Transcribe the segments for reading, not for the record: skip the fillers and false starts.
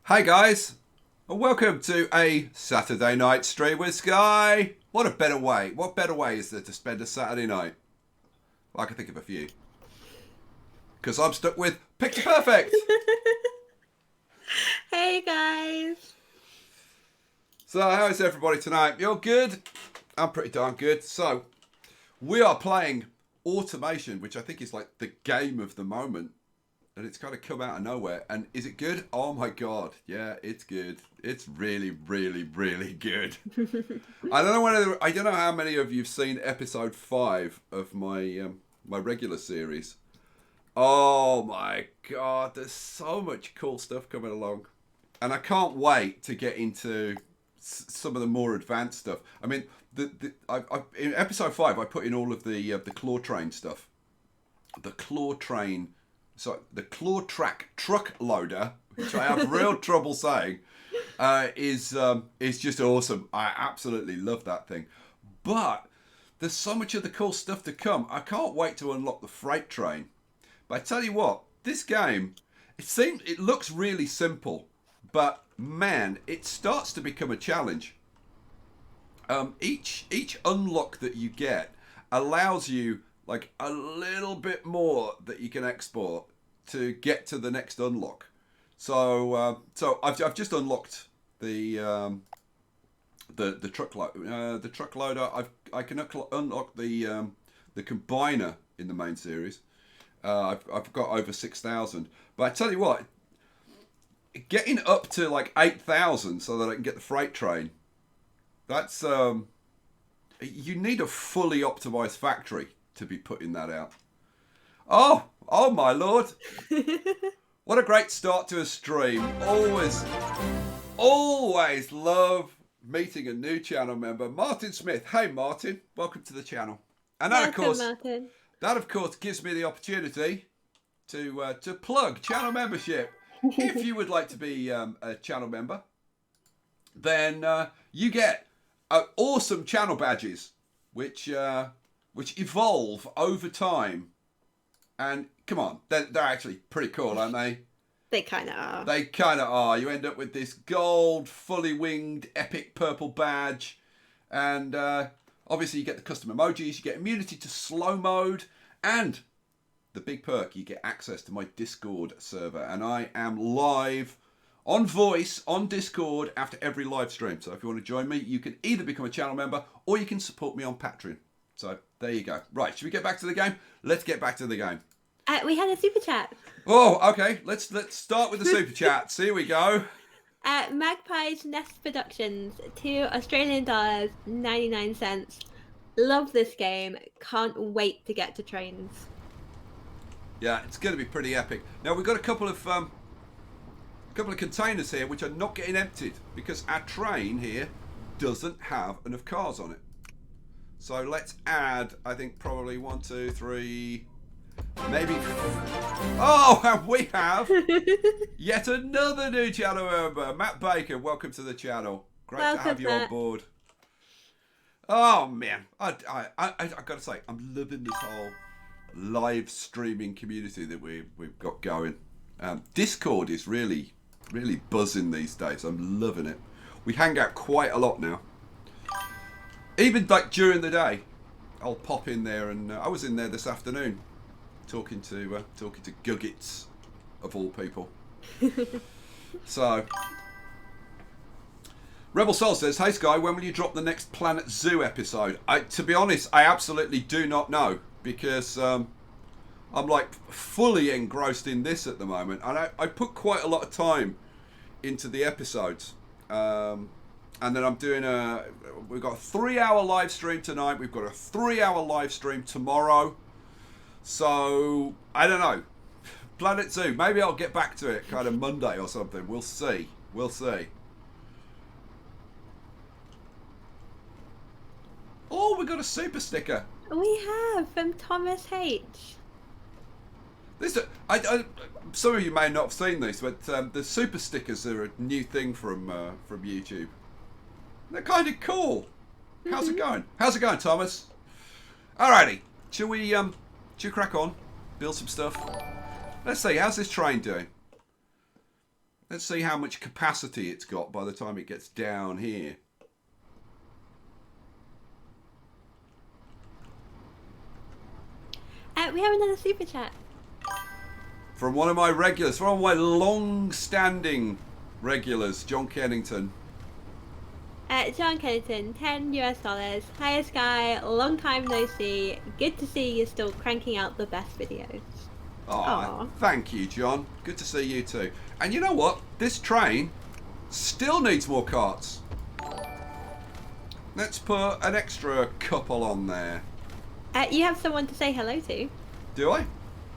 Hi guys, and welcome to a Saturday night stream with Skye. What a better way? What better way is there to spend a Saturday night? Well, I can think of a few. Because I'm stuck with Picture Perfect. Hey guys. So how is everybody tonight? You're good? I'm pretty darn good. So we are playing Automation, which I think is like the game of the moment. And it's kind of come out of nowhere. And is it good? Oh my god. Yeah, it's good. It's really, really, really good. I don't know how many of you've seen episode 5 of my my regular series. Oh my god, there's so much cool stuff coming along. And I can't wait to get into some of the more advanced stuff. I mean, in episode 5 I put in all of the claw train stuff. The claw train So the claw track truck loader, which I have real trouble saying, is just awesome. I absolutely love that thing. But there's so much of the cool stuff to come. I can't wait to unlock the freight train. But I tell you what, this game, it looks really simple, but man, it starts to become a challenge. Each unlock that you get allows you like a little bit more that you can export to get to the next unlock. So I've just unlocked the truck the truck loader. I can unlock the combiner in the main series. I've got over 6,000. But I tell you what, getting up to like 8,000 so that I can get the freight train. That's you need a fully optimized factory to be putting that out. Oh my lord. What a great start to a stream. Always love meeting a new channel member. Martin Smith. Hey Martin, welcome to the channel. And that of course gives me the opportunity to plug channel membership. If you would like to be a channel member, then you get awesome channel badges which evolve over time. And come on, they're actually pretty cool, aren't they? They kind of are. They kind of are. You end up with this gold, fully winged, epic purple badge. And obviously you get the custom emojis, you get immunity to slow mode. And the big perk, you get access to my Discord server. And I am live on voice, on Discord, after every live stream. So if you want to join me, you can either become a channel member or you can support me on Patreon. So there you go. Right, should we get back to the game? Let's get back to the game. We had a super chat. Oh, okay. Let's start with the super chats. Here we go. Magpie's Nest Productions, $2 99. Love this game. Can't wait to get to trains. Yeah, it's going to be pretty epic. Now we've got a couple of containers here which are not getting emptied because our train here doesn't have enough cars on it. So let's add, I think probably 1, 2, 3, maybe. Oh, and we have yet another new channel member, Matt Baker. Welcome to the channel. Great to have you on board. Oh man, I gotta say, I'm loving this whole live streaming community that we've got going. Discord is really buzzing these days. I'm loving it. We hang out quite a lot now. Even like during the day, I'll pop in there, and I was in there this afternoon, talking to Guggits, of all people. So, Rebel Soul says, "Hey Skye, when will you drop the next Planet Zoo episode?" To be honest, I absolutely do not know because I'm like fully engrossed in this at the moment, and I put quite a lot of time into the episodes. And then I'm doing we've got a 3-hour live stream tonight. We've got a 3-hour live stream tomorrow. So, I don't know. Planet Zoo. Maybe I'll get back to it kind of Monday or something. We'll see. We'll see. Oh, we got a super sticker. We have from Thomas H. This, some of you may not have seen this, but the super stickers are a new thing from YouTube. They're kind of cool. How's it going? How's it going, Thomas? Alrighty. Shall we crack on? Build some stuff. Let's see. How's this train doing? Let's see how much capacity it's got by the time it gets down here. We have another super chat. From one of my regulars, from one of my long-standing regulars, John Kennington. John Kennington, $10. Hi Skye, long time no see. Good to see you still cranking out the best videos. Oh, thank you, John. Good to see you too. And you know what? This train still needs more carts. Let's put an extra couple on there. You have someone to say hello to. Do I?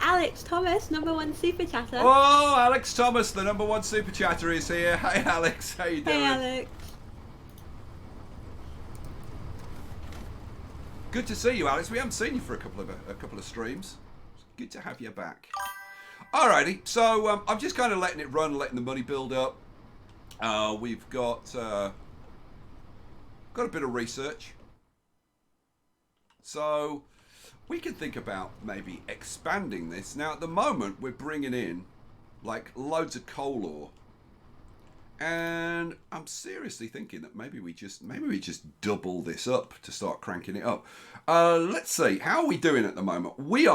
Alex Thomas, #1 super chatter. Oh, Alex Thomas, the #1 super chatter is here. Hey, Alex, how you doing? Hey, Alex. Good to see you, Alex. We haven't seen you for a couple of streams. It's good to have you back. Alrighty, so I'm just kind of letting it run, letting the money build up. We've got a bit of research, so we can think about maybe expanding this. Now, at the moment, we're bringing in like loads of coal ore, and I'm seriously thinking that maybe we just double this up to start cranking it up. Let's see, how are we doing at the moment? We're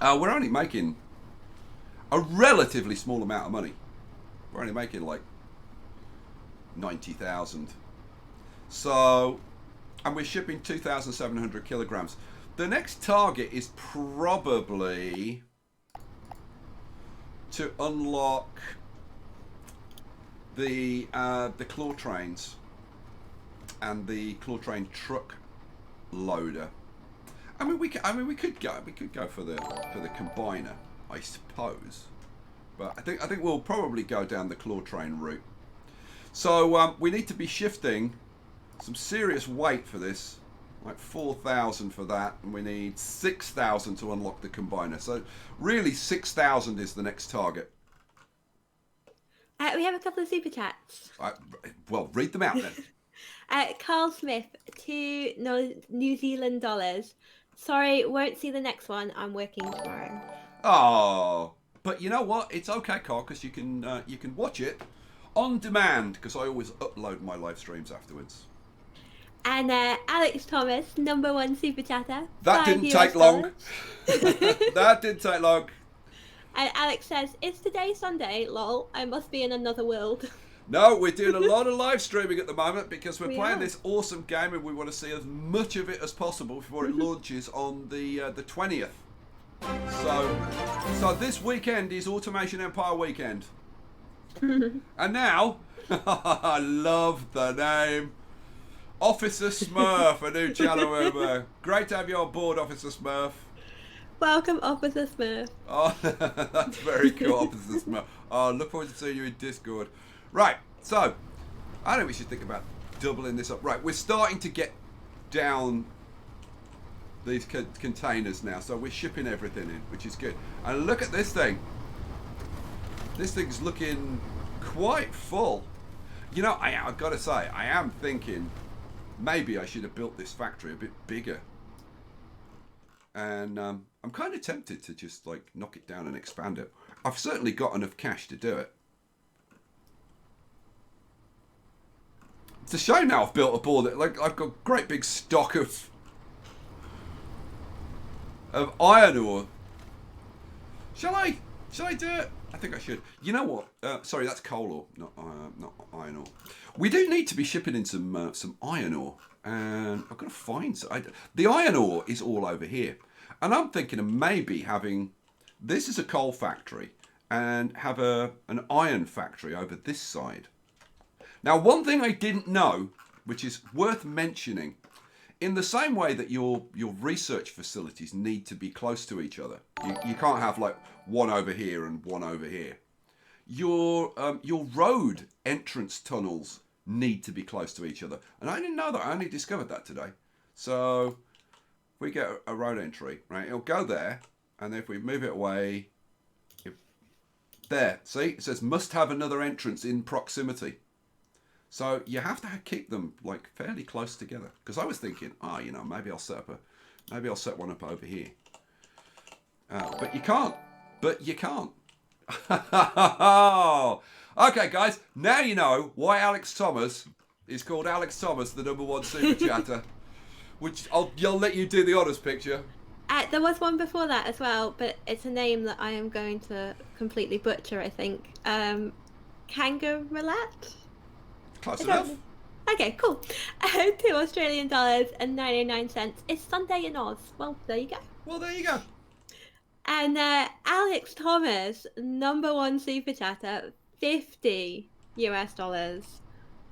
only making a relatively small amount of money. We're only making like 90,000. So, and we're shipping 2,700 kilograms. The next target is probably to unlock the claw trains and the claw train truck loader. we could go for the combiner, I suppose. But I think we'll probably go down the claw train route. So we need to be shifting some serious weight for this, like 4,000 for that, and we need 6,000 to unlock the combiner. So really 6,000 is the next target. We have a couple of super chats. Well, read them out then. Carl Smith, $2 New Zealand. Sorry, won't see the next one. I'm working tomorrow. Oh, but you know what? It's okay, Carl, because you can watch it on demand, because I always upload my live streams afterwards. And Alex Thomas, #1 super chatter. That didn't take long. That didn't take long. And Alex says, "It's today Sunday, lol. I must be in another world." No, we're doing a lot of live streaming at the moment because we're playing are. this awesome game and we want to see as much of it as possible before it launches on the 20th. So this weekend is Automation Empire weekend. And now, I love the name, Officer Smurf, a new channel member. Great to have you on board, Officer Smurf. Welcome, Officer Smurf. Oh, that's very cool, Officer Smurf. Oh, look forward to seeing you in Discord. Right, so I think we should think about doubling this up. Right, we're starting to get down these containers now, so we're shipping everything in, which is good. And look at this thing. This thing's looking quite full. You know, I've got to say, I am thinking maybe I should have built this factory a bit bigger. And I'm kind of tempted to just like knock it down and expand it. I've certainly got enough cash to do it. It's a shame now I've built a board that, like, I've got a great big stock of iron ore. Shall I do it? I think I should. You know what? Sorry, that's coal ore, not iron ore. We do need to be shipping in some iron ore, and I've got to find some. The iron ore is all over here, and I'm thinking of maybe having this as a coal factory and have an iron factory over this side. Now, one thing I didn't know, which is worth mentioning, in the same way that your research facilities need to be close to each other, you can't have like one over here and one over here. Your road entrance tunnels need to be close to each other, and I didn't know that. I only discovered that today. So if we get a road entry, right, it'll go there, and if we move it away, there. See, it says must have another entrance in proximity. So you have to keep them like fairly close together. Because I was thinking, you know, maybe I'll set one up over here. But you can't. Okay, guys. Now you know why Alex Thomas is called Alex Thomas, the #1 super chatter. Which I'll let you do the honours, picture. There was one before that as well, but it's a name that I am going to completely butcher, I think. Kangarolat? Close enough. Okay, cool. $2 Australian and 99 cents. It's Sunday in Oz. Well, there you go. Well, there you go. And Alex Thomas, #1 super chatter, $50 US.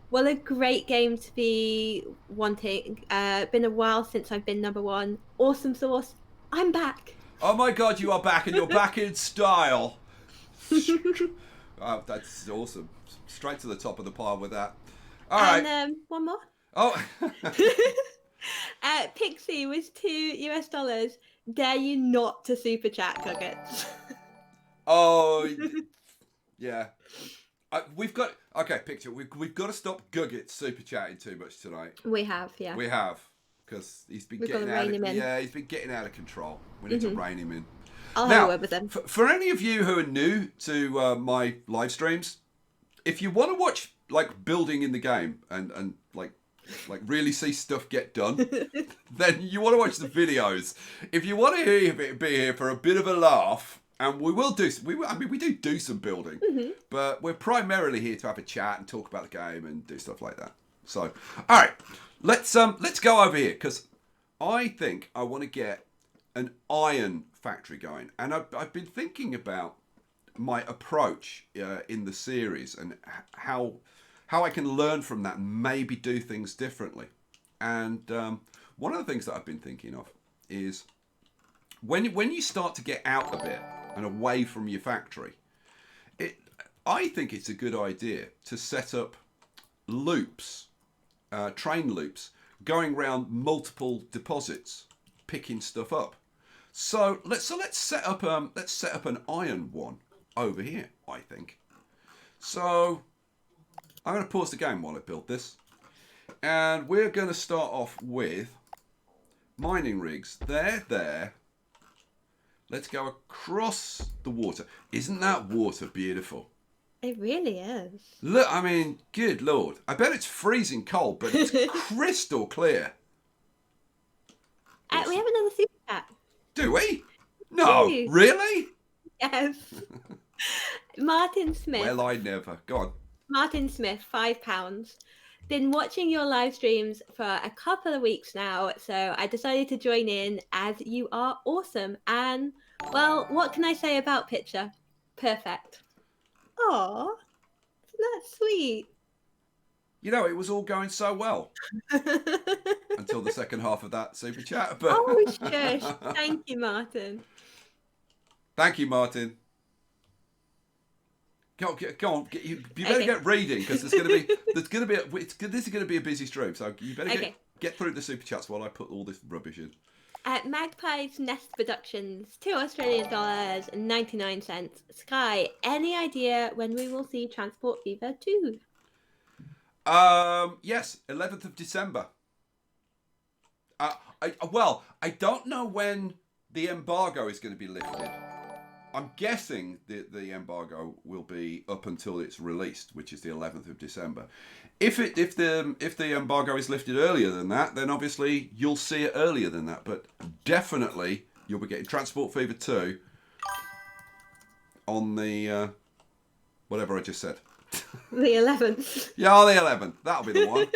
What a great game to be wanting. Been a while since I've been #1. Awesome sauce. I'm back. Oh my God, you are back, and you're back in style. Oh, that's awesome. Straight to the top of the pile with that. All right. And one more. Oh. Pixie was $2 US. Dare you not to super chat, Guggets? Oh. Yeah. We've got picture. We've got to stop Guggets super chatting too much tonight. We have, yeah. We have, because he's been We've getting got to rein him in. Yeah, he's been getting out of control. We need to rein him in. I'll Now, have a word with him. For any of you who are new to my live streams, if you want to watch like building in the game and like really see stuff get done, then you want to watch the videos. If you want to be here for a bit of a laugh, and we will do. We do some building, but we're primarily here to have a chat and talk about the game and do stuff like that. So, all right, let's go over here, because I think I want to get an iron factory going, and I've been thinking about my approach in the series and how I can learn from that and maybe do things differently. And one of the things that I've been thinking of is when you start to get out a bit and away from your factory, I think it's a good idea to set up loops, train loops, going around multiple deposits, picking stuff up. So let's set up an iron one over here, I think. So I'm going to pause the game while I build this, and we're going to start off with mining rigs. There. Let's go across the water. Isn't that water beautiful? It really is. Look, I mean, good Lord. I bet it's freezing cold, but it's crystal clear. We have another super chat. Do we? No, really? Yes. Martin Smith. Well, I never. Go on. Martin Smith, £5. Been watching your live streams for a couple of weeks now, so I decided to join in as you are awesome. And, well, what can I say about Picture? Perfect. Aw, that's sweet. You know, it was all going so well until the second half of that super chat. But oh, shush. Thank you, Martin. Thank you, Martin. Go on. You better get reading, because this is going to be a busy stream. So you better get through the super chats while I put all this rubbish in. Magpie's Nest Productions, $2 and 99 cents. Skye, any idea when we will see Transport Fever 2? Yes, 11th of December. I don't know when the embargo is going to be lifted. I'm guessing the embargo will be up until it's released, which is the 11th of December. If the embargo is lifted earlier than that, then obviously you'll see it earlier than that. But definitely you'll be getting Transport Fever 2 on the whatever I just said. The 11th. Yeah, on the 11th. That'll be the one.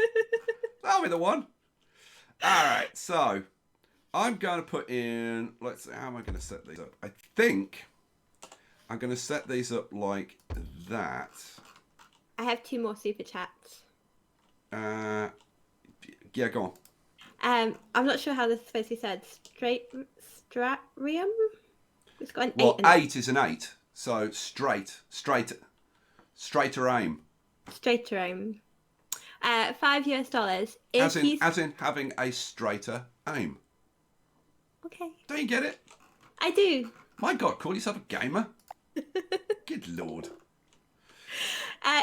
That'll be the one. All right, so I'm going to put in. Let's see, how am I going to set these up? I think I'm going to set these up like that. I have 2 more super chats. Yeah, go on. I'm not sure how this is supposed to be said. Stratrium? It's got an 8 Well, in it. 8 is an 8, so straighter aim. Straighter aim. $5. As in having a straighter aim. Okay. Don't you get it? I do. My God, call yourself a gamer? Good Lord.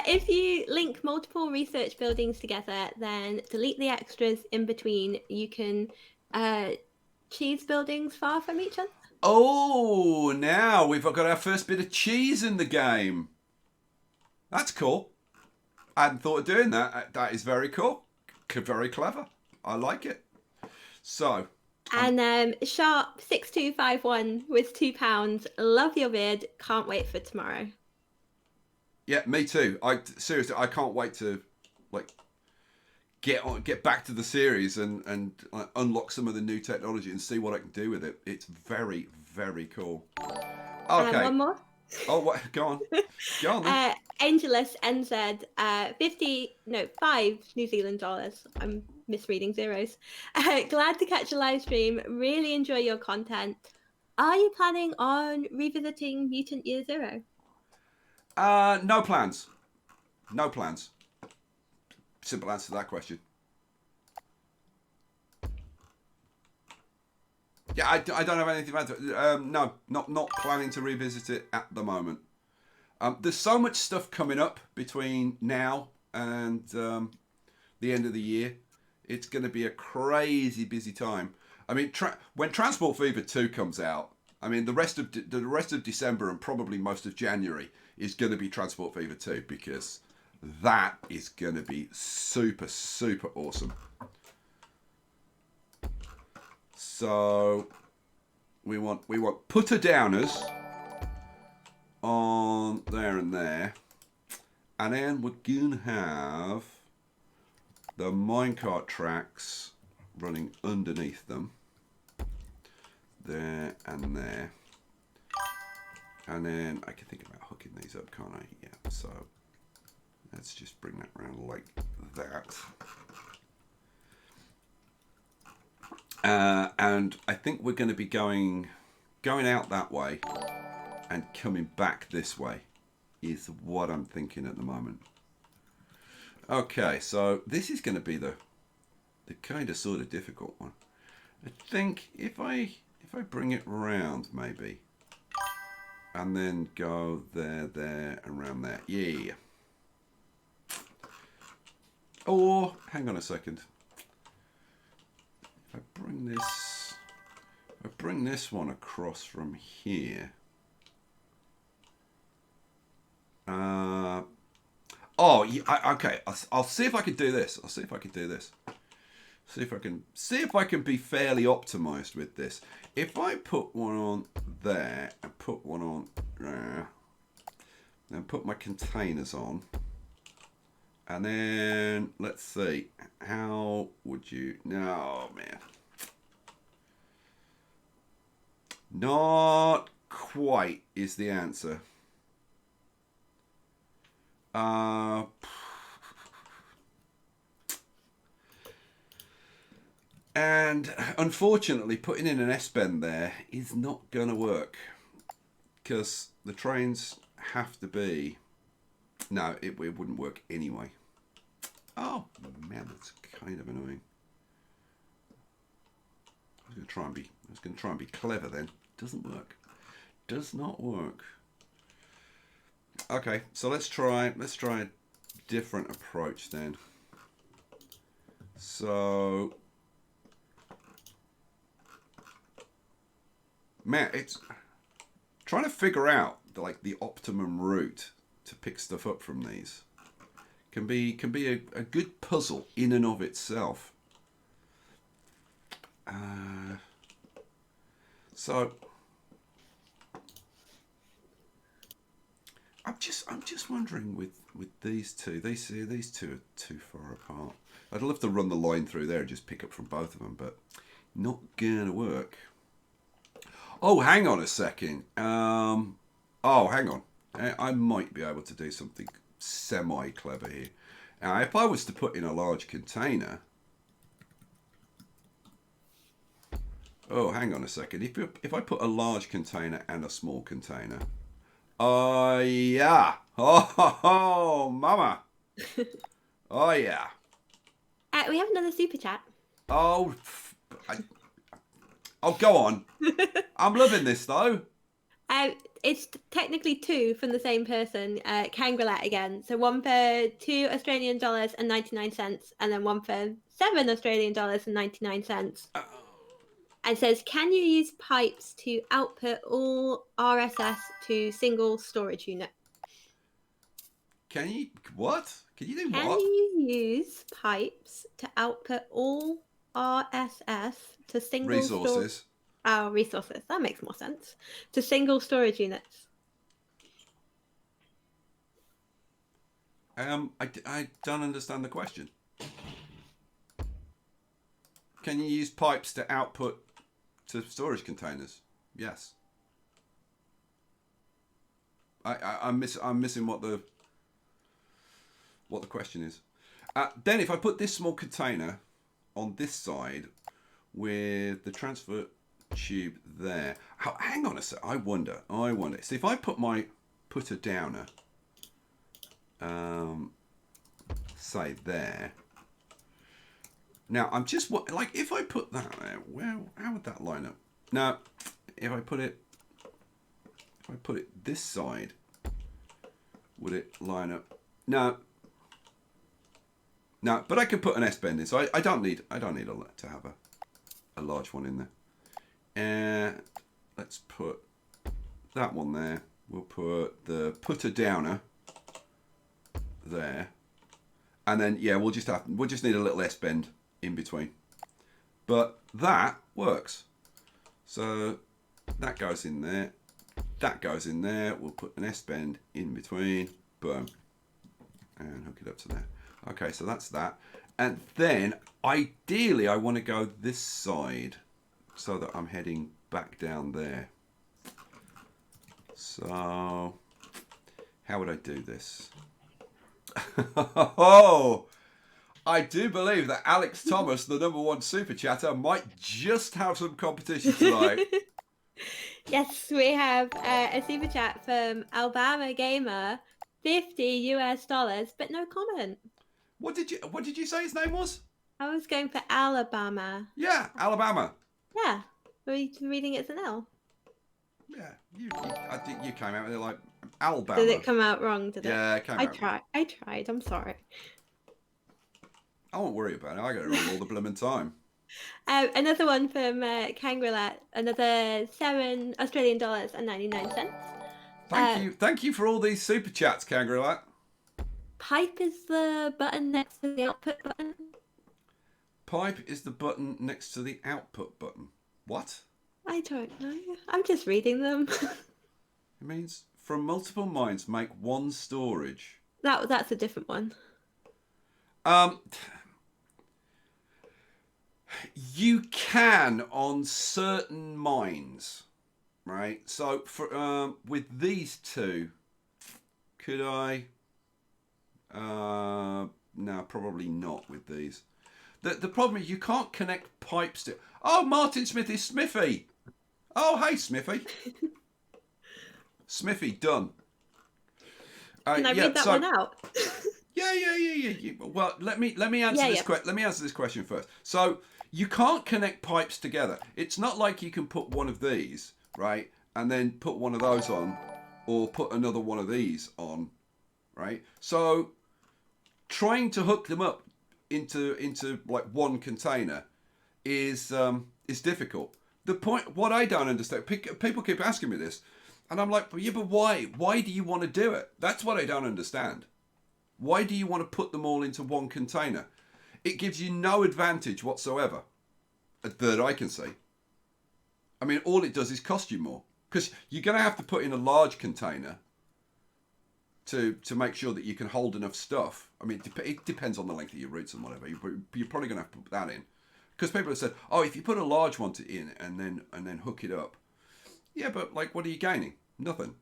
If you link multiple research buildings together, then delete the extras in between. You can choose buildings far from each other. Oh, now we've got our first bit of cheese in the game. That's cool. I hadn't thought of doing that. That is very cool. Very clever. I like it. So. And Sharp 6251 with £2. Love your vid. Can't wait for tomorrow. Yeah, me too. Seriously, I can't wait to like get back to the series and unlock some of the new technology and see what I can do with it. It's very, very cool. Okay. One more. Oh, what? Go on. Go on then. Angelus NZ, 5 New Zealand dollars. I'm misreading zeros. Glad to catch a live stream. Really enjoy your content. Are you planning on revisiting Mutant Year Zero? No plans. No plans. Simple answer to that question. Yeah, I don't have anything about it. No, not planning to revisit it at the moment. There's so much stuff coming up between now and the end of the year. It's going to be a crazy busy time. I mean, when Transport Fever 2 comes out, I mean the rest of December and probably most of January is going to be Transport Fever 2 because that is going to be super, super awesome. So we want putter downers on there and there, and then we're gonna have the minecart tracks running underneath them, there and there, and then I can think about hooking these up, can't I? Yeah. So let's just bring that around like that. And I think we're going to be going out that way and coming back this way is what I'm thinking at the moment. Okay, so this is going to be the kind of sort of difficult one. I think if I bring it round maybe and then go there, around there. Yeah. Or hang on a second. If I bring this one across from here. Oh, yeah, okay. I'll see if I can do this. See if I can be fairly optimized with this. If I put one on there and put one on there, then put my containers on. And then, let's see, how would you, no, man. Not quite is the answer. And unfortunately, putting in an S-bend there is not going to work. Because the trains have to be, no, it wouldn't work anyway. Oh man, that's kind of annoying. I was going to try and be clever then. Doesn't work. Does not work. Okay, so let's try a different approach then. So, man, it's trying to figure out the optimum route to pick stuff up from these. Can be a good puzzle in and of itself. So I'm just wondering with these two. These two are too far apart. I'd love to run the line through there and just pick up from both of them, but not gonna work. Oh, hang on a second. Oh, hang on. I might be able to do something semi-clever here. Now, if I was to put in a large container... Oh, hang on a second. If I put a large container and a small container... Oh, yeah. Oh, mama. Oh, yeah. We have another super chat. Oh, go on. I'm loving this, though. It's technically two from the same person, Kangrilette again. So one for $2.99, and then one for $7.99. and says, can you use pipes to output all RSS to single storage unit? Can you what? Can you do Can what? you use pipes to output all RSS to single Resources. resources? That makes more sense. To single storage units. I don't understand the question. Can you use pipes to output to storage containers? Yes. I'm missing what the question is. Then if I put this small container on this side with the transfer tube there. Hang on a sec. I wonder. So if I put my putter downer, say there. Now I'm just like, if I put that there, well, how would that line up? Now, if I put it this side, would it line up? No. No, but I could put an S bend in, so I don't need to have a large one in there. And let's put that one there. We'll put the putter downer there, and then yeah, we'll just need a little S bend in between. But that works. So that goes in there. That goes in there. We'll put an S bend in between. Boom, and hook it up to there. Okay, so that's that. And then ideally I want to go this side so that I'm heading back down there. So how would I do this? Oh, I do believe that Alex Thomas, the #1 super chatter, might just have some competition tonight. Yes, we have a super chat from Alabama Gamer, $50, but no comment. What did you say his name was? I was going for Alabama. Yeah, Alabama. Yeah, were you reading it as an L? Yeah, I think you came out with it like Alabama. Did it come out wrong? Did it? Yeah, it came out wrong. I tried. I'm sorry. I won't worry about it. I get it wrong all the blooming time. Another one from Kangarolat, another $7.99. Thank you for all these super chats, Kangaroo. Pipe is the button next to the output button. Pipe is the button next to the output button. What? I don't know. I'm just reading them. It means from multiple minds make one storage. That's a different one. You can on certain mines, right? So for with these two, could I? No, probably not with these. The problem is you can't connect pipes to. Oh, Martin Smith is Smithy. Oh, hey Smithy. Smithy, done. Can I read that one out? Yeah. Well, let me answer this question. Let me answer this question first. So you can't connect pipes together. It's not like you can put one of these, right, and then put one of those on, or put another one of these on, right? So trying to hook them up into like one container is difficult. The point, what I don't understand, people keep asking me this, and I'm like, yeah, but why? Why do you want to do it? That's what I don't understand. Why do you want to put them all into one container? It gives you no advantage whatsoever that I can see. I mean, all it does is cost you more, because you're going to have to put in a large container to make sure that you can hold enough stuff. I mean, it depends on the length of your routes and whatever. You're probably going to have to put that in, because people have said, oh, if you put a large one in and then hook it up, yeah, but like, what are you gaining? Nothing.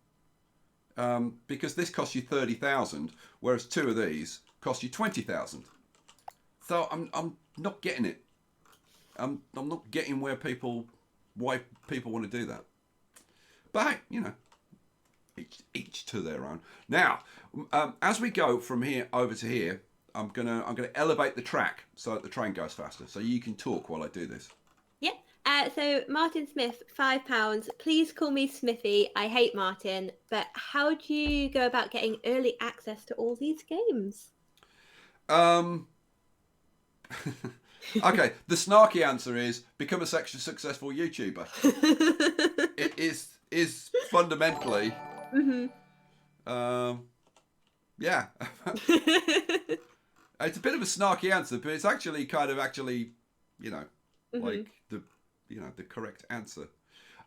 Because this costs you 30,000, whereas two of these cost you 20,000. So I'm not getting it. I'm not getting why people want to do that. But hey, you know, each to their own. Now, as we go from here over to here, I'm gonna elevate the track so that the train goes faster. So you can talk while I do this. Yep. So Martin Smith, £5. Please call me Smithy. I hate Martin, but how do you go about getting early access to all these games? Okay, the snarky answer is become a successful YouTuber. It is fundamentally, yeah. It's a bit of a snarky answer, but it's actually you know, like the correct answer.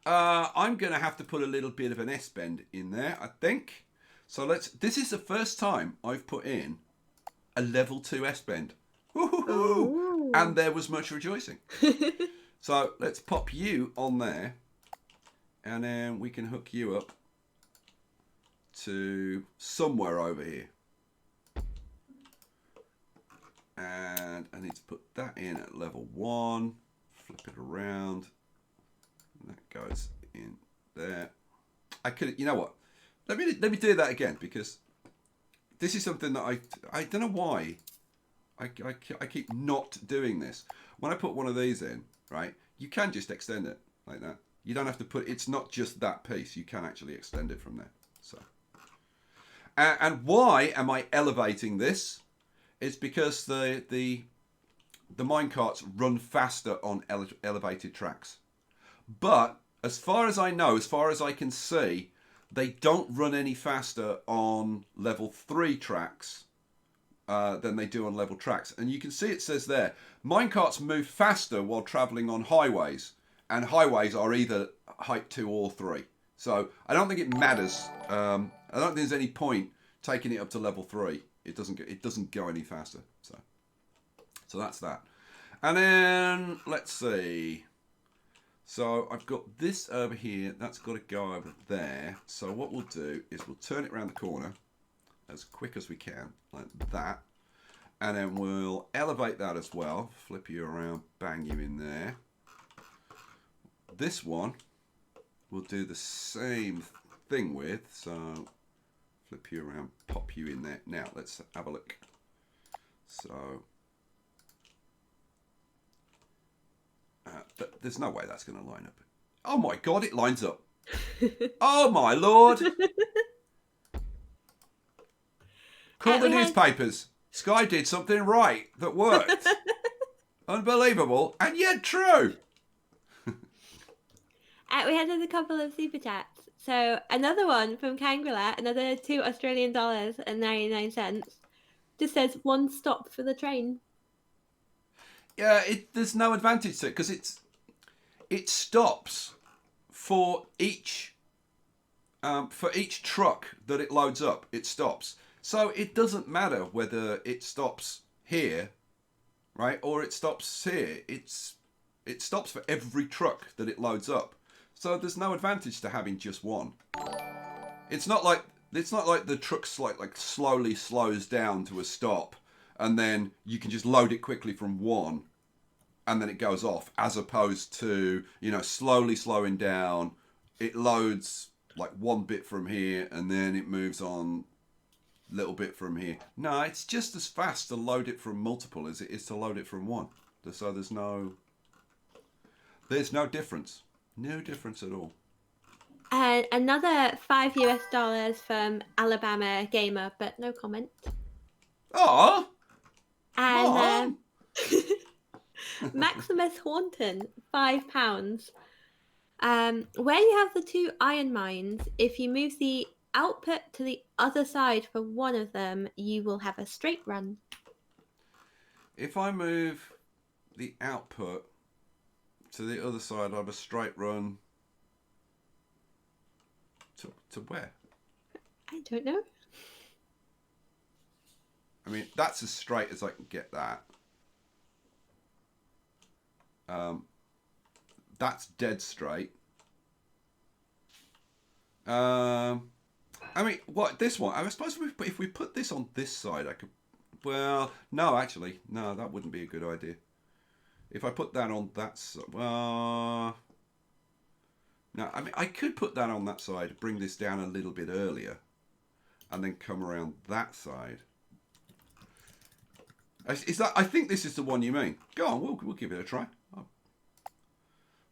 I'm going to have to put a little bit of an S bend in there, I think. So this is the first time I've put in a level 2 S bend. Woo-hoo-hoo. And there was much rejoicing. So let's pop you on there, and then we can hook you up to somewhere over here. And I need to put that in at level 1. Flip it around. And that goes in there. I could, you know what? Let me do that again, because this is something that I don't know why I keep not doing this. When I put one of these in, right, you can just extend it like that. You don't have to put, it's not just that piece. You can actually extend it from there. So, and why am I elevating this? It's because the minecarts run faster on elevated tracks. But as far as I know, as far as I can see, they don't run any faster on level 3 tracks than they do on level tracks. And you can see it says there, minecarts move faster while travelling on highways. And highways are either height 2 or 3. So I don't think it matters. I don't think there's any point taking it up to level 3. It doesn't go any faster. So that's that. And then let's see. So I've got this over here. That's got to go over there. So what we'll do is we'll turn it around the corner as quick as we can, like that. And then we'll elevate that as well. Flip you around, bang you in there. This one we'll do the same thing with. So flip you around, pop you in there. Now let's have a look. So there's no way that's going to line up. Oh my God, it lines up. Oh my Lord. Call the newspapers. Skye did something right that worked. Unbelievable, and yet true. We had a couple of super chats. So another one from Kangula, another $2 Australian and 99 cents, just says 1 stop for the train. Yeah, there's no advantage to it because it stops for each truck that it loads up. It stops, so it doesn't matter whether it stops here, right, or it stops here. It stops for every truck that it loads up. So there's no advantage to having just one. It's not like the truck like slowly slows down to a stop, and then you can just load it quickly from one, and then it goes off, as opposed to, slowly slowing down. It loads like one bit from here, and then it moves on a little bit from here. No, it's just as fast to load it from multiple as it is to load it from one. So there's no difference. No difference at all. And another $5 from Alabama Gamer, but no comment. Oh. And Maximus Haunton, £5. Where you have the 2 iron mines, if you move the output to the other side for one of them, you will have a straight run. If I move the output to the other side, I have a straight run to where? I don't know. I mean, that's as straight as I can get that. That's dead straight. I mean, what, this one? I suppose if we put this on this side, I could... Well, no, actually. No, that wouldn't be a good idea. If I put that on that side... Well... No, I mean, I could put that on that side, bring this down a little bit earlier, and then come around that side. Is that? I think this is the one you mean. Go on, we'll give it a try. Oh.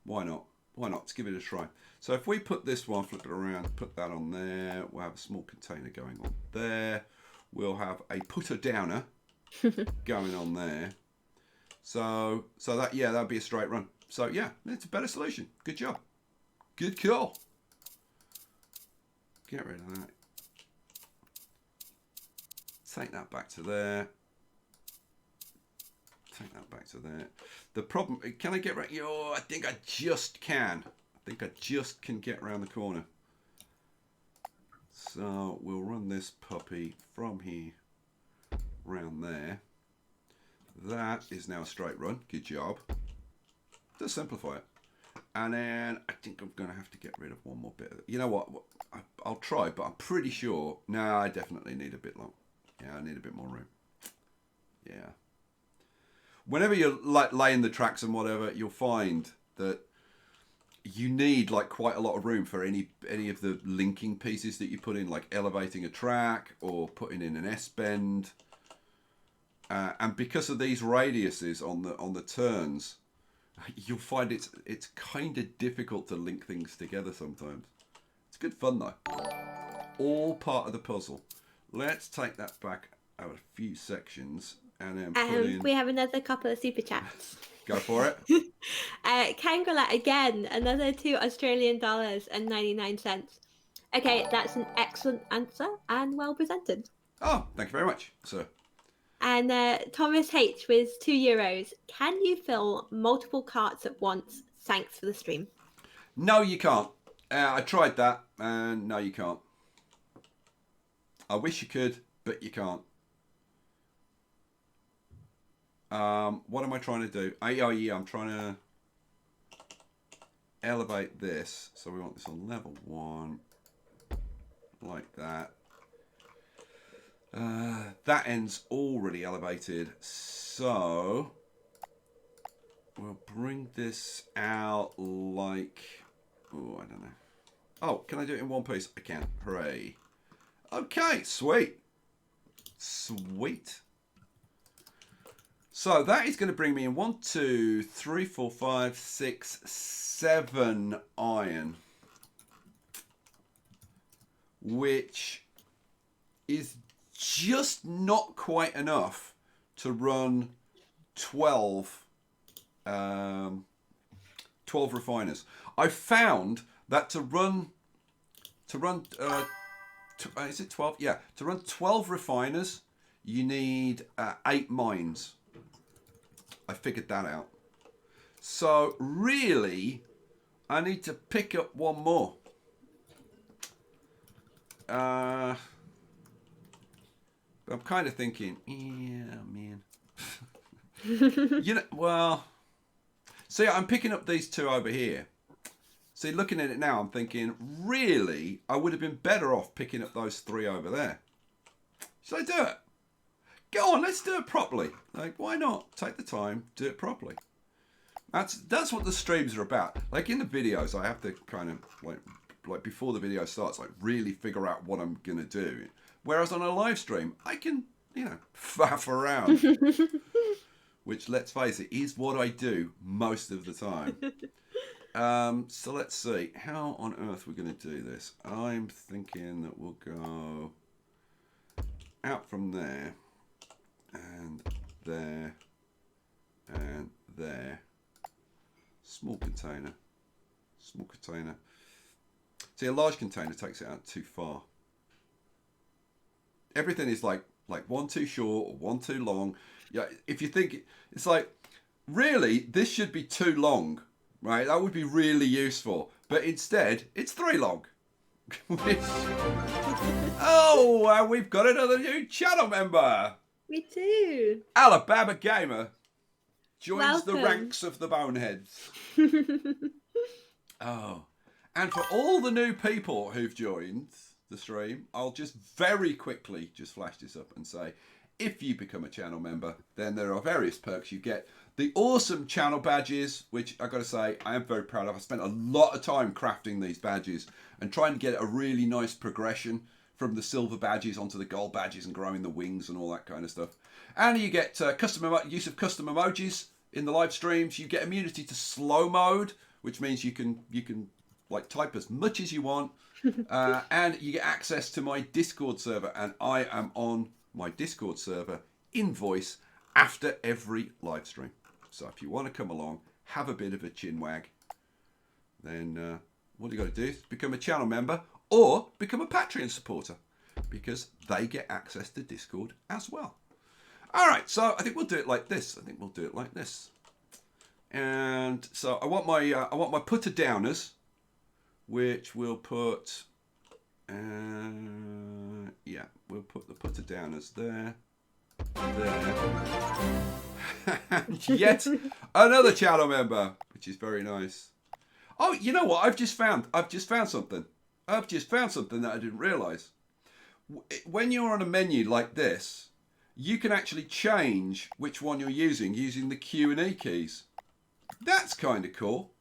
Why not? Why not? Let's give it a try. So if we put this one, flip it around, put that on there, we'll have a small container going on there. We'll have a putter downer going on there. So that, yeah, that would be a straight run. So yeah, it's a better solution. Good job. Good call. Get rid of that. Take that back to there. Take that back to there. The problem, can I get right? Oh, I think I just can. I think I just can get around the corner. So we'll run this puppy from here round there. That is now a straight run. Good job. Just simplify it. And then I think I'm going to have to get rid of one more bit of it. You know what? I'll try, but I'm pretty sure. No, I definitely need a bit long. Yeah, I need a bit more room. Yeah. Whenever you're like laying the tracks and whatever, you'll find that you need like quite a lot of room for any of the linking pieces that you put in, like elevating a track or putting in an S-bend. And because of these radiuses on the turns, you'll find it's kind of difficult to link things together sometimes. It's good fun though. All part of the puzzle. Let's take that back out a few sections and then put in... We have another couple of super chats. Go for it. Kangalat again, another $2 Australian and 99 cents. Okay, that's an excellent answer and well presented. Oh, thank you very much, sir. And Thomas H with €2. Can you fill multiple carts at once? Thanks for the stream. No, you can't. I tried that, and no, you can't. I wish you could, but you can't. What am I trying to do? Oh yeah, I'm trying to elevate this. So we want this on level 1, like that. That end's already elevated, so we'll bring this out like, oh, I don't know. Oh, can I do it in one piece? I can. Hooray. Okay, sweet. Sweet. So that is going to bring me in 1, 2, 3, 4, 5, 6, 7 iron, which is just not quite enough to run 12 refiners. I found that to run is it 12? Yeah, to run 12 refiners, you need 8 mines. I figured that out. So really, I need to pick up one more. I'm kind of thinking, yeah, man. You know, well, see, I'm picking up these 2 over here. See, looking at it now, I'm thinking, really, I would have been better off picking up those 3 over there. Should I do it? Go on, let's do it properly. Like, why not? Take the time, do it properly. That's what the streams are about. Like in the videos, I have to kind of like before the video starts, like really figure out what I'm gonna do. Whereas on a live stream, I can, you know, faff around. Which, let's face it, is what I do most of the time. So let's see, how on earth we're going to do this. I'm thinking that we'll go out from there, and there, and there. Small container. Small container. See, a large container takes it out too far. Everything is like 1 too short or 1 too long. Yeah, if you think it's like, really, this should be 2 long, right? That would be really useful. But instead, it's 3 long. Oh, we've got another new channel member. Me too. Alabama Gamer joins Welcome. the ranks of the boneheads. Oh, and for all the new people who've joined the stream, I'll just very quickly just flash this up and say, if you become a channel member, then there are various perks. You get the awesome channel badges, which I got to say, I am very proud of. I spent a lot of time crafting these badges and trying to get a really nice progression from the silver badges onto the gold badges and growing the wings and all that kind of stuff. And you get use of custom emojis in the live streams. You get immunity to slow mode, which means you can like type as much as you want. And you get access to my Discord server, and I am on my Discord server in voice after every live stream. So if you want to come along, have a bit of a chin wag, then what you got to do is become a channel member or become a Patreon supporter, because they get access to Discord as well. All right, so I think we'll do it like this. And so I want my putter downers, which we'll put. Yeah, we'll put the putter downers there. Yet another channel member, which is very nice. Oh, you know what? I've just found something. I've just found something that I didn't realise. When you're on a menu like this, you can actually change which one you're using the Q and E keys. That's kind of cool.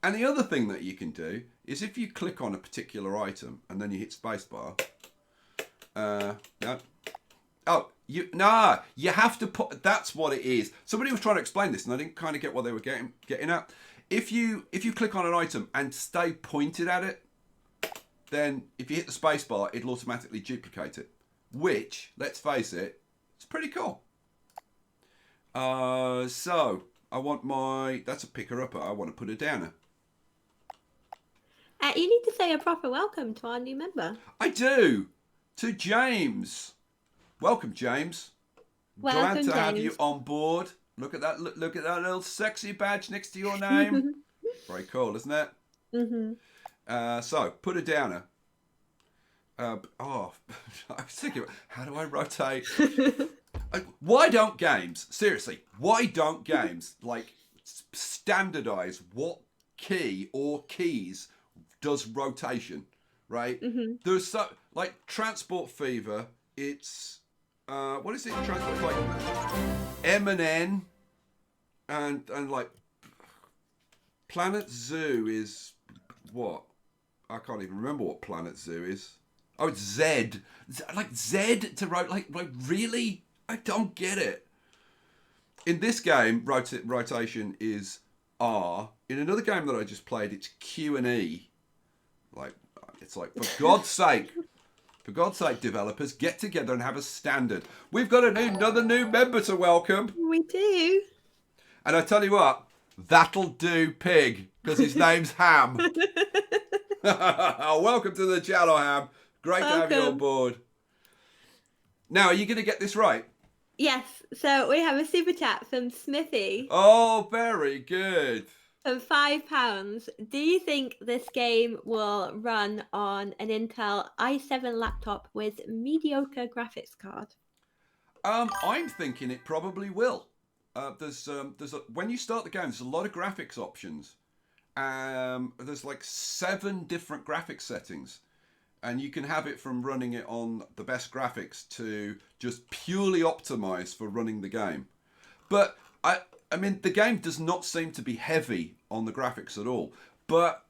And the other thing that you can do is if you click on a particular item and then you hit spacebar. No. Oh, you have to put. That's what it is. Somebody was trying to explain this, and I didn't kind of get what they were getting at. If you click on an item and stay pointed at it, then if you hit the spacebar, it'll automatically duplicate it. Which, let's face it, it's pretty cool. So I want that's a picker upper. I want to put a downer. You need to say a proper welcome to our new member. I do. To James. Welcome, James. Welcome, Glad to have James. you on board. Look at that! Look at that little sexy badge next to your name. Very cool, isn't it? Mm-hmm. So put a downer. I was thinking, how do I rotate? Why don't games? Seriously, why don't games like standardize what key or keys does rotation? Right? Mm-hmm. There's so like Transport Fever. It's what is it? Transport like M and N, and like Planet Zoo is what? I can't even remember what Planet Zoo is. Oh, it's Z. Like Z to write. Like really? I don't get it. In this game, rotation is R. In another game that I just played, it's Q and E. Like it's like for God's sake. For God's sake, developers, get together and have a standard. We've got another new member to welcome. We do. And I tell you what, that'll do, pig, because his name's Ham. Welcome to the channel, Ham. Great to have you on board. Now, are you going to get this right? Yes. So we have a super chat from Smithy. Oh, very good. Of £5. Do you think this game will run on an Intel i7 laptop with mediocre graphics card? I'm thinking it probably will. When you start the game, there's a lot of graphics options. There's like 7 different graphics settings, and you can have it from running it on the best graphics to just purely optimized for running the game. But I mean, the game does not seem to be heavy on the graphics at all. But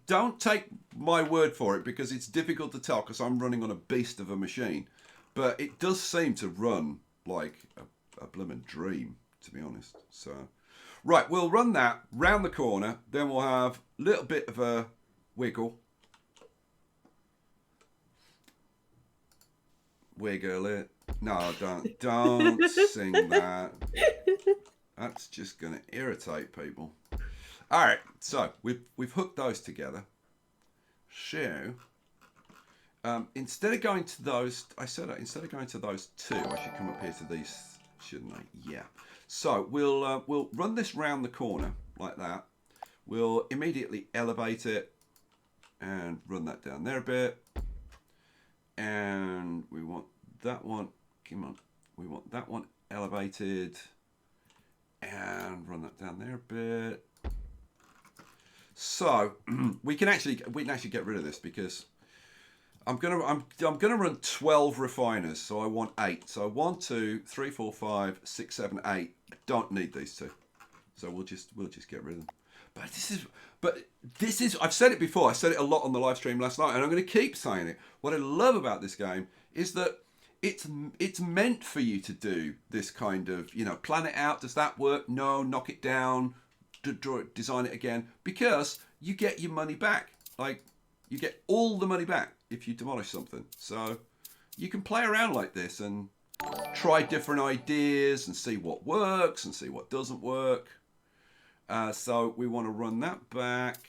don't take my word for it, because it's difficult to tell because I'm running on a beast of a machine. But it does seem to run like a blooming dream, to be honest. So, right, we'll run that round the corner. Then we'll have a little bit of a wiggle. Wiggle it. No, don't sing that. That's just going to irritate people. All right, so we've hooked those together. So instead of going to those, instead of going to those 2, I should come up here to these, shouldn't I? Yeah. So we'll run this round the corner like that. We'll immediately elevate it and run that down there a bit. And we want that one. Come on. We want that one elevated and run that down there a bit. So we can actually get rid of this, because I'm gonna run 12 refiners, so I want 8. So 1, 2, 3, 4, 5, 6, 7, 8. I don't need these 2, so we'll just get rid of them. But this is I've said it before. I said it a lot on the live stream last night, and I'm going to keep saying it. What I love about this game is that it's meant for you to do this kind of, plan it out. Does that work? No. Knock it down. Design it again, because you get your money back. Like, you get all the money back if you demolish something. So you can play around like this and try different ideas and see what works and see what doesn't work. So we want to run that back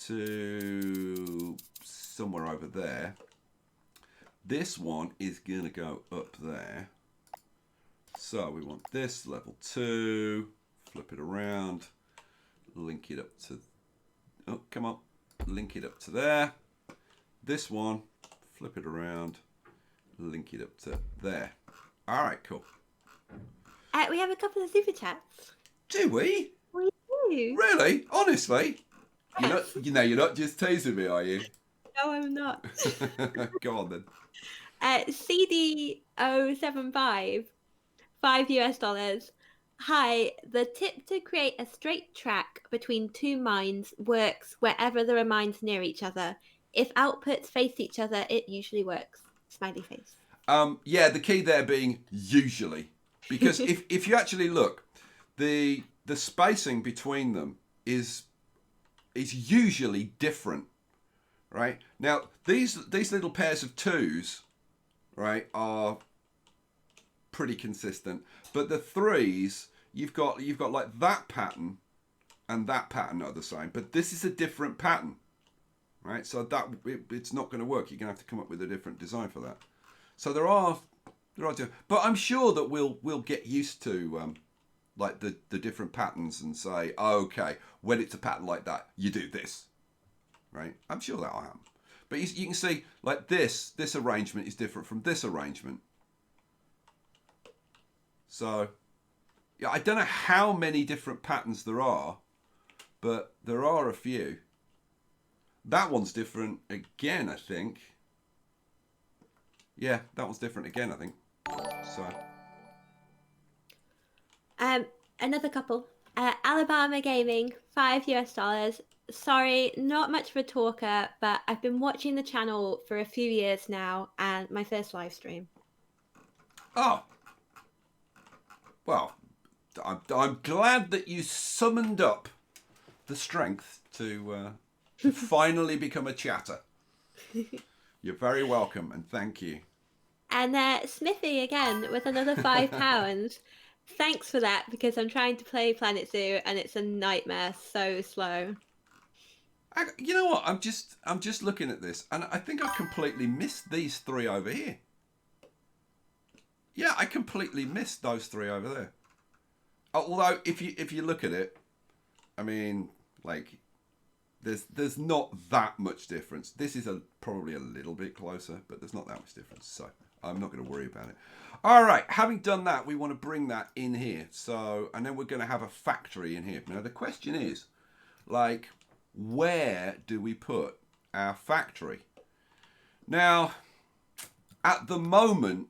to somewhere over there. This one is going to go up there. So we want this level 2, flip it around, link it up to, oh, come on, link it up to there. This one, flip it around, link it up to there. All right, cool. We have a couple of super chats. Do we? We do. Really? Honestly? Yes. You're not just teasing me, are you? No, I'm not. Go on then. CD075, $5. Hi, the tip to create a straight track between two mines works wherever there are mines near each other. If outputs face each other, it usually works. Smiley face. Yeah, the key there being usually. Because if you actually look, the spacing between them is usually different. Right? Now, these little pairs of 2s, right, are pretty consistent. But the 3s, you've got like that pattern and that pattern are the same. But this is a different pattern. Right? So it's not going to work. You're going to have to come up with a different design for that. So there are different, but I'm sure that we'll get used to like the different patterns and say, oh, okay, when it's a pattern like that, you do this. Right? I'm sure that'll happen. But you can see, like this arrangement is different from this arrangement. So, yeah, I don't know how many different patterns there are, but there are a few. That one's different again, I think. Yeah, that one's different again, I think. So. Another couple. Alabama Gaming, $5. Sorry, not much of a talker, but I've been watching the channel for a few years now, and my first live stream. Oh. Well, I'm glad that you summoned up the strength to finally become a chatter. You're very welcome, and thank you. And Smithy again with another £5. Thanks for that, because I'm trying to play Planet Zoo and it's a nightmare, so slow. You know what? I'm just looking at this, and I think I completely missed these 3 over here. Yeah, I completely missed those 3 over there. Although if you look at it, I mean, like, there's not that much difference. This is probably a little bit closer, but there's not that much difference. So I'm not going to worry about it. All right, having done that, we want to bring that in here. So, and then we're going to have a factory in here. Now the question is, like, where do we put our factory? Now, at the moment,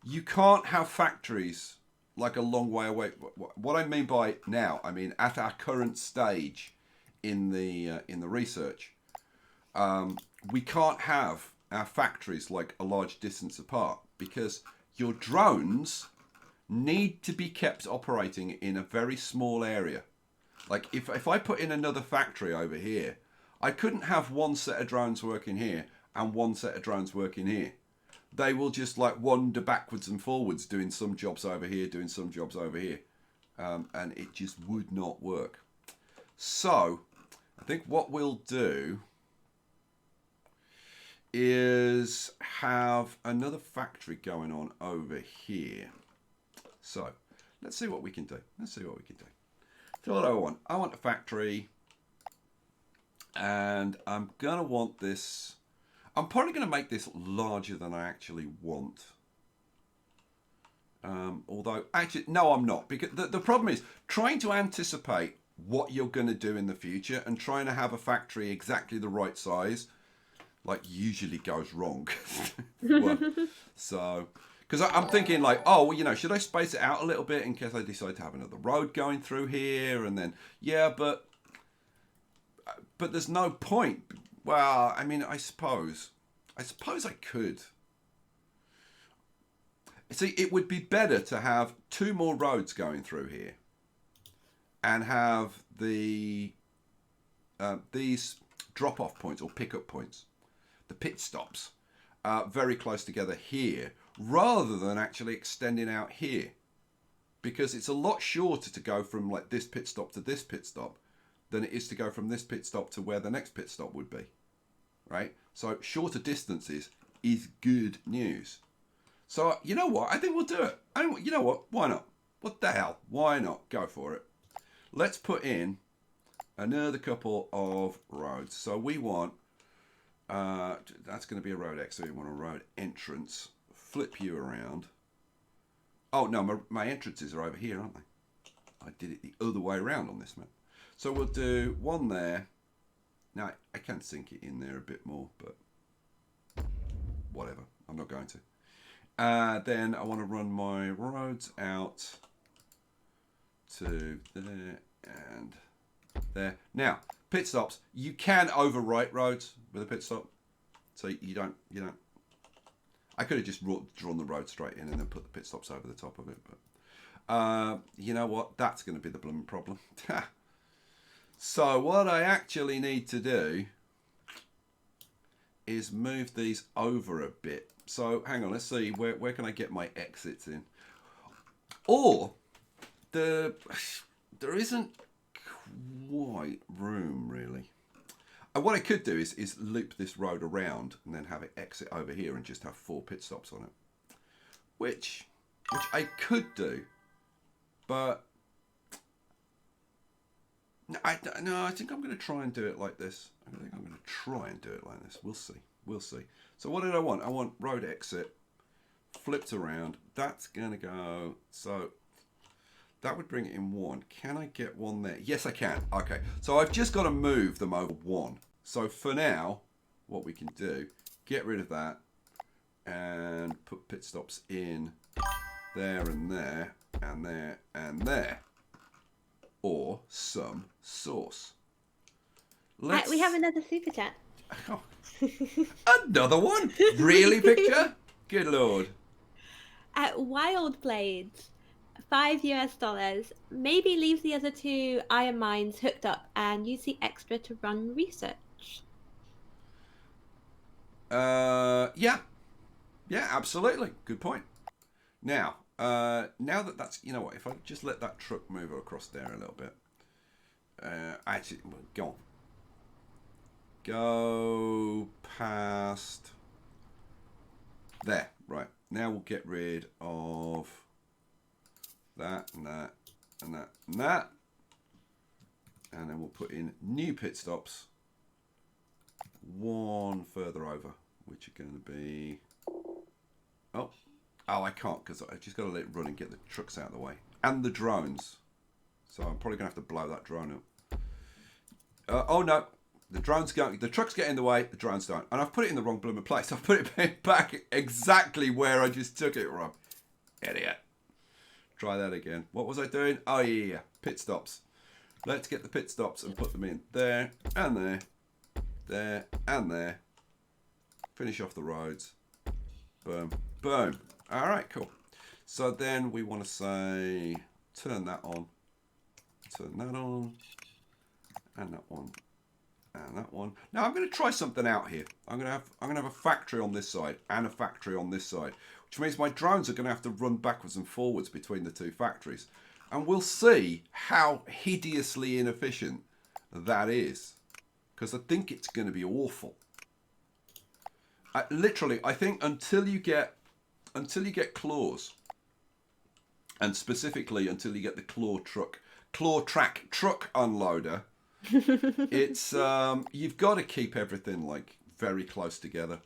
you can't have factories like a long way away. What I mean by now, I mean at our current stage in the research, we can't have our factories like a large distance apart, because your drones need to be kept operating in a very small area. Like if I put in another factory over here, I couldn't have one set of drones working here and one set of drones working here. They will just like wander backwards and forwards, doing some jobs over here, doing some jobs over here. And it just would not work. So I think what we'll do is have another factory going on over here. So let's see what we can do. So what do I want? I want a factory, and I'm going to want this. I'm probably going to make this larger than I actually want. Although, actually, no, I'm not. Because the problem is trying to anticipate what you're going to do in the future and trying to have a factory exactly the right size, like, usually goes wrong. Well, so, because I'm thinking like, oh, well, you know, should I space it out a little bit in case I decide to have another road going through here? And then, yeah, but there's no point. Well, I mean, I suppose I could. See, it would be better to have 2 more roads going through here and have the these drop-off points or pick-up points, the pit stops, very close together here, rather than actually extending out here, because it's a lot shorter to go from like this pit stop to this pit stop than it is to go from this pit stop to where the next pit stop would be, right? So shorter distances is good news. So you know what? I think we'll do it. You know what? Why not? What the hell? Why not? Go for it. Let's put in another couple of roads. So we want, that's going to be a road exit. We want a road entrance. Flip you around. Oh, no, my entrances are over here, aren't they? I did it the other way around on this map. So we'll do one there. Now, I can sink it in there a bit more, but whatever. I'm not going to. Then I want to run my roads out to there and there. Now, pit stops. You can overwrite roads with a pit stop. So you don't. I could have just drawn the road straight in and then put the pit stops over the top of it. But you know what? That's going to be the blooming problem. So what I actually need to do is move these over a bit. So hang on, let's see, where can I get my exits in? Or there isn't quite room really. And what I could do is loop this road around and then have it exit over here and just have 4 pit stops on it. Which I could do, but no, I think I'm going to try and do it like this. I think I'm going to try and do it like this. We'll see. We'll see. So what did I want? I want road exit flipped around. That's going to go. So that would bring it in 1. Can I get one there? Yes, I can. Okay. So I've just got to move them over 1. So for now, what we can do, get rid of that and put pit stops in there and there and there and there. Or some sauce. We have another super chat. Oh. Another one? Really, Picture? Good lord. At Wild Blades, $5 maybe leave the other 2 iron mines hooked up and use the extra to run research. Yeah, absolutely. Good point. Now that's, you know what, if I just let that truck move across there a little bit. Actually, go past there. Right, now we'll get rid of that and that and that and that, and then we'll put in new pit stops 1 further over, which are going to be oh, I can't, because I just got to let it run and get the trucks out of the way and the drones. So I'm probably gonna have to blow that drone up. Oh no, the trucks get in the way, the drones don't, and I've put it in the wrong blooming place. I've put it back exactly where I just took it from. Idiot. Try that again. What was I doing? Oh yeah, pit stops. Let's get the pit stops and put them in there and there, there and there. Finish off the roads. Boom, boom. All right, cool. So then we want to say, turn that on, and that one, and that one. Now I'm going to try something out here. I'm going to have a factory on this side and a factory on this side, which means my drones are going to have to run backwards and forwards between the 2 factories, and we'll see how hideously inefficient that is, because I think it's going to be awful. Literally, I think until you get claws, and specifically until you get the claw track truck unloader, it's you've got to keep everything like very close together.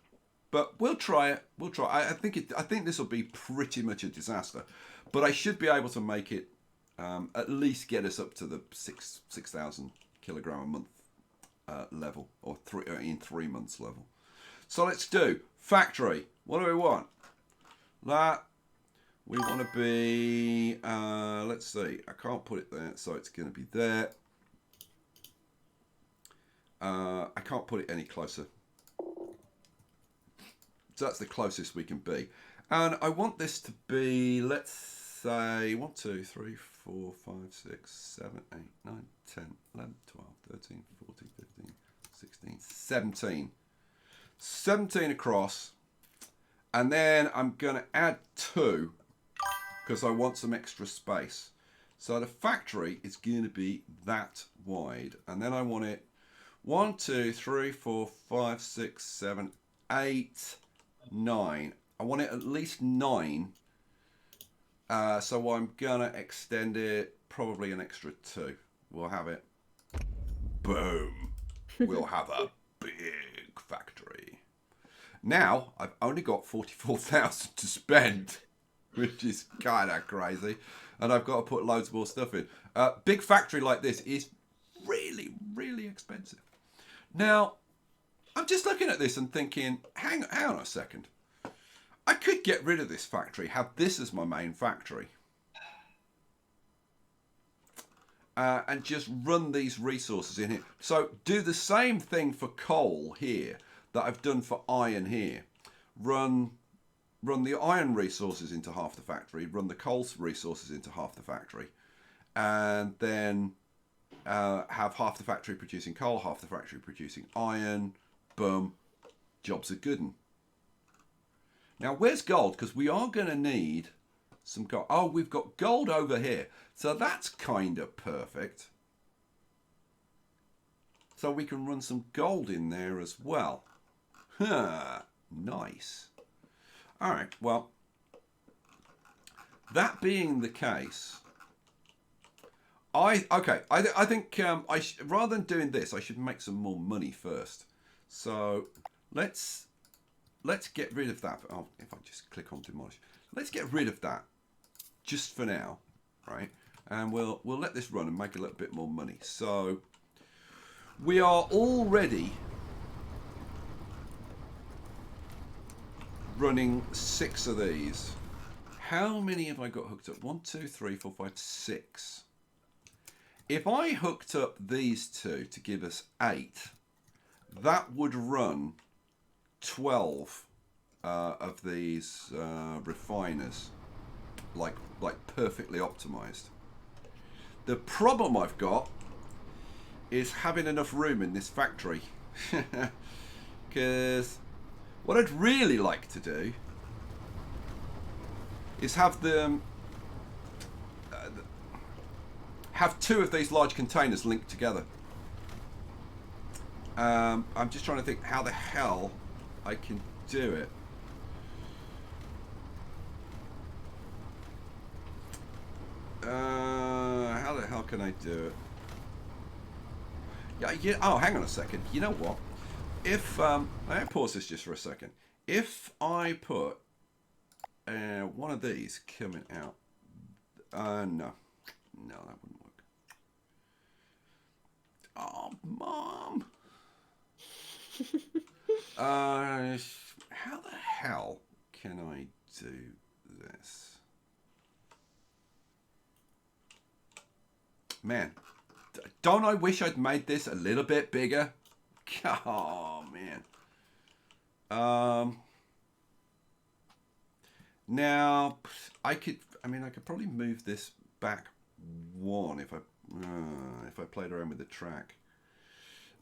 But we'll try it. We'll try. I think this will be pretty much a disaster, but I should be able to make it at least get us up to the 6,000 kilogram a month level, or in 3 months level. So let's do factory. What do we want? That we want to be. Let's see. I can't put it there, so it's going to be there. I can't put it any closer. So that's the closest we can be. And I want this to be, let's say, 1, 2, 3, 4, 5, 6, 7, 8, 9, 10, 11, 12, 13, 14, 15, 16, 17. 17 across. And then I'm going to add 2 because I want some extra space. So the factory is going to be that wide. And then I want it 1, 2, 3, 4, 5, 6, 7, 8, 9. I want it at least 9. So I'm going to extend it probably an extra 2. We'll have it. Boom. We'll have a big factory. Now, I've only got 44,000 to spend, which is kind of crazy. And I've got to put loads more stuff in. Big factory like this is really, really expensive. Now, I'm just looking at this and thinking, hang on a second. I could get rid of this factory, have this as my main factory. And just run these resources in here. So do the same thing for coal here that I've done for iron here. Run the iron resources into half the factory, run the coal resources into half the factory, and then have half the factory producing coal, half the factory producing iron. Boom, jobs are good. Now where's gold? Because we are going to need some gold. Oh, we've got gold over here. So that's kind of perfect. So we can run some gold in there as well. Huh, nice. All right, well, that being the case, I think rather than doing this, I should make some more money first. So let's get rid of that. Oh, if I just click on demolish, let's get rid of that just for now, right? And we'll let this run and make a little bit more money. So we are already running 6 of these. How many have I got hooked up? 1, 2, 3, 4, 5, 6. If I hooked up these 2 to give us 8, that would run 12 of these refiners, like perfectly optimized. The problem I've got is having enough room in this factory, because what I'd really like to do is have them have 2 of these large containers linked together. I'm just trying to think how the hell I can do it. How the hell can I do it? Yeah. Oh, hang on a second. You know what? If I pause this just for a second. If I put one of these coming out, no, that wouldn't work. Oh, Mom. How the hell can I do this? Man, don't I wish I'd made this a little bit bigger? Oh, man. Now, I could probably move this back 1 if I played around with the track.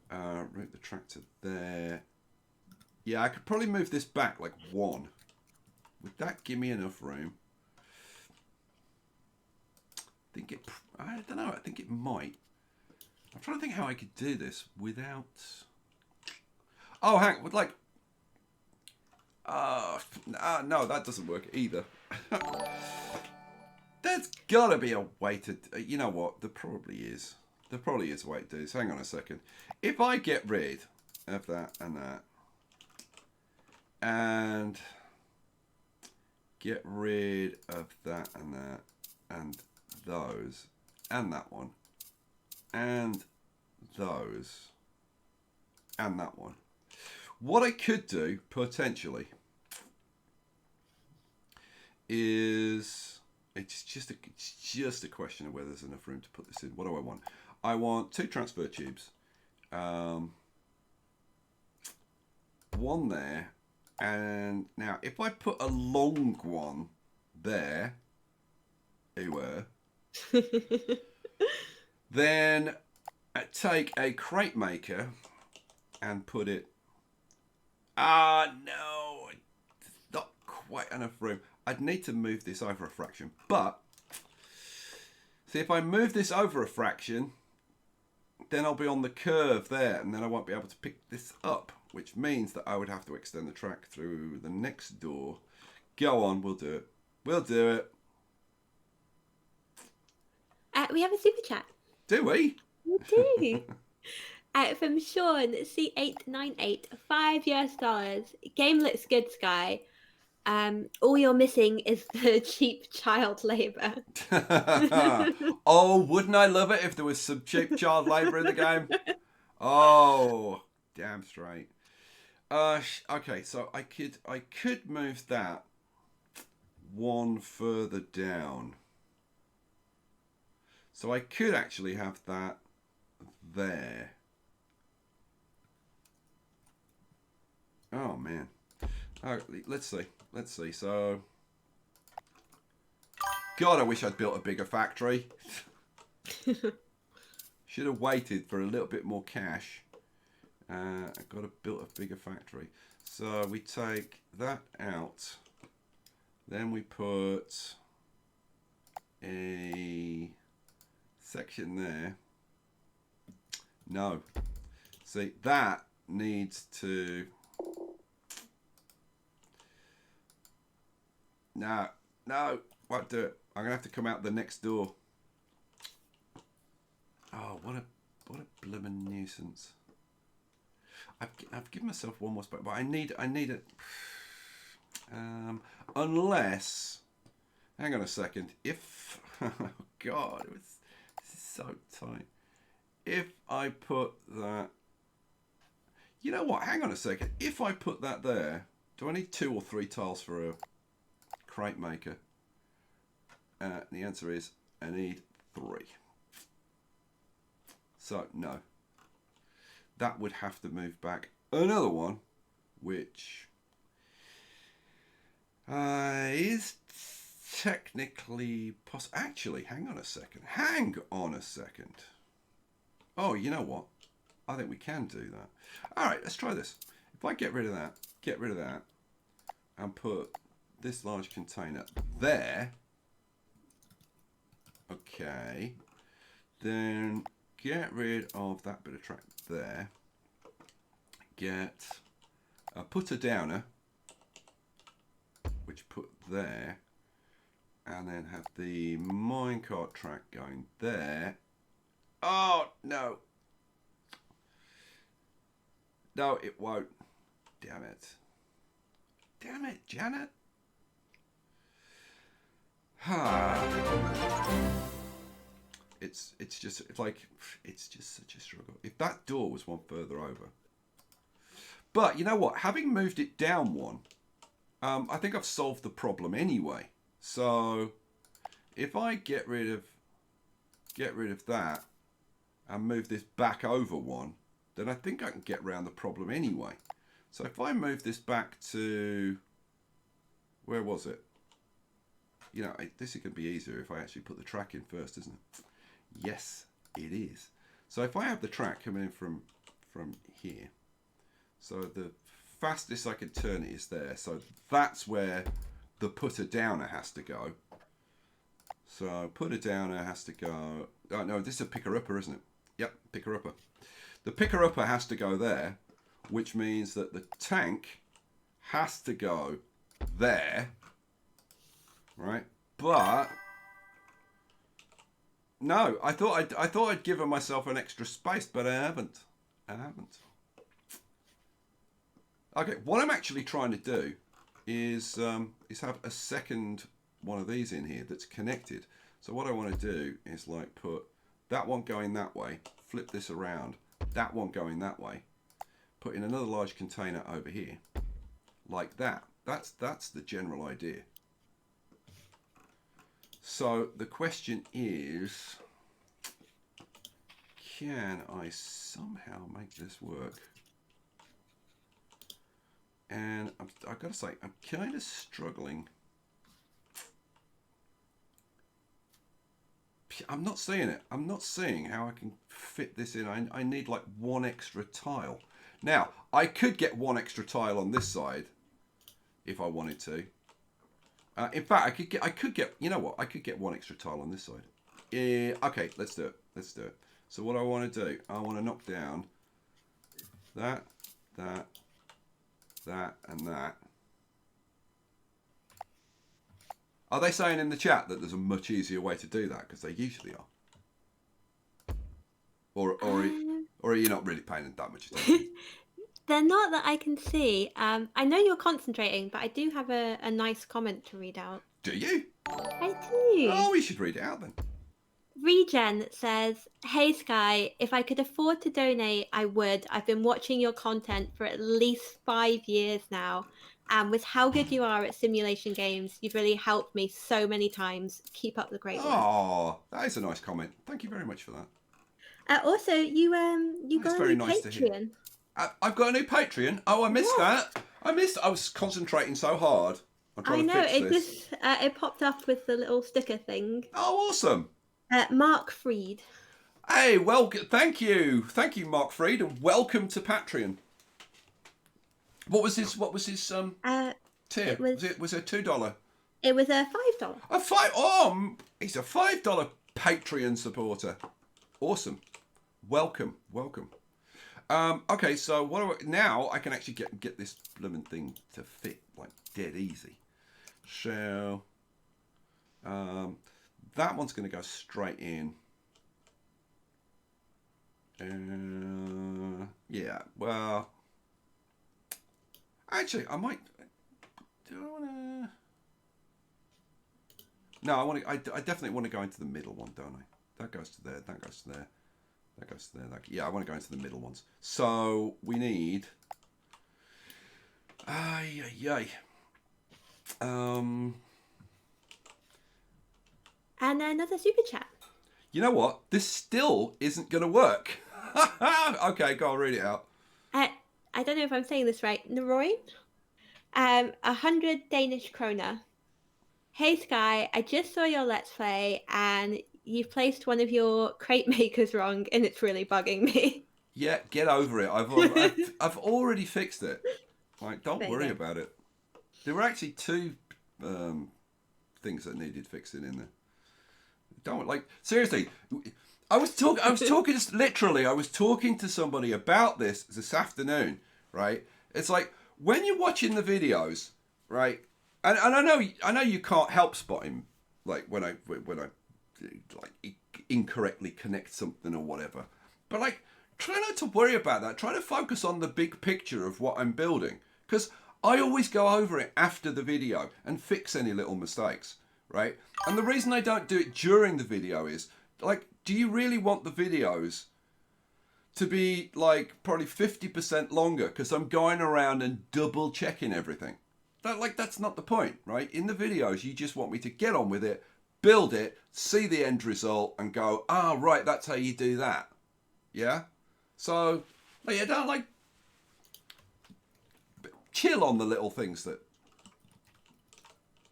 Route the track to there. Yeah, I could probably move this back like 1. Would that give me enough room? I don't know. I think it might. I'm trying to think how I could do this without. Oh, hang on. Like. No, that doesn't work either. There's gotta be a way to. You know what? There probably is. There probably is a way to do this. Hang on a second. If I get rid of that and that, and get rid of that and that, and those, and that one, and those, and that one. What I could do, potentially, is it's just a question of whether there's enough room to put this in. What do I want? I want 2 transfer tubes. One there. And now, if I put a long one there, anywhere, then I take a crate maker and put it. No, it's not quite enough room. I'd need to move this over a fraction. But, see, if I move this over a fraction, then I'll be on the curve there, and then I won't be able to pick this up, which means that I would have to extend the track through the next door. Go on, we'll do it. We'll do it. We have a super chat. Do we? We do. From Sean C898, $5. Game looks good, Skye. All you're missing is the cheap child labour. Oh, wouldn't I love it if there was some cheap child labour in the game? Oh, damn straight. Okay, so I could move that one further down. So I could actually have that there. Oh man. All right, let's see. So, God, I wish I'd built a bigger factory. Should have waited for a little bit more cash. I got to build a bigger factory. So we take that out. Then we put a section there. No. See, that needs to... No, won't do it. I'm going to have to come out the next door. Oh, what a blooming nuisance. I've given myself one more spot, but I need it. Unless, hang on a second. If, oh God, this is so tight. If I put that, you know what? Hang on a second. If I put that there, do I need 2 or 3 tiles for a crate maker? The answer is I need 3. So no, that would have to move back another one, which is technically possible. Actually, hang on a second. Oh, you know what? I think we can do that. All right, let's try this. If I get rid of that, and put this large container there. Okay. Then get rid of that bit of track there. Get a putter downer, which put there, and then have the minecart track going there. Oh, no. No, it won't. Damn it. Damn it, Janet. It's just such a struggle. If that door was one further over. But you know what? Having moved it down one, I think I've solved the problem anyway. So if I get rid of that and move this back over one, then I think I can get around the problem anyway. So if I move this back to, where was it? You know, this is going to be easier if I actually put the track in first, isn't it? Yes, it is. So if I have the track coming in from here, so the fastest I can turn it is there. So that's where the putter downer has to go. So putter downer has to go. Oh no, this is a picker upper, isn't it? Yep, picker upper. The picker upper has to go there, which means that the tank has to go there. Right, but no, I thought I'd given myself an extra space, but I haven't. Okay, what I'm actually trying to do is have a second one of these in here that's connected. So what I want to do is like put that one going that way, flip this around, that one going that way, put in another large container over here, like that. That's the general idea. So the question is, can I somehow make this work? And I've got to say, I'm kind of struggling. I'm not seeing it. I'm not seeing how I can fit this in. I need like one extra tile. Now, I could get one extra tile on this side if I wanted to. In fact, I could get, you know what? I could get one extra tile on this side. Okay, let's do it. Let's do it. So what I want to do, I want to knock down that, that, that, and that. Are they saying in the chat that there's a much easier way to do that? Because they usually are. Or are you not really paying that much attention? They're not that I can see. I know you're concentrating, but I do have a nice comment to read out. Do you? I do. Oh, we should read it out then. Regen says, "Hey Skye, if I could afford to donate, I would. I've been watching your content for at least 5 years now. And with how good you are at simulation games, you've really helped me so many times. Keep up the great work." Oh, that is a nice comment. Thank you very much for that. Also, you That's got a very new nice to hear. Patreon. I've got a new Patreon. Oh, I missed that. I was concentrating so hard on trying to fix this. It popped up with the little sticker thing. Oh, awesome. Mark Freed. Hey, well, thank you, Mark Freed, and welcome to Patreon. What was his tier? Was it $2? It was a $5. A $5. Oh, he's a $5 Patreon supporter. Awesome. Welcome. Okay, so now I can actually get this blooming thing to fit like dead easy. So that one's going to go straight in. Yeah, well, actually, I might. Do I want to? No, I want to. I definitely want to go into the middle one, don't I? That goes to there. That goes to there. That goes to there. Yeah, I want to go into the middle ones. So we need. And another super chat. You know what? This still isn't going to work. Okay, go on, read it out. I don't know if I'm saying this right. Neroin? 100 Danish kroner. "Hey Skye, I just saw your Let's Play and you've placed one of your crate makers wrong and it's really bugging me." Yeah, get over it. I've already fixed it. Like, don't worry about it. There were actually 2 things that needed fixing in there. Don't, like, seriously. I was talking to somebody about this afternoon, right? It's like when you're watching the videos, right? And I know you can't help spot him, like when I like incorrectly connect something or whatever. But like, try not to worry about that. Try to focus on the big picture of what I'm building, because I always go over it after the video and fix any little mistakes, right? And the reason I don't do it during the video is, like, do you really want the videos to be like probably 50% longer because I'm going around and double checking everything? That's not the point, right? In the videos, you just want me to get on with it, build it, see the end result, and go, right, that's how you do that. Yeah? So, yeah, don't, like, chill on the little things that,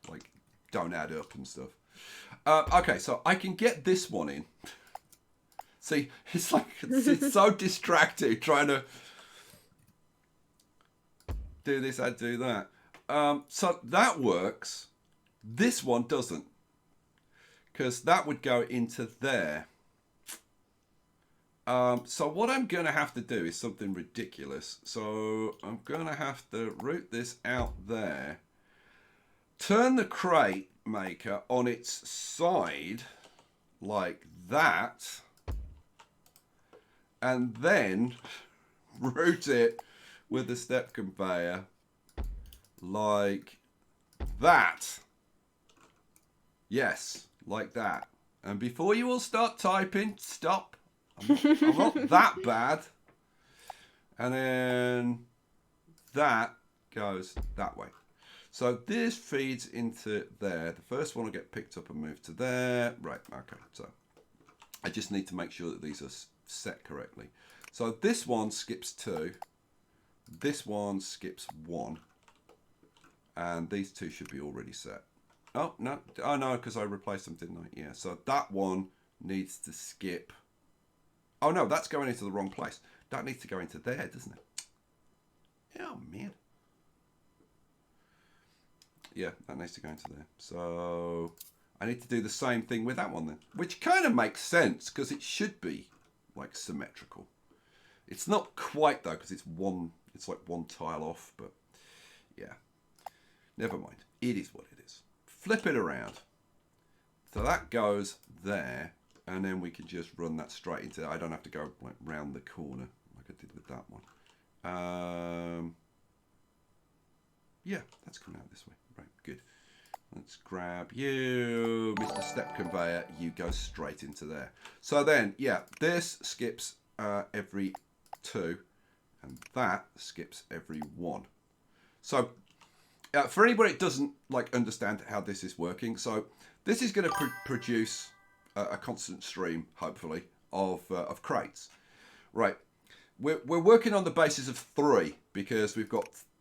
like, don't add up and stuff. Okay, so I can get this one in. See, it's like, it's so distracting trying to do this and do that. So that works. This one doesn't, because that would go into there. So what I'm going to have to do is something ridiculous. So I'm going to have to route this out there, turn the crate maker on its side like that, and then route it with the step conveyor like that. Yes, like that. And before you all start typing, stop. I'm not that bad. And then that goes that way. So this feeds into there. The first one will get picked up and moved to there. Right, okay. So I just need to make sure that these are set correctly. So this one skips 2. This one skips 1. And these 2 should be already set. Oh, no. Oh, no, because I replaced them, didn't I? Yeah, so that one needs to skip. Oh, no, that's going into the wrong place. That needs to go into there, doesn't it? Oh, man. Yeah, that needs to go into there. So I need to do the same thing with that one then, which kind of makes sense because it should be like symmetrical. It's not quite though because it's like one tile off, but yeah, never mind. It is what it is. Flip it around. So that goes there, and then we can just run that straight into. I don't have to go like round the corner like I did with that one. Yeah, that's coming out this way. Right, good. Let's grab you, Mr. Step Conveyor. You go straight into there. So then, yeah, this skips every 2, and that skips every 1. So for anybody that doesn't like understand how this is working, so this is going to produce a constant stream, hopefully, of crates. Right, we're working on the basis of 3 because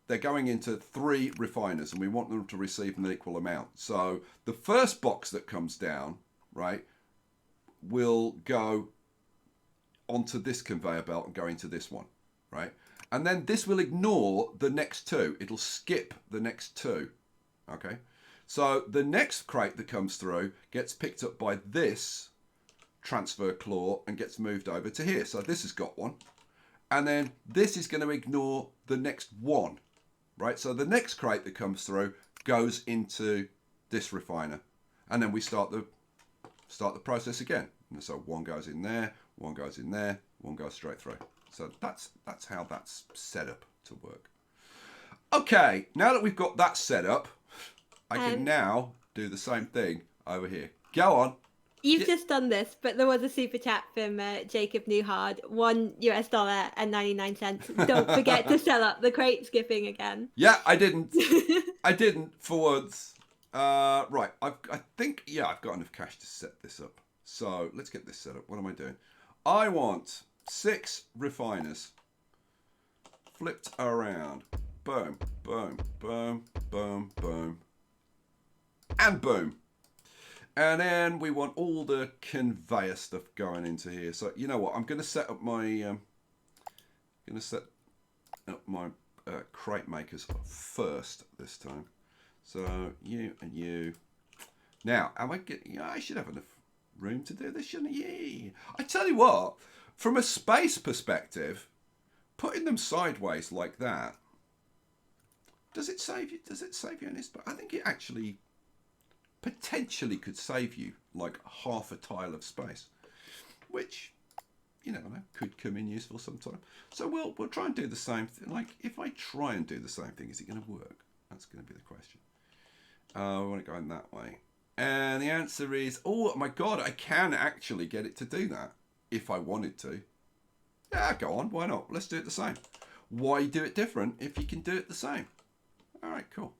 they're going into 3 refiners and we want them to receive an equal amount. So the first box that comes down, right, will go onto this conveyor belt and go into this one, right? And then this will ignore the next 2. It'll skip the next 2, okay? So the next crate that comes through gets picked up by this transfer claw and gets moved over to here. So this has got one. And then this is going to ignore the next 1, right? So the next crate that comes through goes into this refiner. And then we start the process again. And so 1 goes in there, 1 goes in there, 1 goes straight through. So that's how that's set up to work. Okay, now that we've got that set up, I can now do the same thing over here. Go on. You've just done this, but there was a super chat from Jacob Newhard, $1.99. Don't forget to sell up the crate skipping again. Yeah, I didn't. I didn't for once. Right, I think, yeah, I've got enough cash to set this up. So let's get this set up. What am I doing? I want 6 refiners flipped around. Boom, boom, boom, boom, boom, and boom. And then we want all the conveyor stuff going into here. So you know what? I'm going to set up my crate makers first this time. So you and you. Now, am I getting? Yeah, I should have enough room to do this, shouldn't I? Yeah. I tell you what, from a space perspective, putting them sideways like that, does it save you? Does it save you any space? I think it actually potentially could save you like half a tile of space, which you never know, could come in useful sometime. So we'll try and do the same thing. Like if I try and do the same thing, is it going to work? That's going to be the question. We want it going that way, and the answer is, oh my god, I can actually get it to do that if I wanted to. Yeah, go on, why not? Let's do it the same. Why do it different if you can do it the same? All right, cool.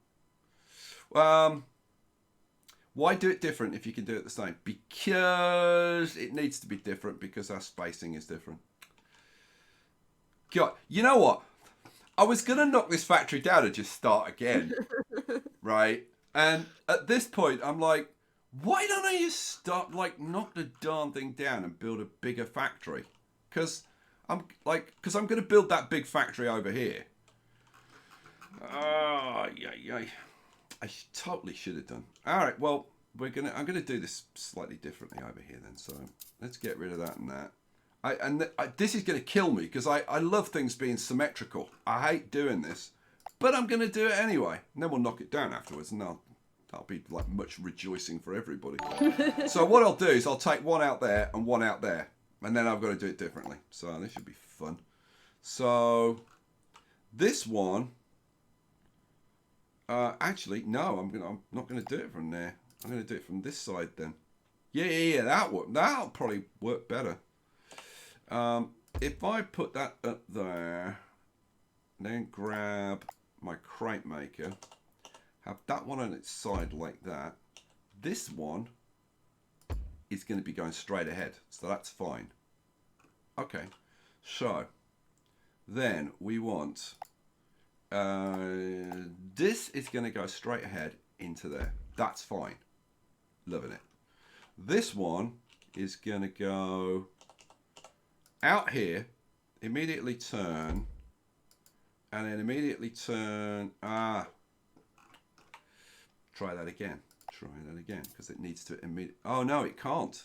Why do it different if you can do it the same? Because it needs to be different because our spacing is different. God, you know what? I was going to knock this factory down and just start again. Right? And at this point, I'm like, why don't I just start, like, knock the darn thing down and build a bigger factory? Because I'm going to build that big factory over here. Oh, yeah. I totally should have done. All right, well, I'm gonna do this slightly differently over here then. So let's get rid of that and that. This is gonna kill me because I love things being symmetrical. I hate doing this, but I'm gonna do it anyway. And then we'll knock it down afterwards, and that'll be like much rejoicing for everybody. So what I'll do is I'll take 1 out there and 1 out there, and then I've got to do it differently. So this should be fun. So this one. Actually, no. I'm not going to do it from there. I'm going to do it from this side then. Yeah. That'll probably work better. If I put that up there, then grab my crate maker, have that one on its side like that. This one is going to be going straight ahead, so that's fine. Okay, so then we want. This is going to go straight ahead into there. That's fine. Loving it. This one is going to go out here, immediately turn, and then immediately turn. Try that again. Try that again, because it needs to immediately... Oh, no, it can't.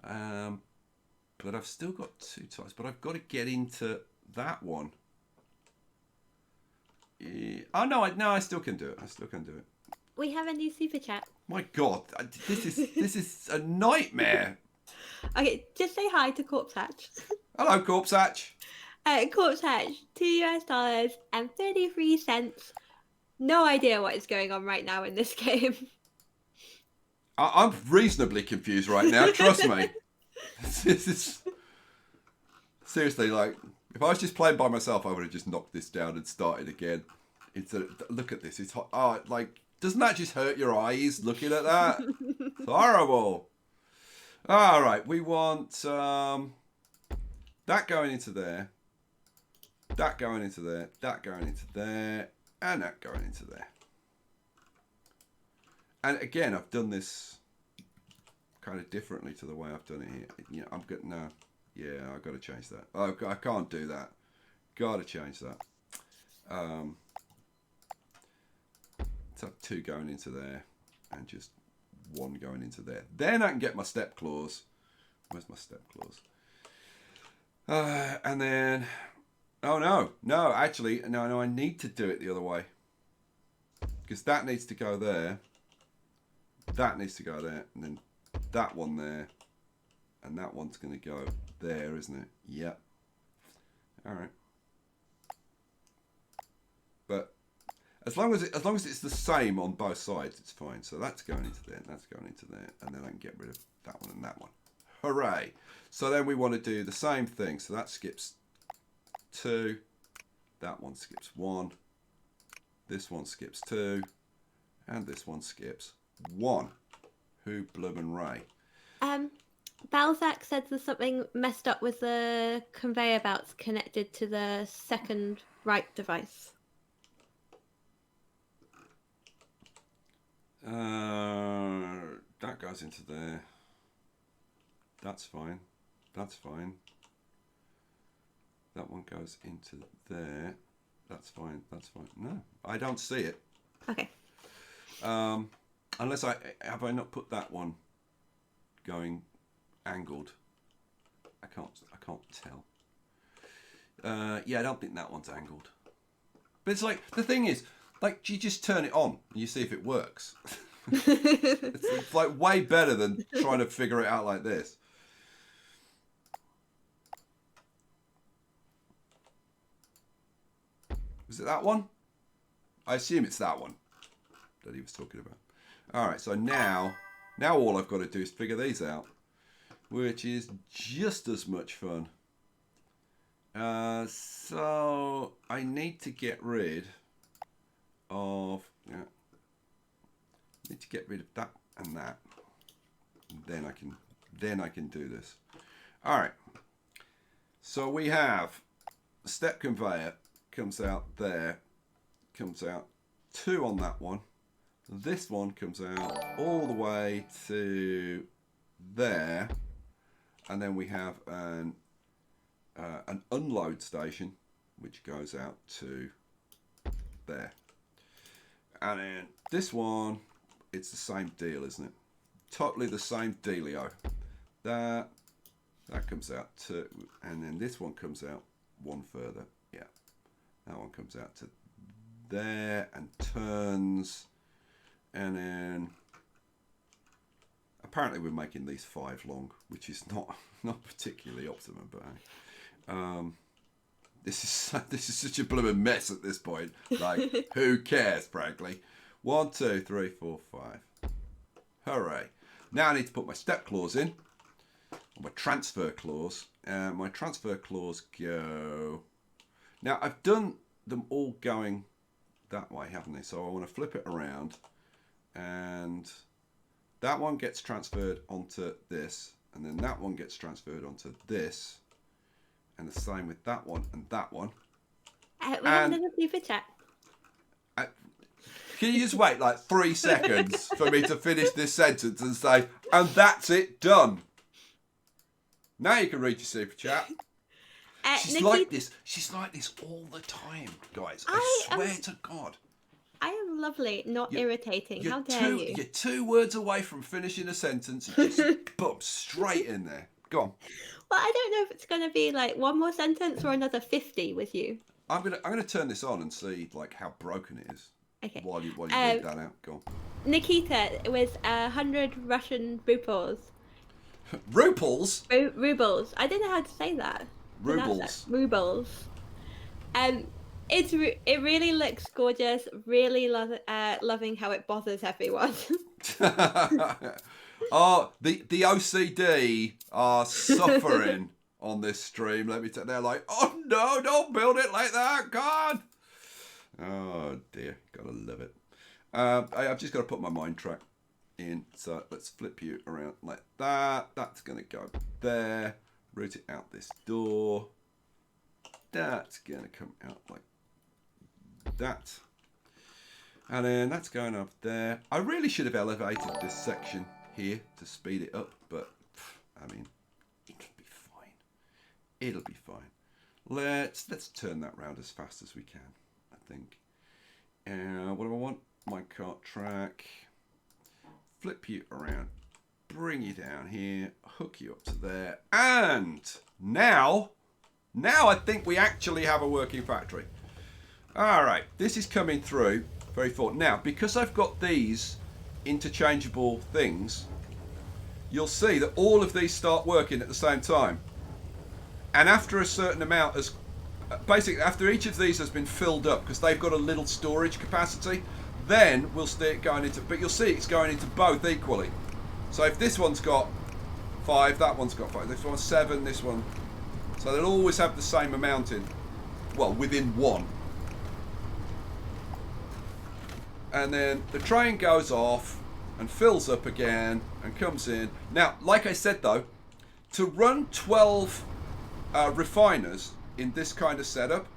But I've still got 2 tiles, but I've got to get into that one. Yeah. Oh, no, I still can do it. I still can do it. We have a new super chat. My God, this is a nightmare. Okay, just say hi to Corpse Hatch. Hello, Corpse Hatch. Corpse Hatch, $2 and 33 cents. No idea what is going on right now in this game. I'm reasonably confused right now, trust me. This is... Seriously, like, if I was just playing by myself, I would have just knocked this down and started again. Look at this, it's hot. Oh, like, doesn't that just hurt your eyes looking at that? It's horrible. All right, we want that going into there, that going into there, that going into there, and that going into there. And again, I've done this kind of differently to the way I've done it here. You know, I'm good now. Yeah, I've got to change that. Oh, I can't do that. Got to change that. Let's have 2 going into there and just 1 going into there. Then I can get my step clause. Where's my step clause? And then, oh no, actually, no, I need to do it the other way. Because that needs to go there. That needs to go there. And then that one there. And that one's going to go there, isn't it? Yep. All right. But as long as it's the same on both sides, it's fine. So that's going into there, and that's going into there, and then I can get rid of that one and that one. Hooray! So then we want to do the same thing. So that skips 2. That one skips 1. This one skips 2, and this one skips 1. Who bloomin' Ray? Balzac said there's something messed up with the conveyor belts connected to the second right device. That goes into there. That's fine. That's fine. That one goes into there. That's fine. That's fine. No, I don't see it. Okay. Unless I not put that one going angled. I can't tell. Yeah, I don't think that one's angled. But it's like, the thing is, like, you just turn it on and you see if it works. It's like way better than trying to figure it out like this. Was it that one? I assume it's that one that he was talking about. All right, so now all I've got to do is figure these out, which is just as much fun. So I need to get rid of that and that, and then I can do this. All right. So we have step conveyor comes out there, comes out 2 on that one. This one comes out all the way to there, and then we have an unload station which goes out to there. And then this one, it's the same deal, isn't it? Totally the same dealio. That comes out to, and then this one comes out 1 further. Yeah, that one comes out to there and turns, and then apparently we're making these 5 long, which is not particularly optimum, but this is such a blooming mess at this point. Like, who cares, frankly? 1, 2, 3, 4, 5. Hooray! Now I need to put my step clause in, or my transfer clause. My transfer clause go. Now I've done them all going that way, haven't they? So I want to flip it around, and that one gets transferred onto this, and then that one gets transferred onto this, and the same with that one and that one. We have another super chat. Can you just wait like 3 seconds for me to finish this sentence and say, and that's it, done? Now you can read your super chat. She's Nikki, like this. She's like this all the time, guys. I swear to God. I am lovely, not You're- irritating. How dare you? You're 2 words away from finishing a sentence and just boom, straight in there. Go on. Well, I don't know if it's going to be like one more sentence or another 50 with you. I'm gonna turn this on and see like how broken it is. Okay. While you read that out. Go on. Nikita, it was 100 Russian rubles. Ruples? Rubles. I don't know how to say that. Rubles. Rubles. It really looks gorgeous. Really loving how it bothers everyone. Oh, the OCD are suffering on this stream. Let me tell you, they're like, oh no, don't build it like that, God. Oh dear, gotta love it. I've just got to put my mind track in. So let's flip you around like that. That's gonna go there. Route it out this door. That's gonna come out like that. And then that's going up there. I really should have elevated this section here to speed it up, but I mean, it'll be fine. It'll be fine. Let's turn that round as fast as we can, I think. What do I want? My cart track. Flip you around. Bring you down here. Hook you up to there. And now I think we actually have a working factory. All right, this is coming through very full. Now, because I've got these interchangeable things, you'll see that all of these start working at the same time. And after a certain amount, basically after each of these has been filled up, because they've got a little storage capacity, then we'll start going into, but you'll see it's going into both equally. So if this one's got 5, that one's got 5, this one's 7, this one, so they'll always have the same amount in, well, within one. And then the train goes off and fills up again and comes in. Now, like I said though, to run 12 refiners in this kind of setup,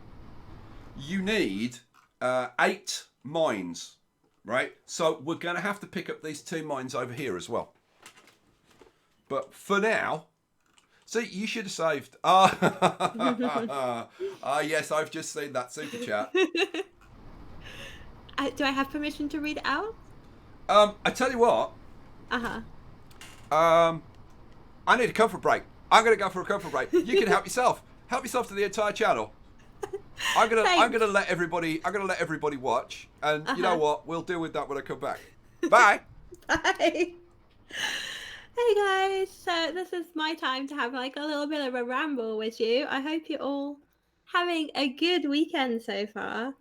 you need 8 mines, right? So we're going to have to pick up these 2 mines over here as well. But for now, see, you should have saved. Yes, I've just seen that super chat. Do I have permission to read it out? I tell you what. I need a comfort break. I'm gonna go for a comfort break. You can help yourself. Help yourself to the entire channel. I'm gonna let everybody watch, and you know what? We'll deal with that when I come back. Bye. Bye. Hey guys, so this is my time to have like a little bit of a ramble with you. I hope you're all having a good weekend so far.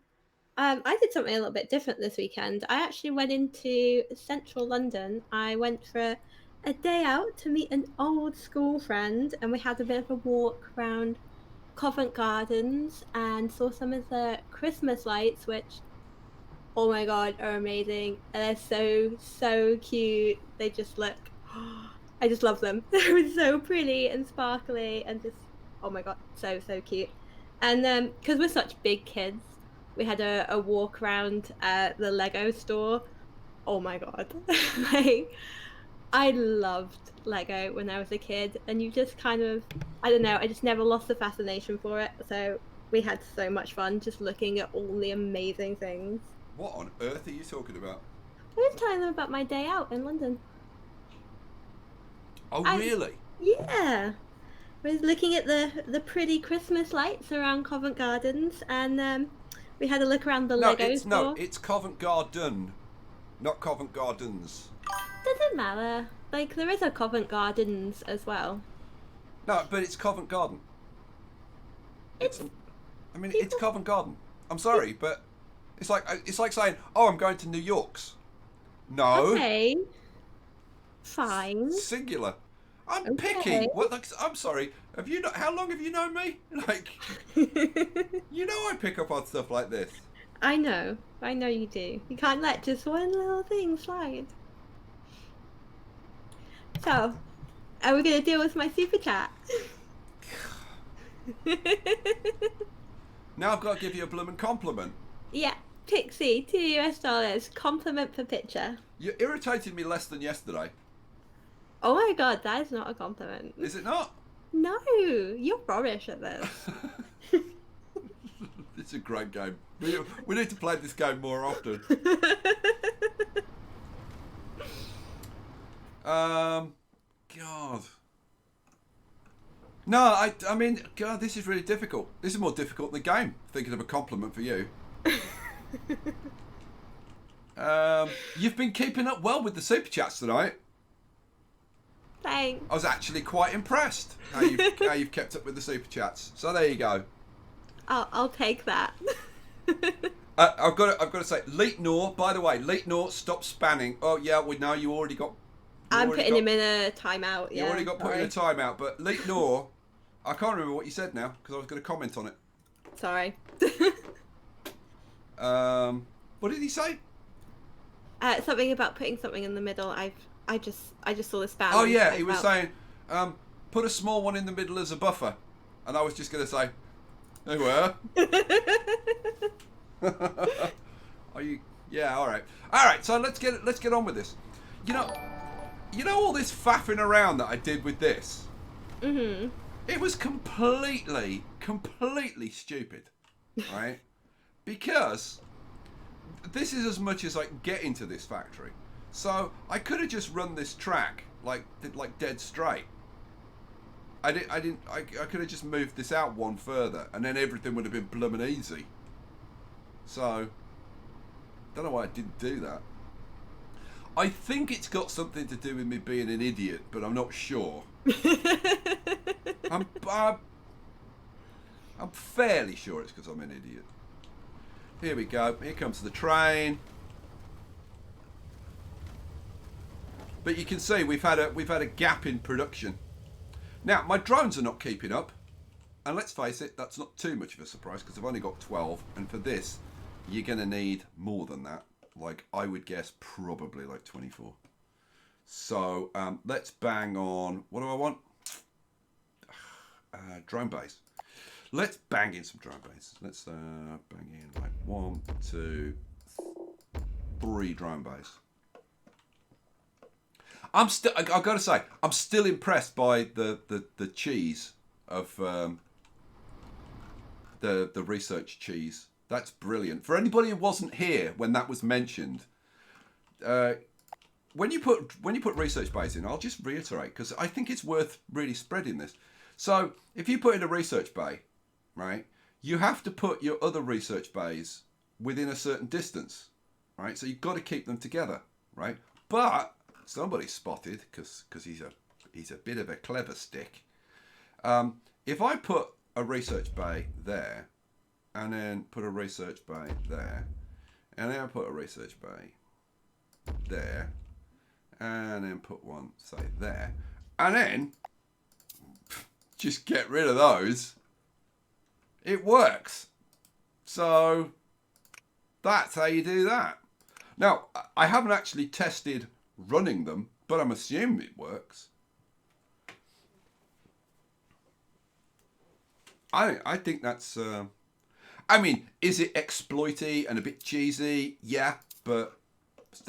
I did something a little bit different this weekend. I actually went into central London. I went for a day out to meet an old school friend, and we had a bit of a walk around Covent Gardens and saw some of the Christmas lights, which, oh my god, are amazing. And they're so cute. They just look, I just love them. They're so pretty and sparkly and just, oh my god, so cute. And because we're such big kids, we had a walk around the Lego store. Oh my god. Like, I loved Lego when I was a kid, and you just kind of, I don't know, I just never lost the fascination for it. So we had so much fun just looking at all the amazing things. What on earth are you talking about? I was telling them about my day out in London. Oh, really? Yeah. I was looking at the pretty Christmas lights around Covent Gardens, and we had a look around the Lego store. No, it's Covent Garden, not Covent Gardens. Doesn't matter. Like, there is a Covent Gardens as well. No, but it's Covent Garden. It's Covent Garden. I'm sorry, but it's like saying, "Oh, I'm going to New York's." No. Okay. Fine. Singular. I'm okay. picky. What? Like, I'm sorry. Have you? How long have you known me? Like, you know, I pick up on stuff like this. I know you do. You can't let just one little thing slide. So, are we gonna deal with my super chat? Now I've got to give you a bloomin' compliment. Yeah, Pixie, $2 compliment per picture. You irritated me less than yesterday. Oh my god, that is not a compliment. Is it not? No, you're rubbish at this. It's a great game. We need to play this game more often. God. No, I mean, God, this is really difficult. This is more difficult than the game. Thinking of a compliment for you. You've been keeping up well with the super chats tonight. Thanks. I was actually quite impressed how you've kept up with the super chats. So there you go. I'll take that. I've got to say, Leet Nor. By the way, Leet Nor, stop spanning. Oh yeah, we know you already got. I'm putting him in a timeout. Yeah, you already got put in a timeout, but Leet Nor, I can't remember what you said now because I was going to comment on it. Sorry. What did he say? Something about putting something in the middle. I just saw the spam. Oh yeah, he was saying, put a small one in the middle as a buffer, and I was just going to say, they were. Are you? Yeah, all right. So let's get on with this. You know all this faffing around that I did with this. Mhm. It was completely stupid, right? Because this is as much as I can get into this factory. So I could have just run this track like dead straight. I could have just moved this out one further, and then everything would have been bloomin' easy. So don't know why I didn't do that. I think it's got something to do with me being an idiot, but I'm not sure. I'm fairly sure it's because I'm an idiot. Here we go. Here comes the train. But you can see we've had a gap in production. Now my drones are not keeping up, and let's face it, that's not too much of a surprise because I've only got 12, and for this, you're going to need more than that. Like I would guess, probably like 24. So let's bang on. What do I want? Drone base. Let's bang in some drone base. Let's bang in like 1, 2, 3 drone base. I've got to say, I'm still impressed by the cheese of the research cheese. That's brilliant. For anybody who wasn't here when that was mentioned, when you put research base in, I'll just reiterate because I think it's worth really spreading this. So if you put in a research bay, right, you have to put your other research bays within a certain distance, right? So you've got to keep them together, right? But somebody spotted because he's a bit of a clever stick. If I put a research bay there, and then put a research bay there, and then put a research bay there, and then put one, say, there, and then just get rid of those, it works. So that's how you do that. Now, I haven't actually tested running them, but I'm assuming it works. I think that's... I mean, is it exploity and a bit cheesy? Yeah, but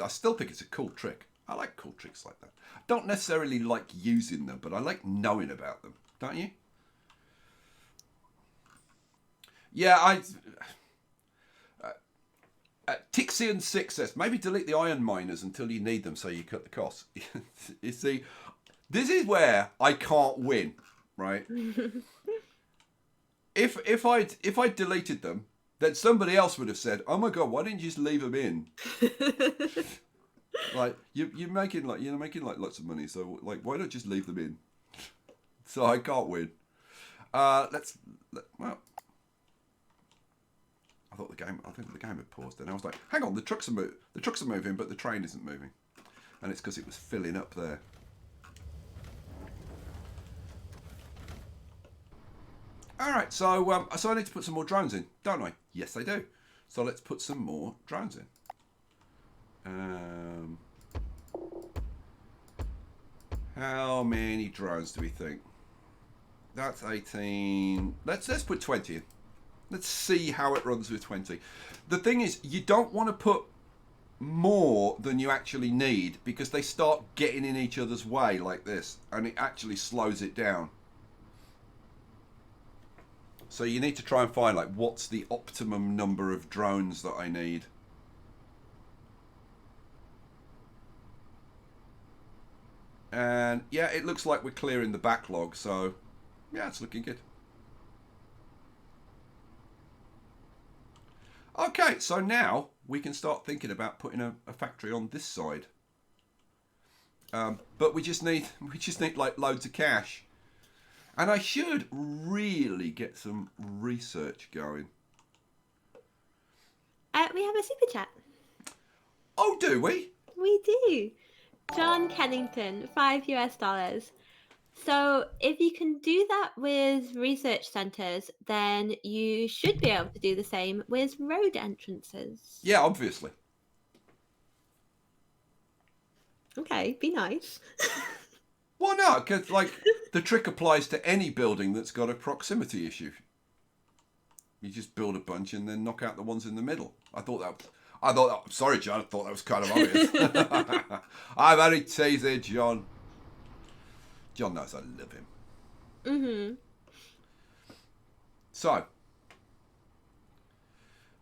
I still think it's a cool trick. I like cool tricks like that. I don't necessarily like using them, but I like knowing about them. Don't you? Yeah, Tixian6 says, maybe delete the iron miners until you need them so you cut the costs. You see, this is where I can't win, right? If I deleted them, then somebody else would have said, "Oh my god, why didn't you just leave them in?" Like you're making lots of money, so like why not just leave them in? So I can't win. Well, I think the game had paused, and I was like, "Hang on, the trucks are moving, but the train isn't moving," and it's because it was filling up there. Alright, so I need to put some more drones in, don't I? Yes, I do. So let's put some more drones in. How many drones do we think? That's 18. Let's put 20 in. Let's see how it runs with 20. The thing is, you don't want to put more than you actually need because they start getting in each other's way like this, and it actually slows it down. So you need to try and find like what's the optimum number of drones that I need. And yeah, it looks like we're clearing the backlog, so yeah, it's looking good. Okay, so now we can start thinking about putting a factory on this side. But we just need like loads of cash. And I should really get some research going. We have a super chat. Oh, do we? We do. John Kennington, $5. So if you can do that with research centres, then you should be able to do the same with road entrances. Yeah, obviously. Okay, be nice. Why not? Because like the trick applies to any building that's got a proximity issue. You just build a bunch and then knock out the ones in the middle. Sorry, John. I thought that was kind of obvious. I'm only teasing, John. John knows I love him. Mm-hmm. So.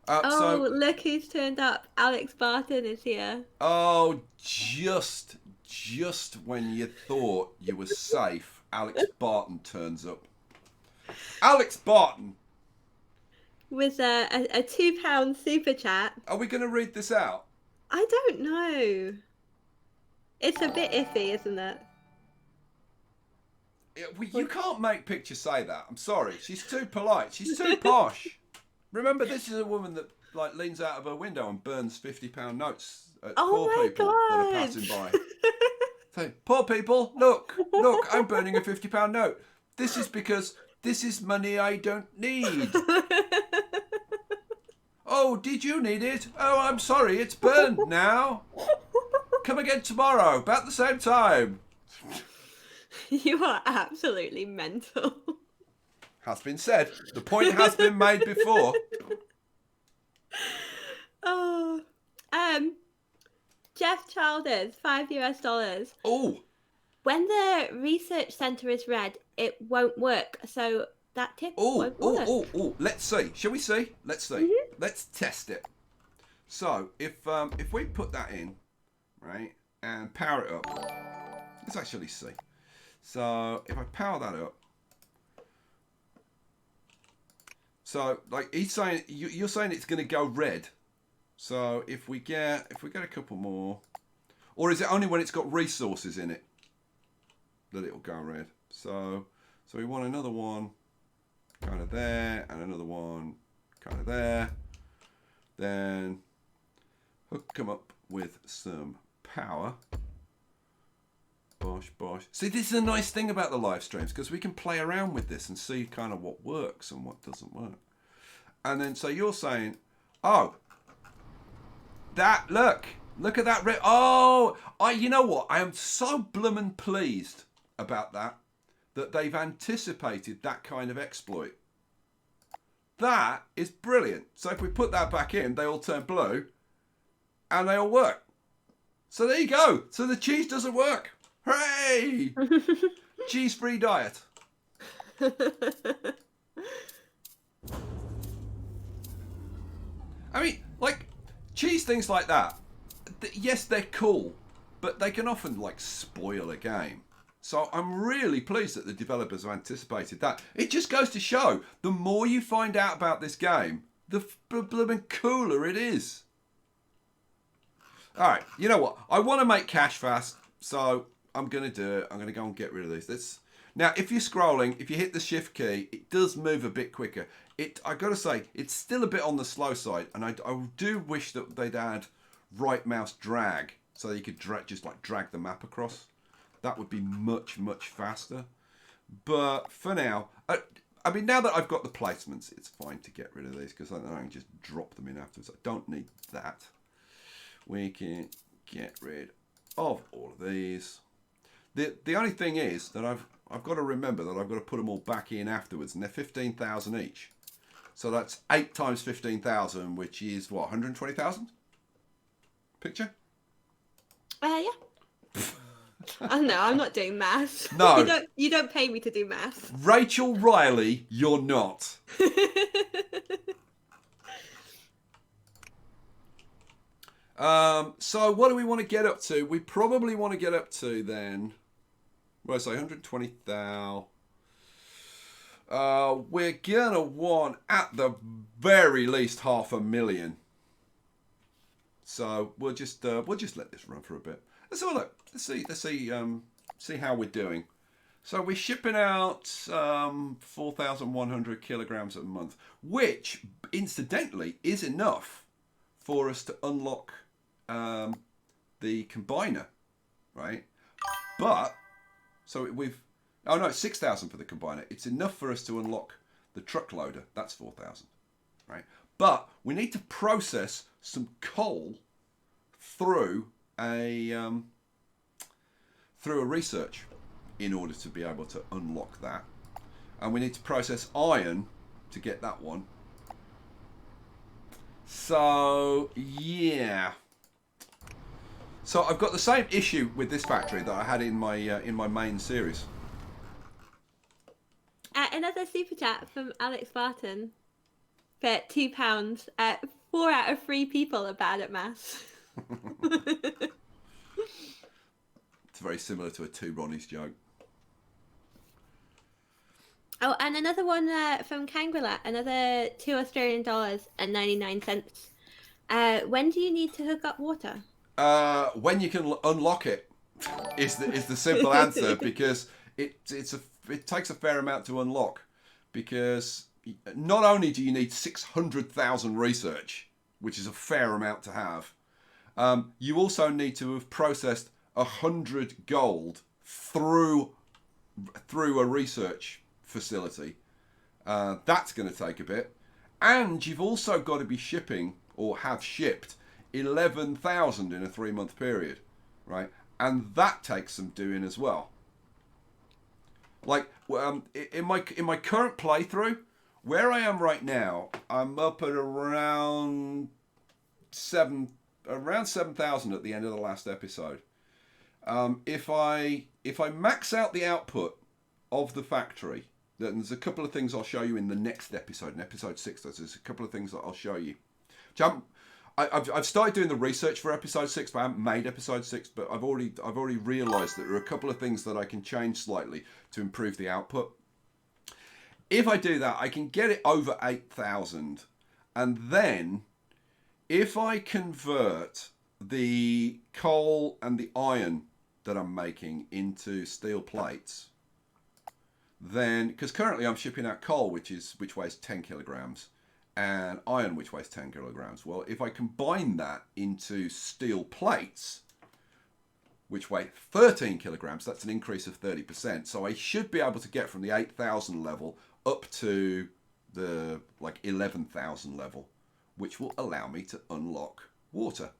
Look who's turned up. Alex Barton is here. Oh, just when you thought you were safe, Alex Barton turns up. Alex Barton! With a £2 super chat. Are we going to read this out? I don't know. It's a bit iffy, isn't it? You can't make Picture say that. I'm sorry. She's too polite. She's too posh. Remember, this is a woman that like leans out of her window and burns £50 notes at poor people that are passing by. So, poor people, look, I'm burning a £50 note. This is because this is money I don't need. Oh, did you need it? Oh, I'm sorry, it's burned now. Come again tomorrow, about the same time. You are absolutely mental. Has been said. The point has been made before. Oh, Jeff Childers, $5. Oh. When the research centre is red, it won't work. So that tip won't work. Oh. Let's see. Shall we see? Let's see. Mm-hmm. Let's test it. So if we put that in, right, and power it up, let's actually see. So if I power that up, so like he's saying, you're saying it's going to go red. So if we get a couple more, or is it only when it's got resources in it that it'll go red? So we want another one kind of there, and another one kind of there. Then hook them up with some power. Bosh. See, this is a nice thing about the live streams, because we can play around with this and see kind of what works and what doesn't work. And then, so you're saying, oh, that, look at that. You know what? I am so bloomin' pleased about that they've anticipated that kind of exploit. That is brilliant. So if we put that back in, they all turn blue and they all work. So there you go. So the cheese doesn't work. Hooray! Cheese-free diet. I mean, like, cheese things like that, yes, they're cool, but they can often, like, spoil a game. So I'm really pleased that the developers have anticipated that. It just goes to show, the more you find out about this game, the blooming cooler it is. Alright, you know what? I want to make cash fast, so I'm going to do it. I'm going to go and get rid of these. Now, if you're scrolling, if you hit the shift key, it does move a bit quicker. I got to say, it's still a bit on the slow side, and I do wish that they'd add right mouse drag, so you could just drag the map across. That would be much, much faster. But for now, I mean, now that I've got the placements, it's fine to get rid of these, because I can just drop them in afterwards. I don't need that. We can get rid of all of these. The only thing is that I've got to remember that I've got to put them all back in afterwards, and they're 15,000 each. So that's 8 times 15,000, which is what, 120,000? Picture? Yeah. Oh no, I'm not doing maths. No. You don't pay me to do maths. Rachel Riley, you're not. So what do we want to get up to? We probably want to get up to then, well, I say 120,000. We're gonna want at the very least 500,000. So we'll just let this run for a bit. Let's have a look. Let's see how we're doing. So we're shipping out 4,100 kilograms a month, which incidentally is enough for us to unlock the combiner, right? But so it's 6,000 for the combiner. It's enough for us to unlock the truck loader. That's 4,000, right? But we need to process some coal through a research in order to be able to unlock that, and we need to process iron to get that one. So yeah. So I've got the same issue with this factory that I had in my main series. Another super chat from Alex Barton for £2. 4 out of 3 people are bad at maths. It's very similar to a Two Ronnies joke. Oh, and another one from Kangwilla, another $2 Australian and 99 cents. When do you need to hook up water? When you can unlock it is the simple answer, because it takes a fair amount to unlock, because not only do you need 600,000 research, which is a fair amount to have, you also need to have processed 100 gold through a research facility. That's going to take a bit, and you've also got to be shipping, or have shipped, 11,000 in a 3-month period, right? And that takes some doing as well. Like in my current playthrough, where I am right now, I'm up at around 7,000 at the end of the last episode. If I max out the output of the factory, then there's a couple of things I'll show you in the next episode, in episode 6. There's a couple of things that I'll show you. I've started doing the research for episode 6, but I haven't made episode 6. But I've already realised that there are a couple of things that I can change slightly to improve the output. If I do that, I can get it over 8,000, and then if I convert the coal and the iron that I'm making into steel plates, then, because currently I'm shipping out coal, which weighs 10 kilograms, and iron, which weighs 10 kilograms. Well, if I combine that into steel plates, which weigh 13 kilograms, that's an increase of 30%. So I should be able to get from the 8,000 level up to the 11,000 level, which will allow me to unlock water.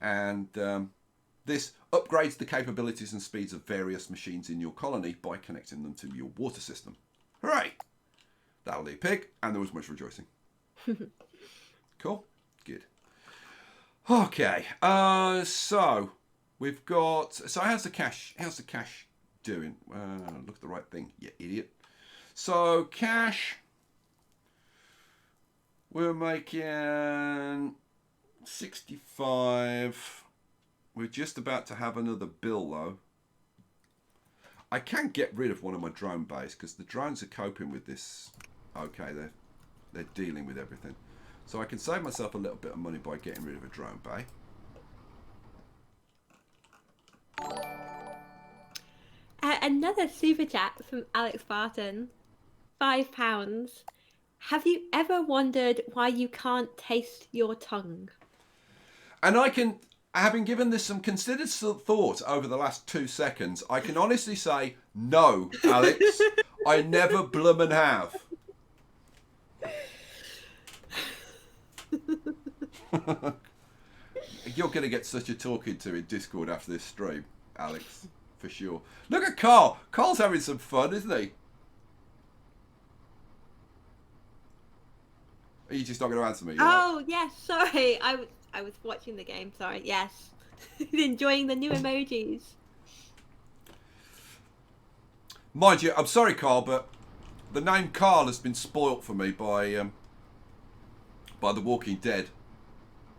And this upgrades the capabilities and speeds of various machines in your colony by connecting them to your water system. Hooray! That'll do, pig, and there was much rejoicing. Cool, good. Okay, so we've got. So how's the cash? How's the cash doing? Look at the right thing, you idiot. So cash, we're making 65. We're just about to have another bill though. I can get rid of one of my drone bays because the drones are coping with this. Okay, they're dealing with everything. So I can save myself a little bit of money by getting rid of a drone bay. Another super chat from Alex Barton, £5. Have you ever wondered why you can't taste your tongue? And having given this some considered thought over the last 2 seconds, I can honestly say, no, Alex, I never bloomin' have. You're going to get such a talking to in Discord after this stream, Alex, for sure. Look at Carl. Carl's having some fun, isn't he? Are you just not going to answer me? Oh, yes, sorry. I was watching the game, sorry. Yes. Enjoying the new emojis. Mind you, I'm sorry, Carl, but the name Carl has been spoilt for me by The Walking Dead.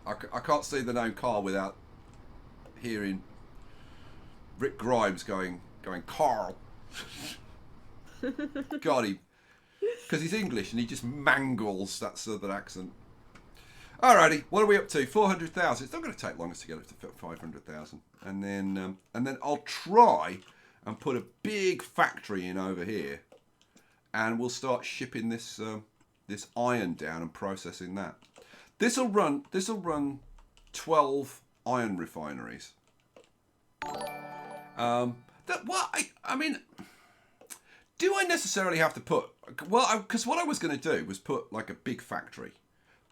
I can't see the name Carl without hearing Rick Grimes going Carl. God, because he's English and he just mangles that southern accent. Alrighty, what are we up to? 400,000. It's not going to take long to get up to 500,000, and then I'll try and put a big factory in over here, and we'll start shipping this this iron down and processing that. This'll run 12 iron refineries. I mean, do I necessarily have to put? Well, because what I was going to do was put like a big factory,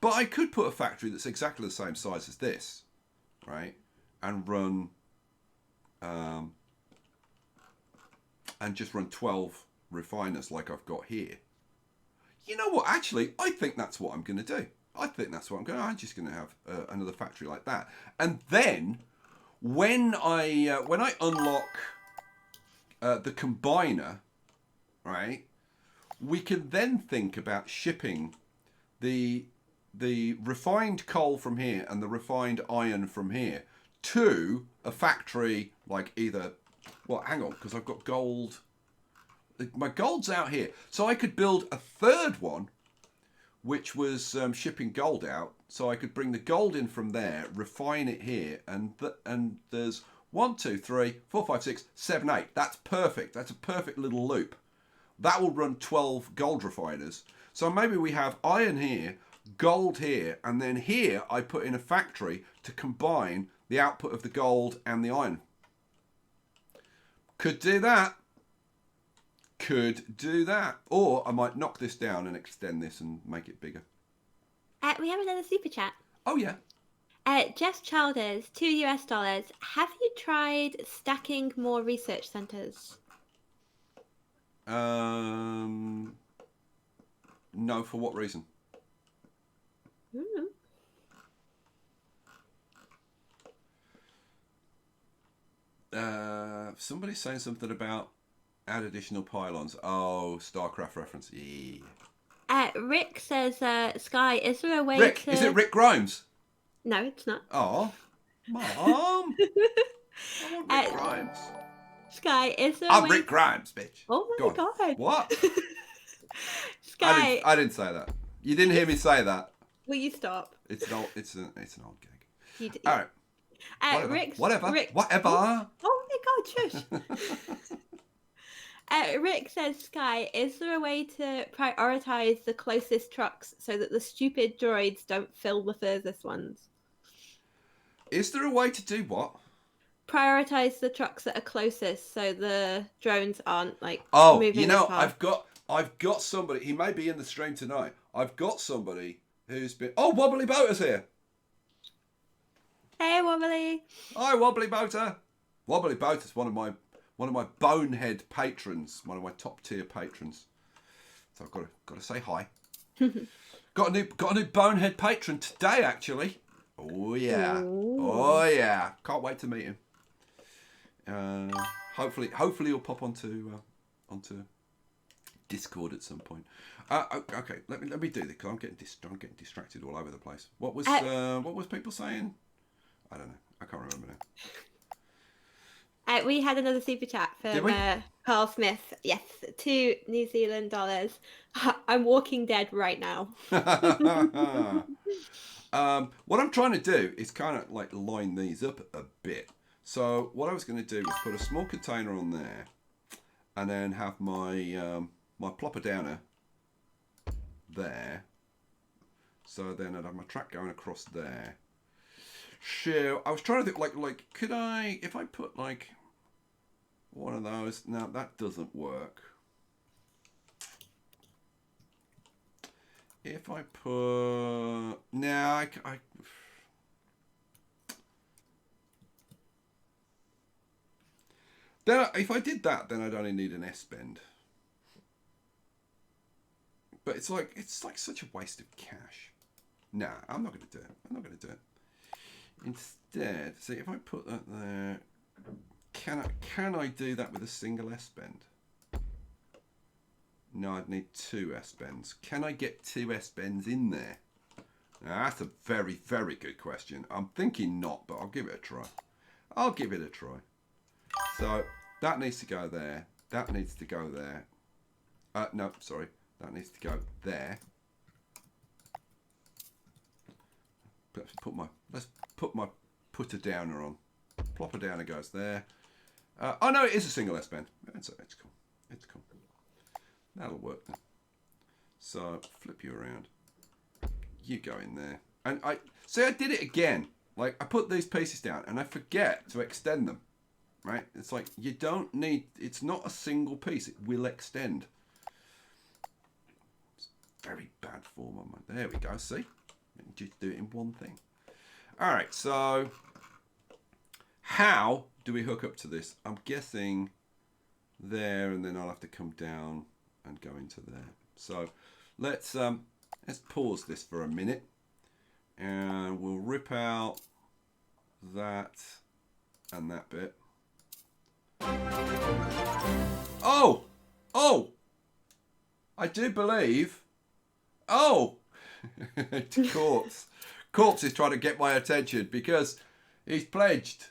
but I could put a factory that's exactly the same size as this, right? And run, and just run 12 refiners like I've got here. You know what? Actually, I think that's what I'm going to do. I'm just going to have another factory like that, and then when I unlock the combiner, right, we can then think about shipping the refined coal from here and the refined iron from here to a factory like either. Well, hang on, because I've got gold. My gold's out here, so I could build a third one, which was shipping gold out. So I could bring the gold in from there, refine it here, and there's 1, 2, 3, 4, 5, 6, 7, 8. That's perfect. That's a perfect little loop. That will run 12 gold refiners. So maybe we have iron here, gold here, and then here I put in a factory to combine the output of the gold and the iron. Could do that. Could do that. Or I might knock this down and extend this and make it bigger. We have another super chat. Oh, yeah. Jess Childers, $2. Have you tried stacking more research centers? No, for what reason? Somebody's saying something about add additional pylons. Oh, StarCraft reference. Yeah. Rick says, Skye, is there a way Rick, to... is it Rick Grimes? No, it's not. Oh, Mom. I want Rick Grimes. Skye, is there a I'm way... Rick Grimes, bitch. Oh my God. What? Skye... I didn't say that. You didn't hear me say that. Will you stop? It's an old gag. All right. Whatever. Rick... Whatever. Oh my God, shush. Rick says, Skye, is there a way to prioritize the closest trucks so that the stupid droids don't fill the furthest ones? Is there a way to do what? Prioritize the trucks that are closest so the drones aren't like moving. You know, I've got somebody. He may be in the stream tonight. I've got somebody who's been. Oh, Wobbly Boater's here. Hey, Wobbly. Hi, Wobbly Boater. Wobbly Boater's one of my bonehead patrons, one of my top tier patrons. So I've got to say hi. got a new bonehead patron today, actually. Oh yeah. Ooh. Oh yeah. Can't wait to meet him. Hopefully he'll pop onto Discord at some point. Okay, let me do this because I'm getting distracted all over the place. What was people saying? I don't know. I can't remember now. We had another super chat from Carl Smith. Yes, $2 New Zealand. I'm Walking Dead right now. What I'm trying to do is kind of like line these up a bit. So what I was going to do was put a small container on there, and then have my my plopper downer there. So then I'd have my track going across there. Sure, I was trying to think like could I, if I put like one of those? No, that doesn't work. If I put now, I then if I did that, then I'd only need an S bend. But it's like such a waste of cash. Nah, I'm not going to do it. Instead, see if I put that there, can I do that with a single S bend? No, I'd need 2 S-bends. Can I get 2 S-bends in there? Now, that's a very, very good question. I'm thinking not, but I'll give it a try. I'll give it a try. So, that needs to go there. That needs to go there. No, sorry. That needs to go there. Let's put my putter downer on. Plopper downer goes there. Oh no, it is a single S-bend. It's cool. It's cool. That'll work then. So flip you around. You go in there. And I did it again. Like I put these pieces down and I forget to extend them. Right? It's like you don't need, it's not a single piece. It will extend. It's very bad form on my, there we go. See? Just do it in one thing. All right. So how do we hook up to this? I'm guessing there, and then I'll have to come down and go into there. So let's pause this for a minute, and we'll rip out that and that bit. Oh, I do believe. Oh, Corpse is trying to get my attention because he's pledged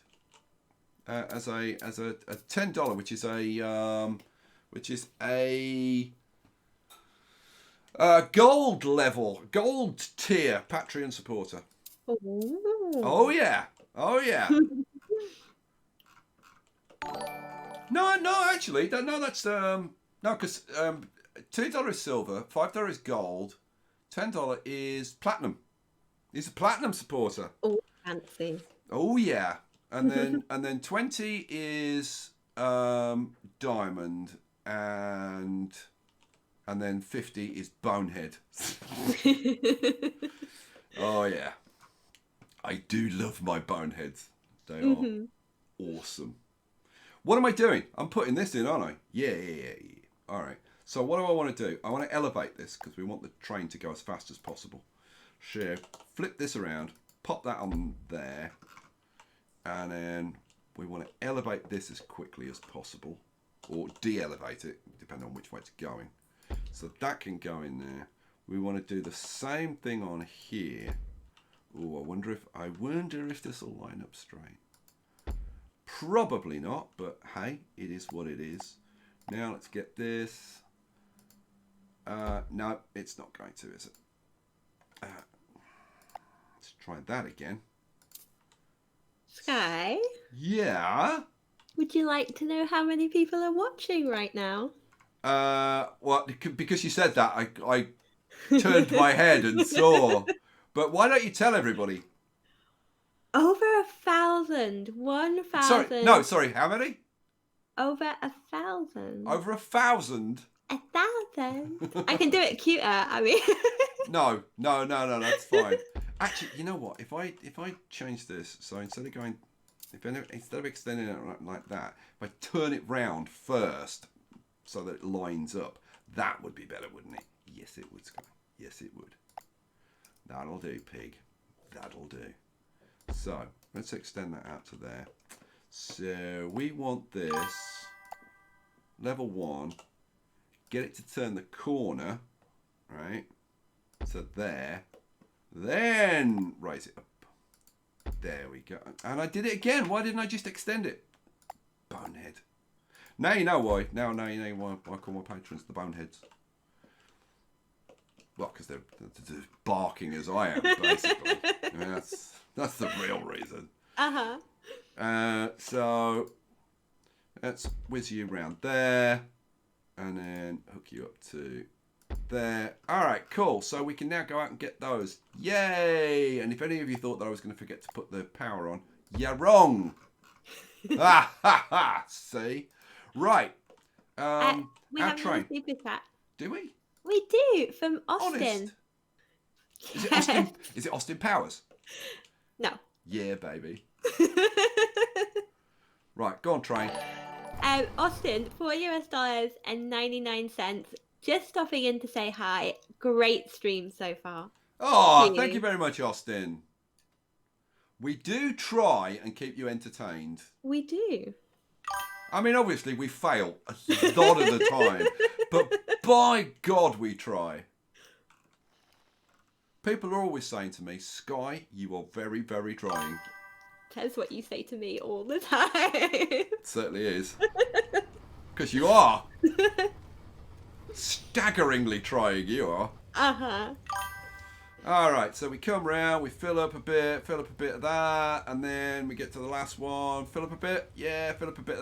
as a $10, which is a gold tier Patreon supporter. Ooh. Oh yeah. No, actually, no, that's no, because $2 is silver, $5 is gold, $10 is platinum. He's a platinum supporter. Oh, fancy. Oh yeah, and then 20 is diamond, and then 50 is bonehead. Oh yeah, I do love my boneheads. They are awesome. What am I doing? I'm putting this in, aren't I? Yeah. All right. So what do I want to do? I want to elevate this because we want the train to go as fast as possible. Sure. Flip this around. Pop that on there. And then we want to elevate this as quickly as possible. Or de-elevate it, depending on which way it's going. So that can go in there. We want to do the same thing on here. Oh, I wonder if this will line up straight. Probably not, but hey, it is what it is. Now let's get this. No, it's not going to, is it? Let's try that again. Skye? Yeah? Would you like to know how many people are watching right now? Well, because you said that, I turned my head and saw. But why don't you tell everybody? Over 1,000. 1,000. Sorry, how many? Over 1,000. Over 1,000? 1,000. I can do it cuter, I mean. No, that's fine. Actually, you know what? If I change this, so instead of extending it like that, if I turn it round first so that it lines up, that would be better, wouldn't it? Yes, it would, Skye. Yes, it would. That'll do, pig. That'll do. So let's extend that out to there. So we want this level 1. Get it to turn the corner, right? So there. Then raise it up. There we go. And I did it again. Why didn't I just extend it? Bonehead. Now you know why. Now you know why I call my patrons the boneheads. Well, because they're barking as I am, basically. I mean, that's the real reason. So let's whiz you around there, and then hook you up to there. All right, cool. So we can now go out and get those. Yay! And if any of you thought that I was going to forget to put the power on, you're wrong. Ha ha ha! See, right? We our have train. a super chat. Do we? We do, from Austin. Honest? Is it Austin? Is it Austin Powers? No. Yeah, baby. Right, go on, train. Austin, $4 and 99 cents. Just stopping in to say hi. Great stream so far. Oh, thank you very much, Austin. We do try and keep you entertained. We do. I mean, obviously, we fail a lot of the time. But By God, we try. People are always saying to me, Skye, you are very, very trying. That's what you say to me all the time. It certainly is. Because you are. Staggeringly trying, you are. Uh-huh. Alright, so we come round, we fill up a bit of that, and then we get to the last one. Fill up a bit, yeah, fill up a bit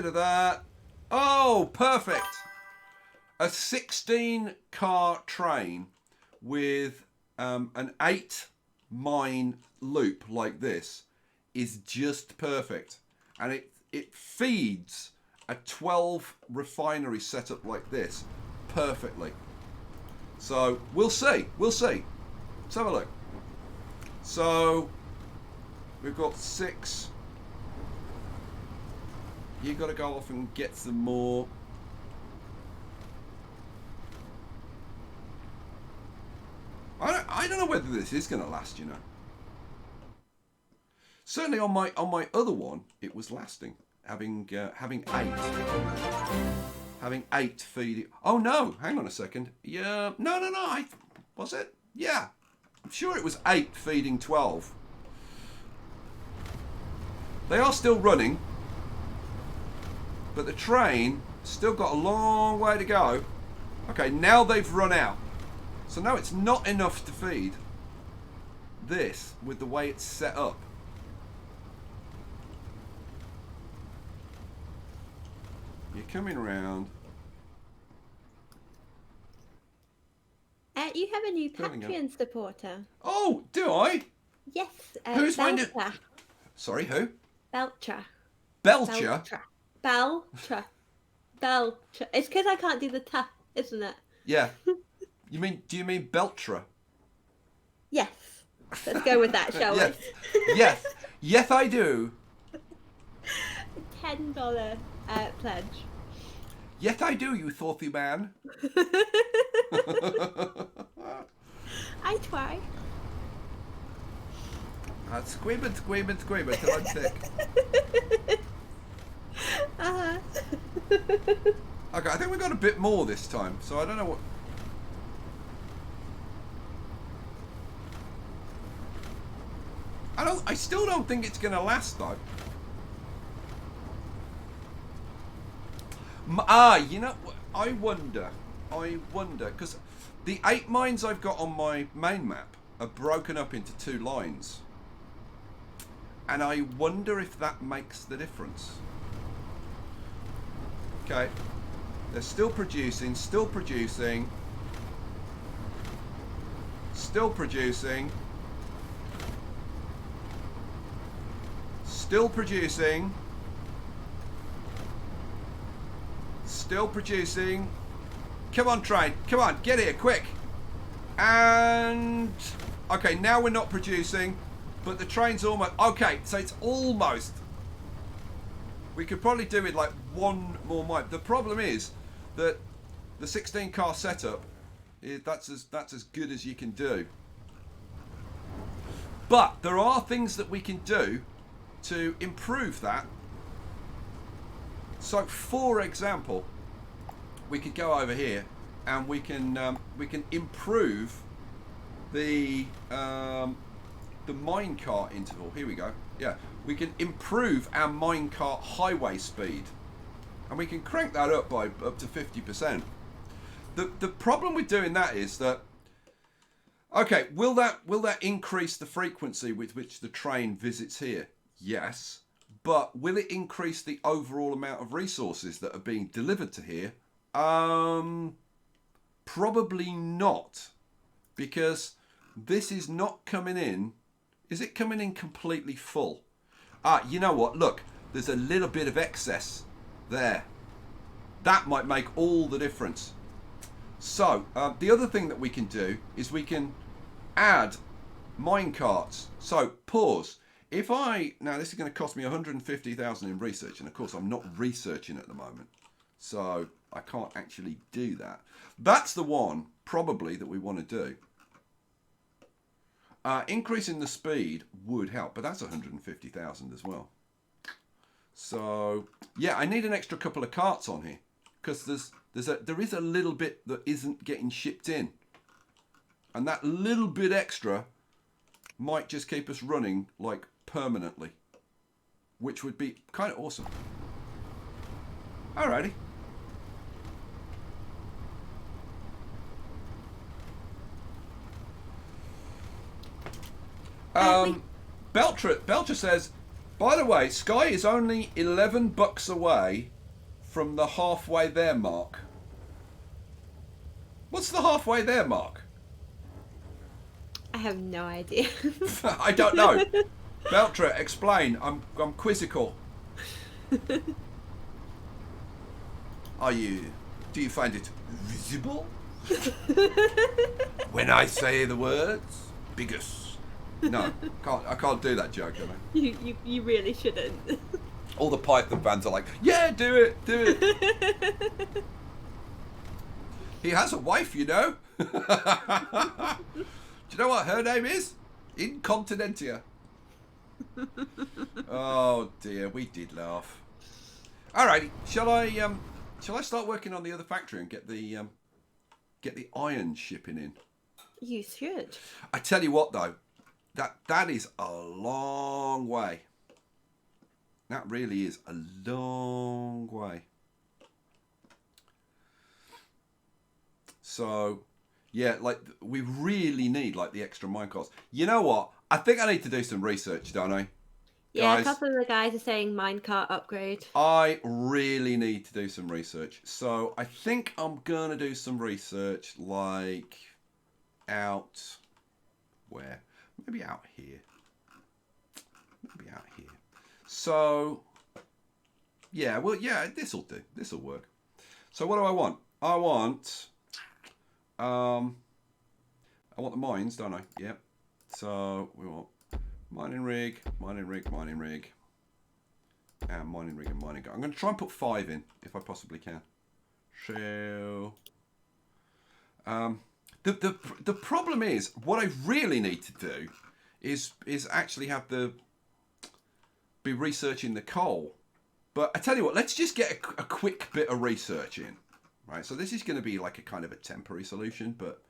of that. Oh, perfect! A 16-car train with an 8-mine loop like this is just perfect. And it feeds a 12 refinery setup like this perfectly. So we'll see. Let's have a look. So we've got 6. You got to go off and get some more. I don't know whether this is going to last, you know. Certainly on my other one, it was lasting. Having 8. Having 8 feeding. Oh no, hang on a second. Yeah, no. Was it? Yeah, I'm sure it was 8 feeding 12. They are still running, but the train still got a long way to go. Okay, now they've run out. So now it's not enough to feed this with the way it's set up. You're coming around. You have a new Patreon supporter. Oh, do I? Yes. Who's my new... Belcher. Sorry, who? Belcher. Belcher? Belcher. It's because I can't do the t, isn't it? Yeah. Do you mean Beltra? Yes. Let's go with that, shall Yes. Yes. Yes, I do. $10 pledge. Yes, I do, you thoughty man. I try. Squeam till I'm sick. Uh-huh. Okay, I think we got a bit more this time, so I don't know what... I still don't think it's going to last, though. You know, I wonder, because the 8 mines I've got on my main map are broken up into 2 lines. And I wonder if that makes the difference. Okay. They're still producing. Still producing. Still producing. Still producing. Come on, train. Come on, get here, quick. And... okay, now we're not producing, but the train's almost... okay, so it's almost... we could probably do it like 1 more mile. The problem is that the 16-car setup, that's as good as you can do. But there are things that we can do to improve that. So, for example, we could go over here and we can improve the minecart interval. Here we go. Yeah, we can improve our minecart highway speed, and we can crank that up by up to 50%. The problem with doing that is that, okay, will that increase the frequency with which the train visits here? Yes. But will it increase the overall amount of resources that are being delivered to here? Probably not. Because this is not coming in. Is it coming in completely full? You know what? Look, there's a little bit of excess there. That might make all the difference. So, the other thing that we can do is we can add minecarts. So, pause. If now this is going to cost me 150,000 in research, and of course I'm not researching at the moment, so I can't actually do that. That's the one probably that we want to do. Increasing the speed would help, but that's 150,000 as well. So yeah, I need an extra couple of carts on here because There is a little bit that isn't getting shipped in. And that little bit extra might just keep us running, like, permanently. Which would be kind of awesome. Alrighty. Belcher says, by the way, Skye is only $11 away from the halfway there mark. What's the halfway there mark? I have no idea. I don't know. Belcher, explain. I'm quizzical. Do you find it visible? When I say the words, biggest. No, I can't do that joke, can I? You really shouldn't. All the Python fans are like, yeah, do it. He has a wife, you know. Do you know what her name is? Incontinentia. Oh dear, we did laugh. Alrighty, shall I start working on the other factory and get the iron shipping in? You should. I tell you what though, that is a long way. That really is a long way. So, yeah, like we really need like the extra minecarts. You know what? I think I need to do some research, don't I? Yeah, Guys, a couple of the guys are saying minecart upgrade. I really need to do some research. So I think I'm going to do some research like out where? Maybe out here. Maybe out here. So, yeah, well, yeah, this will do. This will work. So what do I want? I want the mines, don't I? Yep. So we want mining rig, mining rig, mining rig, and mining rig and mining rig. I'm going to try and put 5 in if I possibly can. So, the problem is what I really need to do is actually have be researching the coal. But I tell you what, let's just get a quick bit of research in, right? So this is going to be like a kind of a temporary solution, but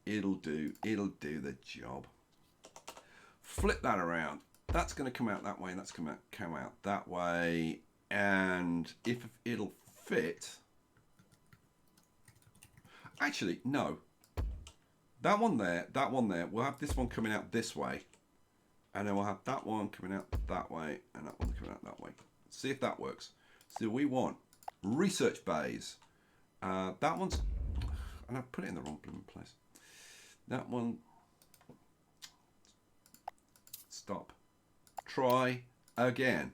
it'll do the job. Flip that around. That's going to come out that way, and that's going to come out that way. And if it'll fit, actually no. That one there. We'll have this one coming out this way, and then we'll have that one coming out that way, and that one coming out that way. See if that works. So we want research bays. That one's, and I've put it in the wrong place. That one. Stop. Try again.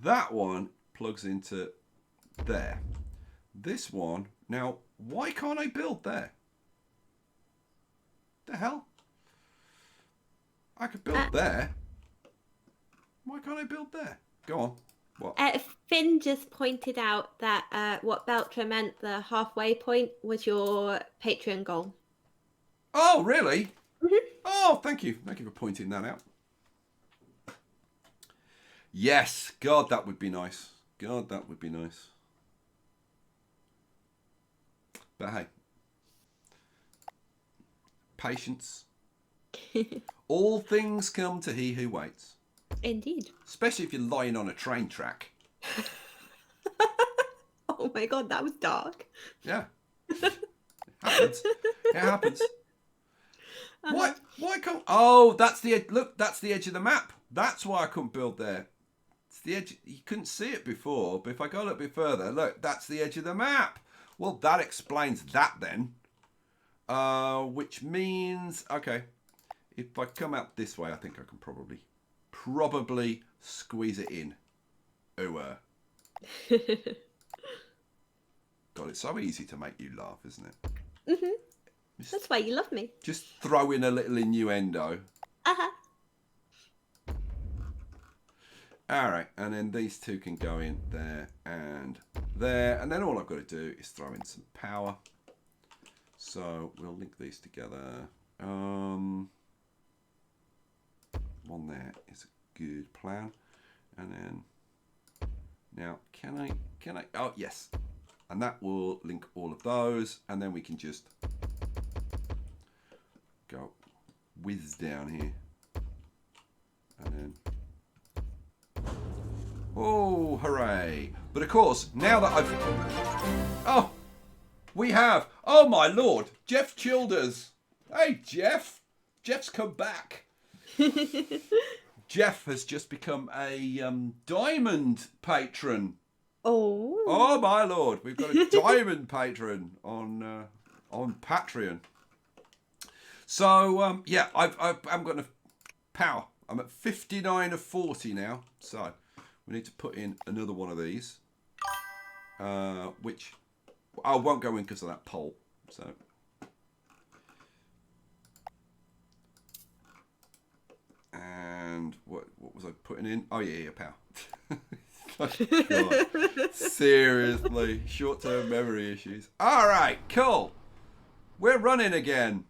That one plugs into there. This one. Now, why can't I build there? The hell? I could build there. Why can't I build there? Go on. What? Finn just pointed out that what Beltra meant, the halfway point, was your Patreon goal. Oh, really? Mm-hmm. Oh, thank you. Thank you for pointing that out. Yes. God, that would be nice. God, that would be nice. But hey. Patience. All things come to he who waits. Indeed. Especially if you're lying on a train track. Oh my god, that was dark. Yeah. It happens. It happens. What? Why can't... Oh, that's the edge. Look, that's the edge of the map. That's why I couldn't build there. It's the edge. You couldn't see it before, but if I go a little bit further, look, that's the edge of the map. Well, that explains that then. Which means, okay, if I come out this way, I think I can probably squeeze it in. Oh, God, it's so easy to make you laugh, isn't it? Mm-hmm. That's why you love me. Just throw in a little innuendo. Uh-huh. All right, and then these two can go in there, and then all I've got to do is throw in some power. So we'll link these together. One there is a good plan, and then now can I? Oh yes, And that will link all of those. And then we can just go whiz down here. And then... Oh, hooray. But of course, now that I've... Oh, we have... Oh, my Lord. Jeff Childers. Hey, Jeff. Jeff's come back. Jeff has just become a diamond patron. Oh, my Lord. We've got a diamond patron on Patreon. So, yeah, I'm going to power. I'm at 59 of 40 now. So... we need to put in another one of these, which I won't go in because of that pole. So, and what was I putting in? Oh yeah, power. God. Seriously, short-term memory issues. All right, cool. We're running again.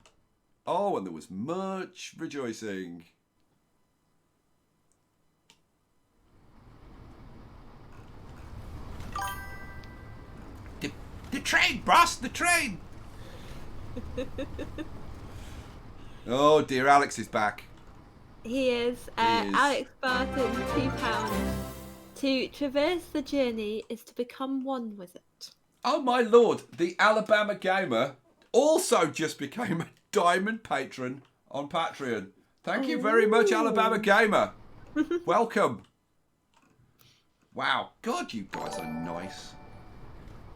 Oh, and there was much rejoicing. The train, boss, the train. Oh dear, Alex is back. He is. Alex Barton, £2. To traverse the journey is to become one with it. Oh my Lord, the Alabama Gamer also just became a diamond patron on Patreon. Thank you very much, Alabama Gamer. Welcome. Wow, God, you guys are nice.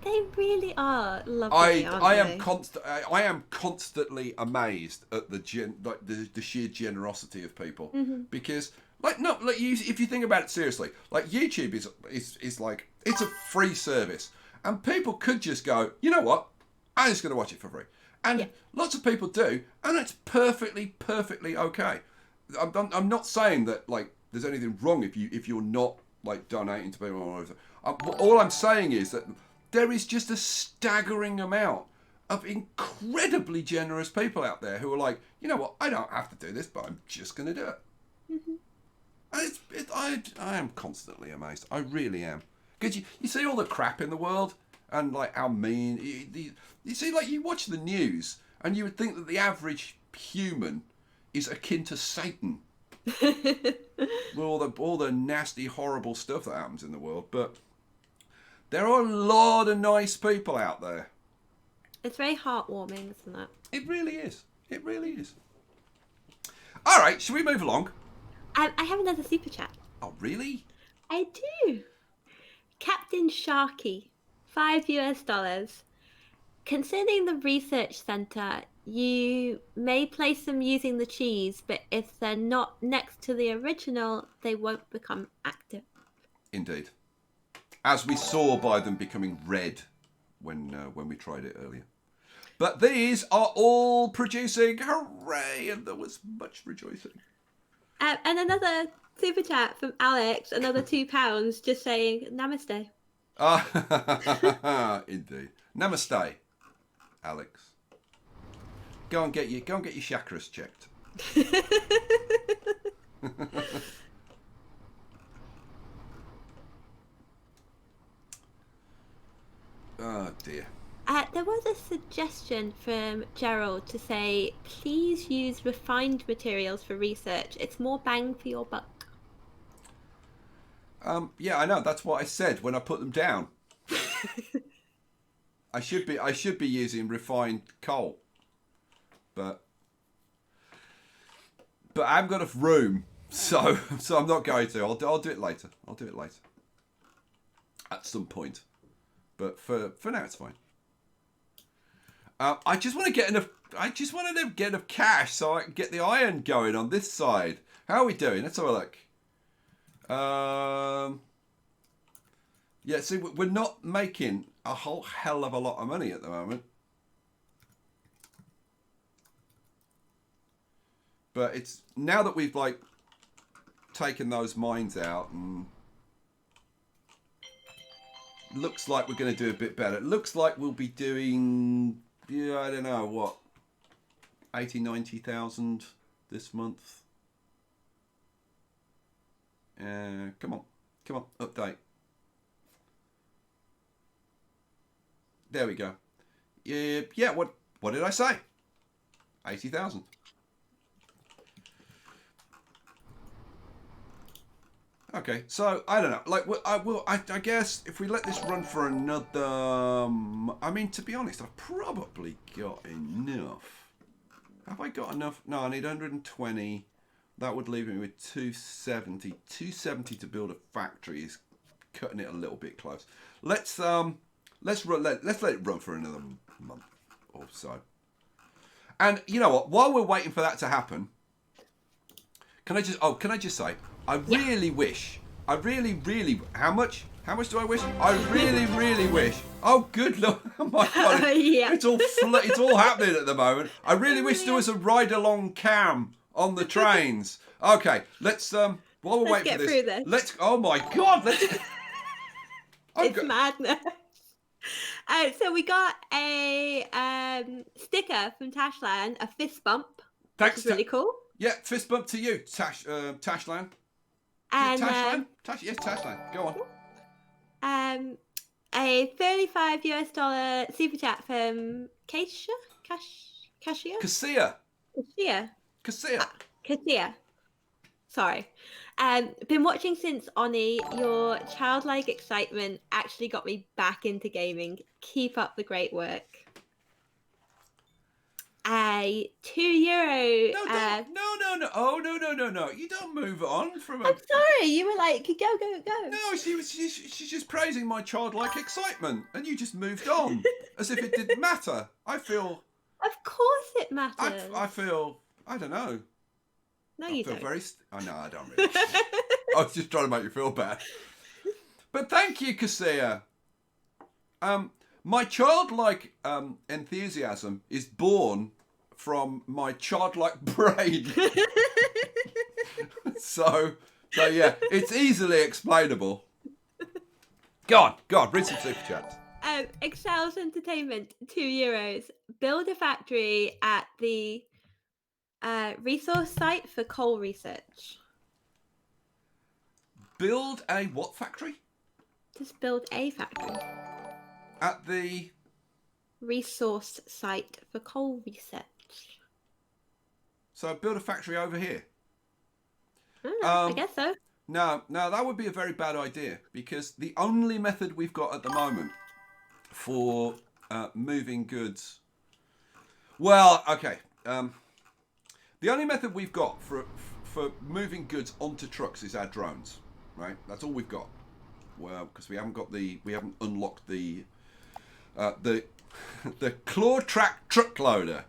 They really are lovely. I am constantly amazed at the sheer generosity of people, because if you think about it seriously, like YouTube is like, it's a free service, and people could just go, you know what, I'm just going to watch it for free, and lots of people do, and it's perfectly okay. I'm not saying that like there's anything wrong if you're not like donating to people. All I'm saying is that there is just a staggering amount of incredibly generous people out there who are like, you know what, I don't have to do this, but I'm just going to do it. And I am constantly amazed. I really am. Because you see all the crap in the world, and like how mean... You see, like, you watch the news, and you would think that the average human is akin to Satan. With all the nasty, horrible stuff that happens in the world, but... there are a lot of nice people out there. It's very heartwarming, isn't it? It really is. It really is. All right, shall we move along? I have another super chat. Oh, really? I do. Captain Sharky, $5. Concerning the research center, you may place them using the cheese, but if they're not next to the original, they won't become active. Indeed. As we saw by them becoming red when we tried it earlier. But these are all producing. Hooray! And there was much rejoicing. And another super chat from Alex, another £2, just saying namaste. Indeed. Namaste, Alex. Go and get your chakras checked. Oh dear. There was a suggestion from Gerald to say, please use refined materials for research. It's more bang for your buck. Yeah, I know. That's what I said when I put them down. I should be using refined coal, but I haven't got enough room, so I'm not going to. I'll do it later. I'll do it later at some point. But for now, it's fine. I just want to get enough. I just want to get enough cash so I can get the iron going on this side. How are we doing? Let's have a look. Yeah, see, we're not making a whole hell of a lot of money at the moment. But it's now that we've like taken those mines out, and looks like we're going to do a bit better. It looks like we'll be doing, yeah, I don't know what, 80,000-90,000 this month. Come on, update. There we go. Yeah. What did I say? 80,000. Okay, so I don't know. Like, I guess if we let this run for another, I mean, to be honest, I've probably got enough. Have I got enough? No, I need 120. That would leave me with 270. 270 to build a factory is cutting it a little bit close. Let's let it run for another month or so. And you know what? While we're waiting for that to happen, can I just say, I really wish, how much do I wish? I really wish. Oh, good Lord! Oh my God! Yeah. It's all happening at the moment. I really wish there was a ride along cam on the trains. Okay, let's while we're waiting for this, let's. Oh my God! It's madness. So we got a sticker from Tashland, a fist bump. Thanks, which is really cool. Yeah, fist bump to you, Tashland. And Tashland? Yes, Tashland. Go on. A $35 super chat from Kasia. Sorry. Been watching since Oni. Your childlike excitement actually got me back into gaming. Keep up the great work. A €2. No. Oh, no. You don't move on from I'm sorry. You were like, go. No, she's just praising my childlike excitement, and you just moved on as if it didn't matter. I feel. Of course it matters. I feel. I don't know. No, you don't. No, I don't really. I was just trying to make you feel bad. But thank you, Kasia. My childlike enthusiasm is born from my childlike brain. so yeah, it's easily explainable. God, read some super chats. Excels Entertainment, €2. Build a factory at the resource site for coal research. Build a what factory? Just build a factory. At the resource site for coal research. So build a factory over here. I guess so. No, that would be a very bad idea, because the only method we've got at the moment for moving goods. Well, okay. The only method we've got for moving goods onto trucks is our drones, right? That's all we've got. Well, because we haven't unlocked the claw track truck loader.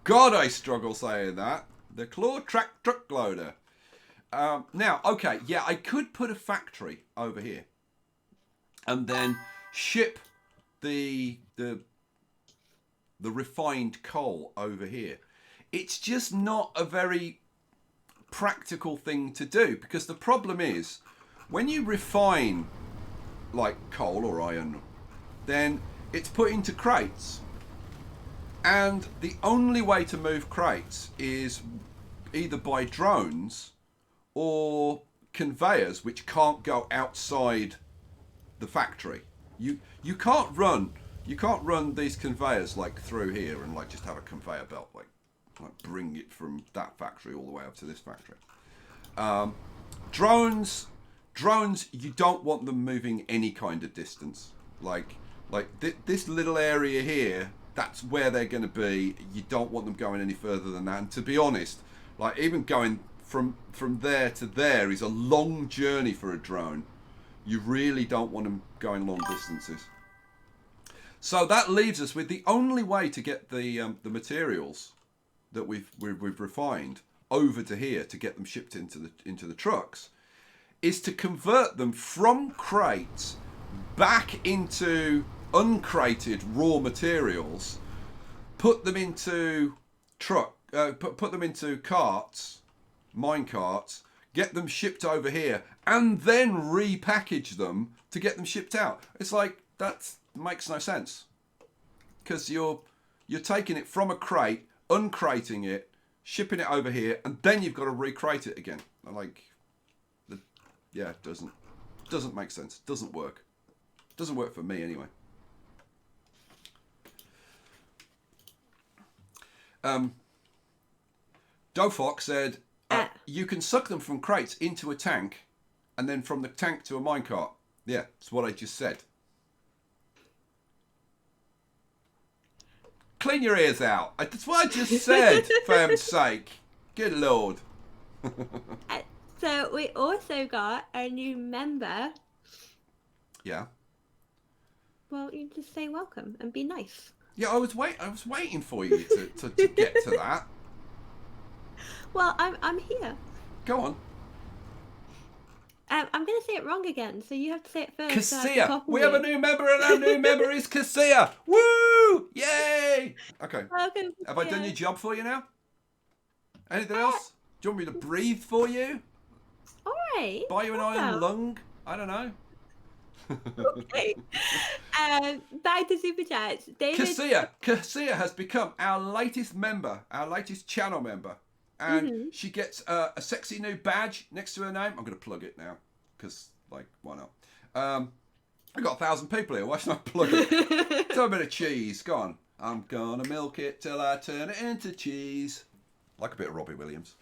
God, I struggle saying that. The claw track truck loader. Now, okay, yeah, I could put a factory over here, and then ship the refined coal over here. It's just not a very practical thing to do, because the problem is, when you refine like coal or iron, then it's put into crates, and the only way to move crates is either by drones or conveyors which can't go outside the factory. You can't run these conveyors like through here and like just have a conveyor belt like bring it from that factory all the way up to this factory. Drones, you don't want them moving any kind of distance. Like this little area here, that's where they're going to be. You don't want them going any further than that. And to be honest, like even going from there to there is a long journey for a drone. You really don't want them going long distances. So that leaves us with the only way to get the materials that we've refined over to here to get them shipped into the trucks is to convert them from crates back into uncrated raw materials, put them into put them into carts, mine carts, get them shipped over here, and then repackage them to get them shipped out. It's like that makes no sense, because you're taking it from a crate, uncrating it, shipping it over here, and then you've got to recrate it again. It doesn't make sense. Doesn't work for me anyway. Dofox said, you can suck them from crates into a tank and then from the tank to a minecart. Yeah, that's what I just said. Clean your ears out. That's what I just said, for heaven's sake. Good Lord. So we also got a new member. Yeah. Well, you just say welcome and be nice. Yeah, I was waiting for you to get to that. Well, I'm here. Go on. I'm going to say it wrong again, so you have to say it first. Cassia. We have a new member, and our new member is Cassia. Woo! Yay! Okay. Welcome. Have I done your job for you now? Anything else? Do you want me to breathe for you? All right. Buy you an iron lung? I don't know. Okay. Back to Super Chats. David... Cassia has become our latest member, our latest channel member. And she gets a sexy new badge next to her name. I'm going to plug it now because, like, why not? I've got 1,000 people here. Why should I plug it? Throw a bit of cheese. Go on. I'm going to milk it till I turn it into cheese. Like a bit of Robbie Williams.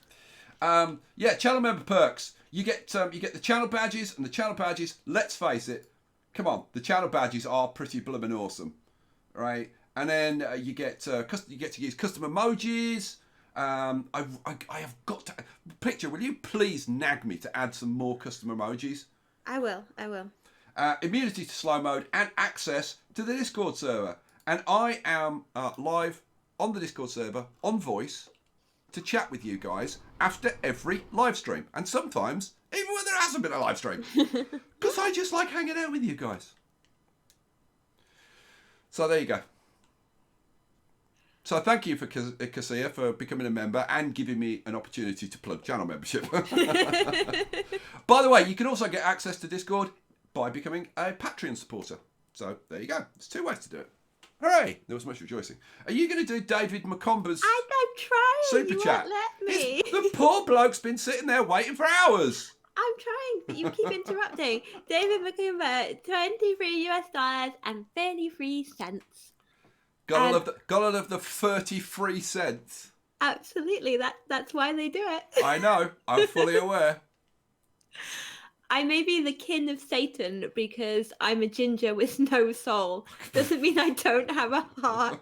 Yeah, channel member perks. You get the channel badges, and the channel badges, let's face it, come on, the channel badges are pretty blooming awesome, right? And then you get to use custom emojis. I have got to... Picture, will you please nag me to add some more custom emojis? I will. Immunity to slow mode and access to the Discord server. And I am live on the Discord server, on voice, to chat with you guys after every live stream. And sometimes, even when there hasn't been a live stream. Because I just like hanging out with you guys. So there you go. So thank you for Cassia for becoming a member and giving me an opportunity to plug channel membership. By the way, you can also get access to Discord by becoming a Patreon supporter. So there you go. There's 2 ways to do it. Hooray! There was much rejoicing. Are you going to do David McComber's I'm trying. super you chat? Won't let me. The poor bloke's been sitting there waiting for hours. I'm trying, but you keep interrupting. David McComber, $23 and 33 cents. Gotta love the 33 cents. Absolutely, that's why they do it. I know. I'm fully aware. I may be the kin of Satan because I'm a ginger with no soul. Doesn't mean I don't have a heart.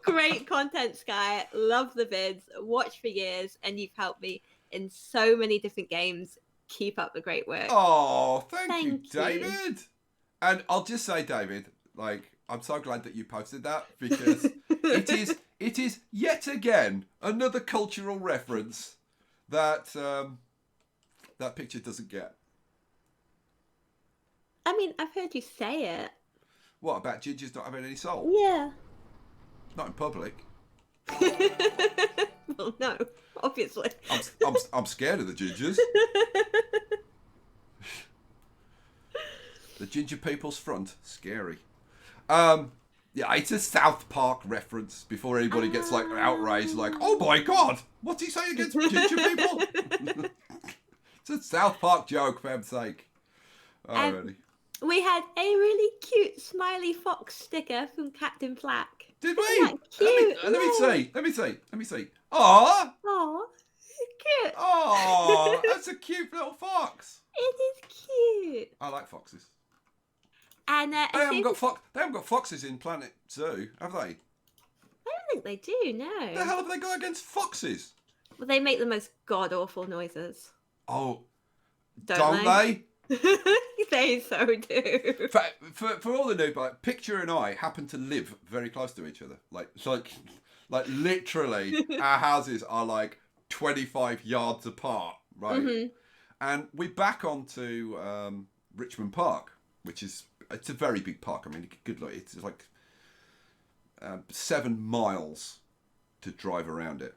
Great content, Skye. Love the vids. Watch for years, and you've helped me in so many different games. Keep up the great work. Oh, thank you, David. And I'll just say, David, like, I'm so glad that you posted that because it is yet again another cultural reference that that picture doesn't get. I mean, I've heard you say it. What, about gingers not having any soul? Yeah. Not in public. Well, no, obviously. I'm scared of the gingers. The ginger people's front, scary. Yeah, it's a South Park reference before anybody gets like outraged, like, oh my god, what's he saying against ginger people? It's a South Park joke, for heaven's sake. Alrighty. We had a really cute smiley fox sticker from Captain Flack. Did we? Isn't that cute? Let me see. Aww! Aw, cute. Aww, that's a cute little fox. It is cute. I like foxes. And they haven't got foxes in Planet Zoo, have they? I don't think they do, no. The hell have they got against foxes? Well, they make the most god-awful noises. Oh, don't they? They so do. For all the noob, like, Picture and I happen to live very close to each other. Like literally, our houses are like 25 yards apart, right? Mm-hmm. And we back onto Richmond Park, which it's a very big park. I mean, good look, it's like 7 miles to drive around it.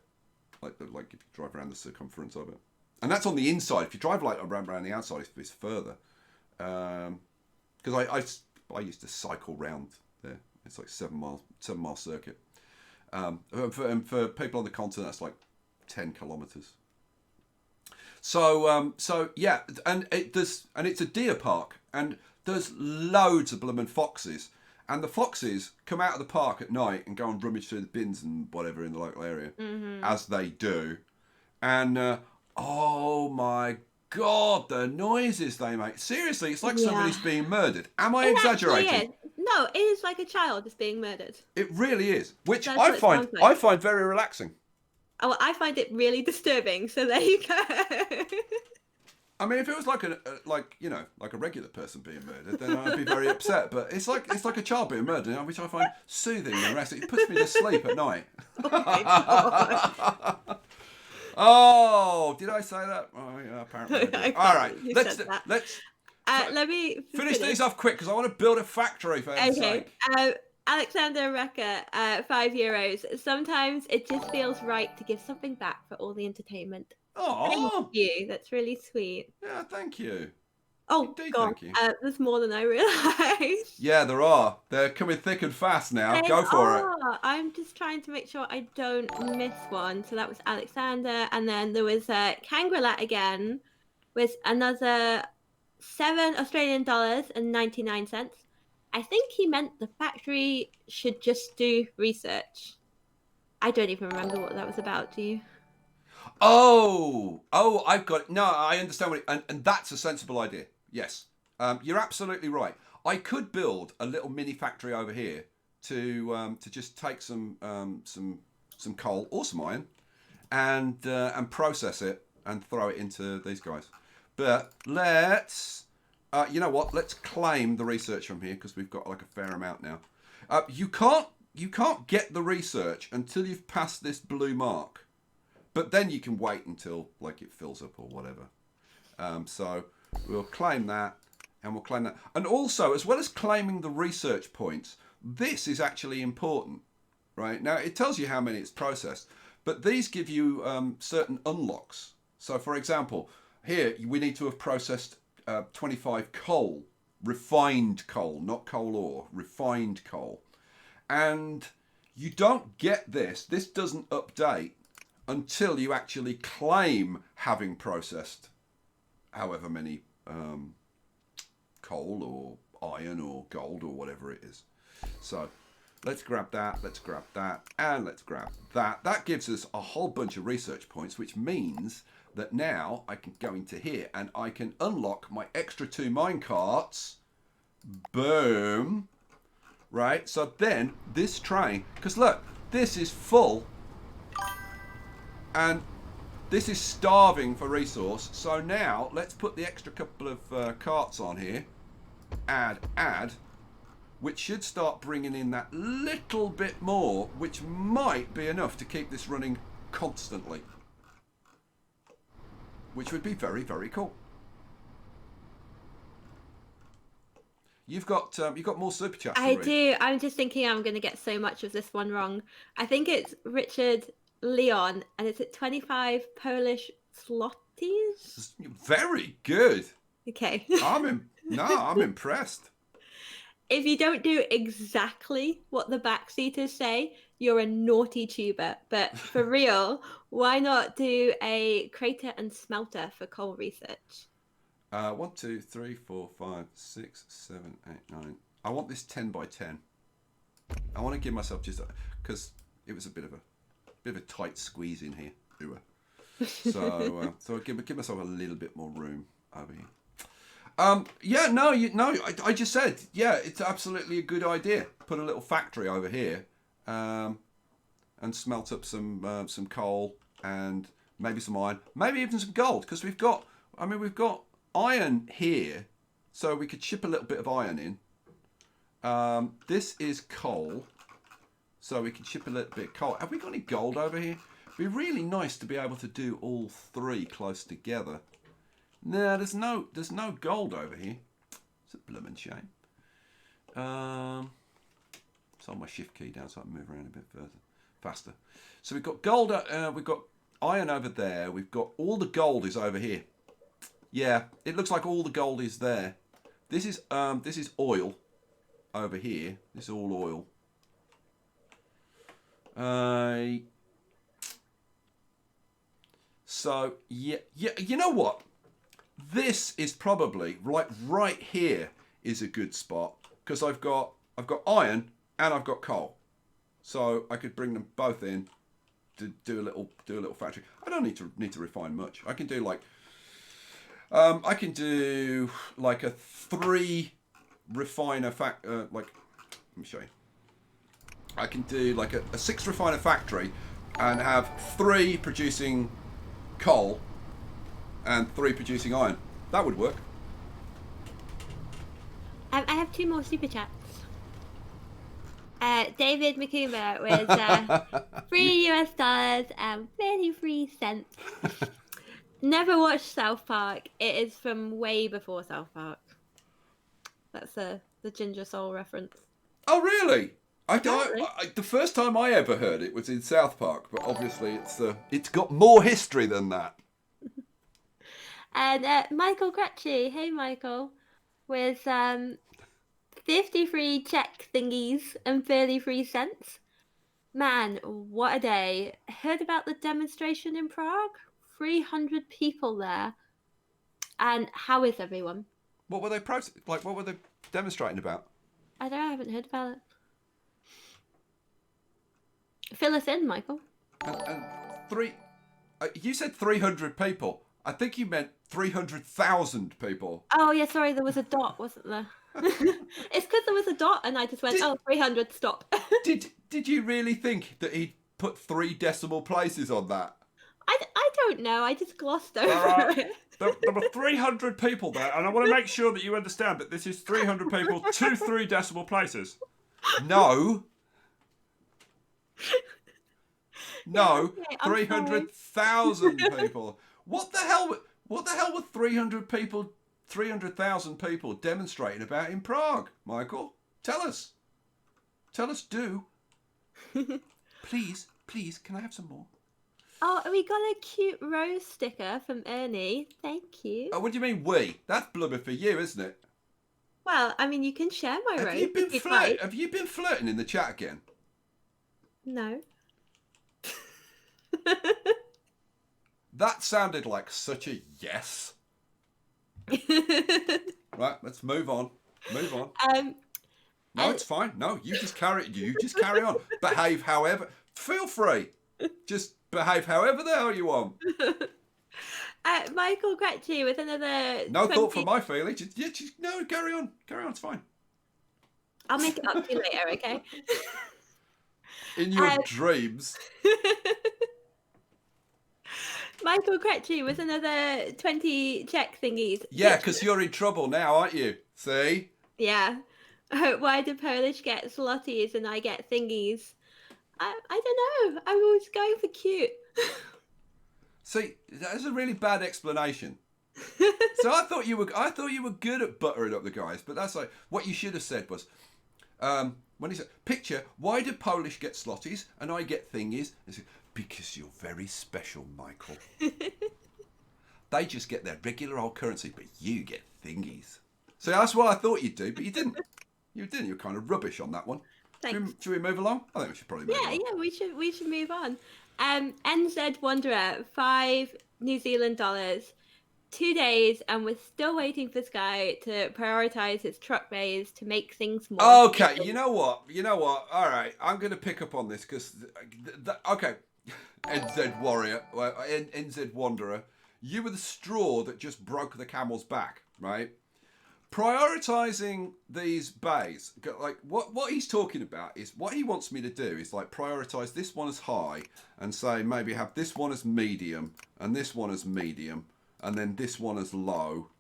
Like if you drive around the circumference of it. And that's on the inside. If you drive like around the outside, it's further. Because I used to cycle round there. It's like 7 mile circuit. And for people on the continent, that's like 10 kilometres. So yeah, and it's a deer park, and there's loads of blooming foxes. And the foxes come out of the park at night and go and rummage through the bins and whatever in the local area, as they do. And oh my God, the noises they make. Seriously, it's like somebody's being murdered. Am I exaggerating? No, it is like a child is being murdered. It really is, which That's I what it find sounds like. I find very relaxing. Oh, well, I find it really disturbing. So there you go. I mean, if it was like a regular person being murdered, then I'd be very upset. But it's like a child being murdered, which I find soothing and restful. It puts me to sleep at night. Oh my God. Oh, did I say that? Oh, yeah, apparently I did. All right, let's let me finish these off quick because I want to build a factory for heaven's sake. Alexander Recker, €5. Sometimes it just feels right to give something back for all the entertainment. Oh, thank you. That's really sweet. Yeah, thank you. Oh, Indeed, God. thank you. There's more than I realised. Yeah, there are. They're coming thick and fast now. Go for it. I'm just trying to make sure I don't miss one. So that was Alexander. And then there was Kangrelat again with another $7.99. I think he meant the factory should just do research. I don't even remember what that was about, do you? Oh, I've got it. No, I understand what and that's a sensible idea. Yes, you're absolutely right. I could build a little mini factory over here to just take some coal or some iron and process it and throw it into these guys. But let's, you know what? Let's claim the research from here because we've got like a fair amount now. You can't get the research until you've passed this blue mark. But then you can wait until like it fills up or whatever. So we'll claim that and we'll claim that. And also, as well as claiming the research points, this is actually important, right? Now, it tells you how many it's processed, but these give you certain unlocks. So, for example, here we need to have processed 25 coal, refined coal, not coal ore, refined coal. And you don't get this. This doesn't update until you actually claim having processed however many coal or iron or gold or whatever it is. So let's grab that, and let's grab that. That gives us a whole bunch of research points, which means that now I can go into here and I can unlock my extra 2 minecarts. Boom. Right, so then this train, because look, this is full and this is starving for resource. So now let's put the extra couple of carts on here. Add, which should start bringing in that little bit more, which might be enough to keep this running constantly. Which would be very, very cool. You've got more super chats. I do. I'm just thinking I'm going to get so much of this one wrong. I think it's Richard Leon, and it's at 25 Polish zlotys. Very good. Okay. I'm impressed. If you don't do exactly what the backseaters say, you're a naughty tuber. But for real, why not do a crater and smelter for coal research? 1, 2, 3, 4, 5, 6, 7, 8, 9. I want this 10 by 10. I want to give myself just because it was a bit of a tight squeeze in here. So I give myself a little bit more room over here. I just said, yeah, it's absolutely a good idea. Put a little factory over here, and smelt up some coal and maybe some iron, maybe even some gold, because we've got iron here, so we could ship a little bit of iron in. This is coal, so we can ship a little bit of coal. Have we got any gold over here? It'd be really nice to be able to do all 3 close together. No, there's no gold over here. It's a blooming shame. So my shift key down so I can move around a bit faster. So we've got gold. We've got iron over there. We've got all the gold is over here. Yeah, it looks like all the gold is there. This is oil over here. This is all oil. So yeah, you know what? This is probably right here is a good spot because I've got I've got iron and I've got coal, so I could bring them both in to do a little factory. I don't need to refine much. I can do like a 3 refiner like, let me show you. I can do like a 6 refiner factory and have 3 producing coal and 3 producing iron. That would work. I have 2 more super chats. David Makuma with $3 and 33 cents. Never watched South Park. It is from way before South Park. That's the Ginger Soul reference. Oh, really? The first time I ever heard it was in South Park, but obviously it's got more history than that. And Michael Crutchy, hey Michael, with 53 check thingies and 33 cents. Man, what a day. Heard about the demonstration in Prague? 300 people there. And how is everyone? What were they what were they demonstrating about? I haven't heard about it. Fill us in, Michael. And you said 300 people. I think you meant 300,000 people. Oh, yeah, sorry, there was a dot, wasn't there? It's because there was a dot and I just went, 300, stop. Did you really think that he'd put 3 decimal places on that? I don't know, I just glossed over it. There were 300 people there, and I want to make sure that you understand that this is 300 people to 3 decimal places. No. No, Okay, 300,000 people. What the hell were 300,000 people demonstrating about in Prague, Michael? Tell us, do. Please, can I have some more? Oh, we got a cute rose sticker from Ernie. Thank you. Oh, what do you mean we? That's blubber for you, isn't it? Well, I mean, you can share my rose. Have you been flirting in the chat again? No. That sounded like such a yes. Right, let's move on. No, it's fine. No, you just carry on. Behave however. Feel free. Just behave however the hell you want. Michael Gretchy with another. No 20... thought for my feelings. No, carry on. It's fine. I'll make it up to you later, okay? In your dreams. Michael Gretchy with another 20 check thingies. Yeah, because you're in trouble now, aren't you? See? Yeah. Why do Polish get slotties and I get thingies? I don't know. I was going for cute. See, that's a really bad explanation. So I thought you were good at buttering up the guys, but that's like what you should have said was, when he said, "Picture, why do Polish get slotties and I get thingies?" He said, "Because you're very special, Michael. They just get their regular old currency, but you get thingies." So that's what I thought you'd do, but you didn't. You were kind of rubbish on that one. Thanks. Should we move along? I think we should probably move on. Yeah, we should move on. NZ Wanderer, $5 New Zealand, 2 days, and we're still waiting for Skye to prioritise his truck bays to make things more. Okay, efficient. you know what? All right, I'm going to pick up on this because, okay, NZ Warrior, NZ Wanderer, you were the straw that just broke the camel's back, right? Prioritising these bays, like what he's talking about is what he wants me to do is like prioritise this one as high and say maybe have this one as medium and this one as medium and then this one as low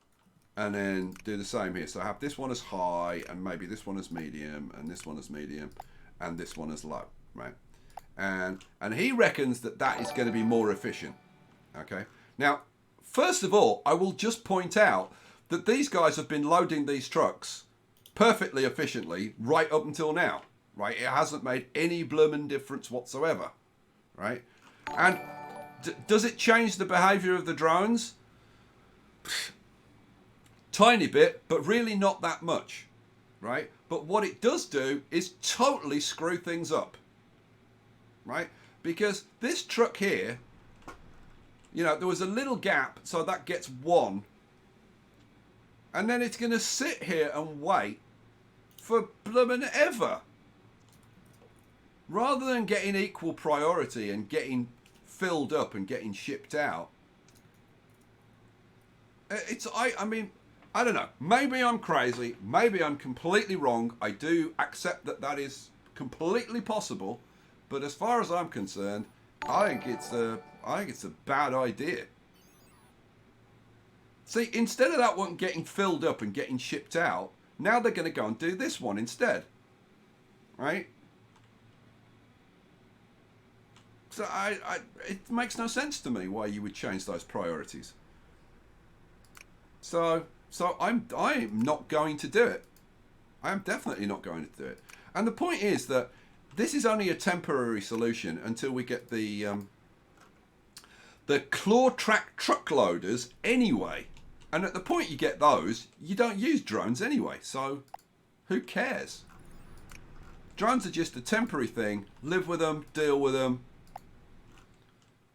and then do the same here. So have this one as high and maybe this one as medium and this one as medium and this one as low, right? And he reckons that is going to be more efficient. Okay. Now, first of all, I will just point out that these guys have been loading these trucks perfectly efficiently right up until now, right? It hasn't made any bloomin' difference whatsoever, right? And does it change the behaviour of the drones? Tiny bit, but really not that much, right? But what it does do is totally screw things up, right? Because this truck here, there was a little gap, so that gets 1. And then it's going to sit here and wait for bloomin' ever. Rather than getting equal priority and getting filled up and getting shipped out. I mean, I don't know. Maybe I'm crazy. Maybe I'm completely wrong. I do accept that that is completely possible. But as far as I'm concerned, I think it's a bad idea. See, instead of that one getting filled up and getting shipped out, now they're going to go and do this one instead. Right? So it makes no sense to me why you would change those priorities. So I'm not going to do it. I am definitely not going to do it. And the point is that this is only a temporary solution until we get the claw track truck loaders anyway. And at the point you get those, you don't use drones anyway. So who cares? Drones are just a temporary thing. Live with them, deal with them.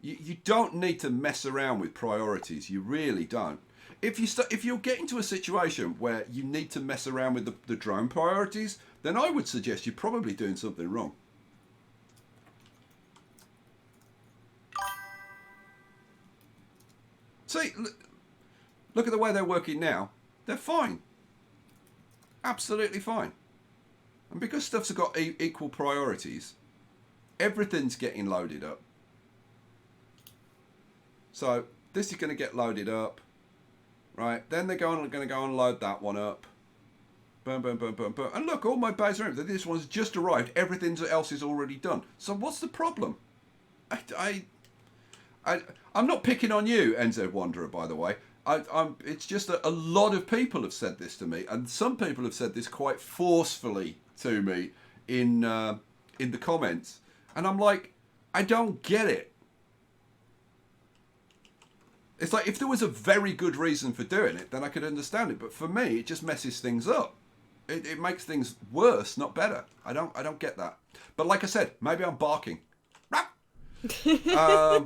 You don't need to mess around with priorities. You really don't. If you're getting to a situation where you need to mess around with the drone priorities, then I would suggest you're probably doing something wrong. See, look at the way they're working now. They're fine. Absolutely fine. And because stuff's got equal priorities, everything's getting loaded up. So this is going to get loaded up. Right, then they're going to go and load that one up. Boom, boom, boom, boom, boom. And look, all my bays are empty. This one's just arrived. Everything else is already done. So what's the problem? I'm not picking on you, NZ Wanderer, by the way. It's just that a lot of people have said this to me, and some people have said this quite forcefully to me in the comments. And I'm like, I don't get it. It's like, if there was a very good reason for doing it, then I could understand it. But for me, it just messes things up. It makes things worse, not better. I don't get that. But like I said, maybe I'm barking. I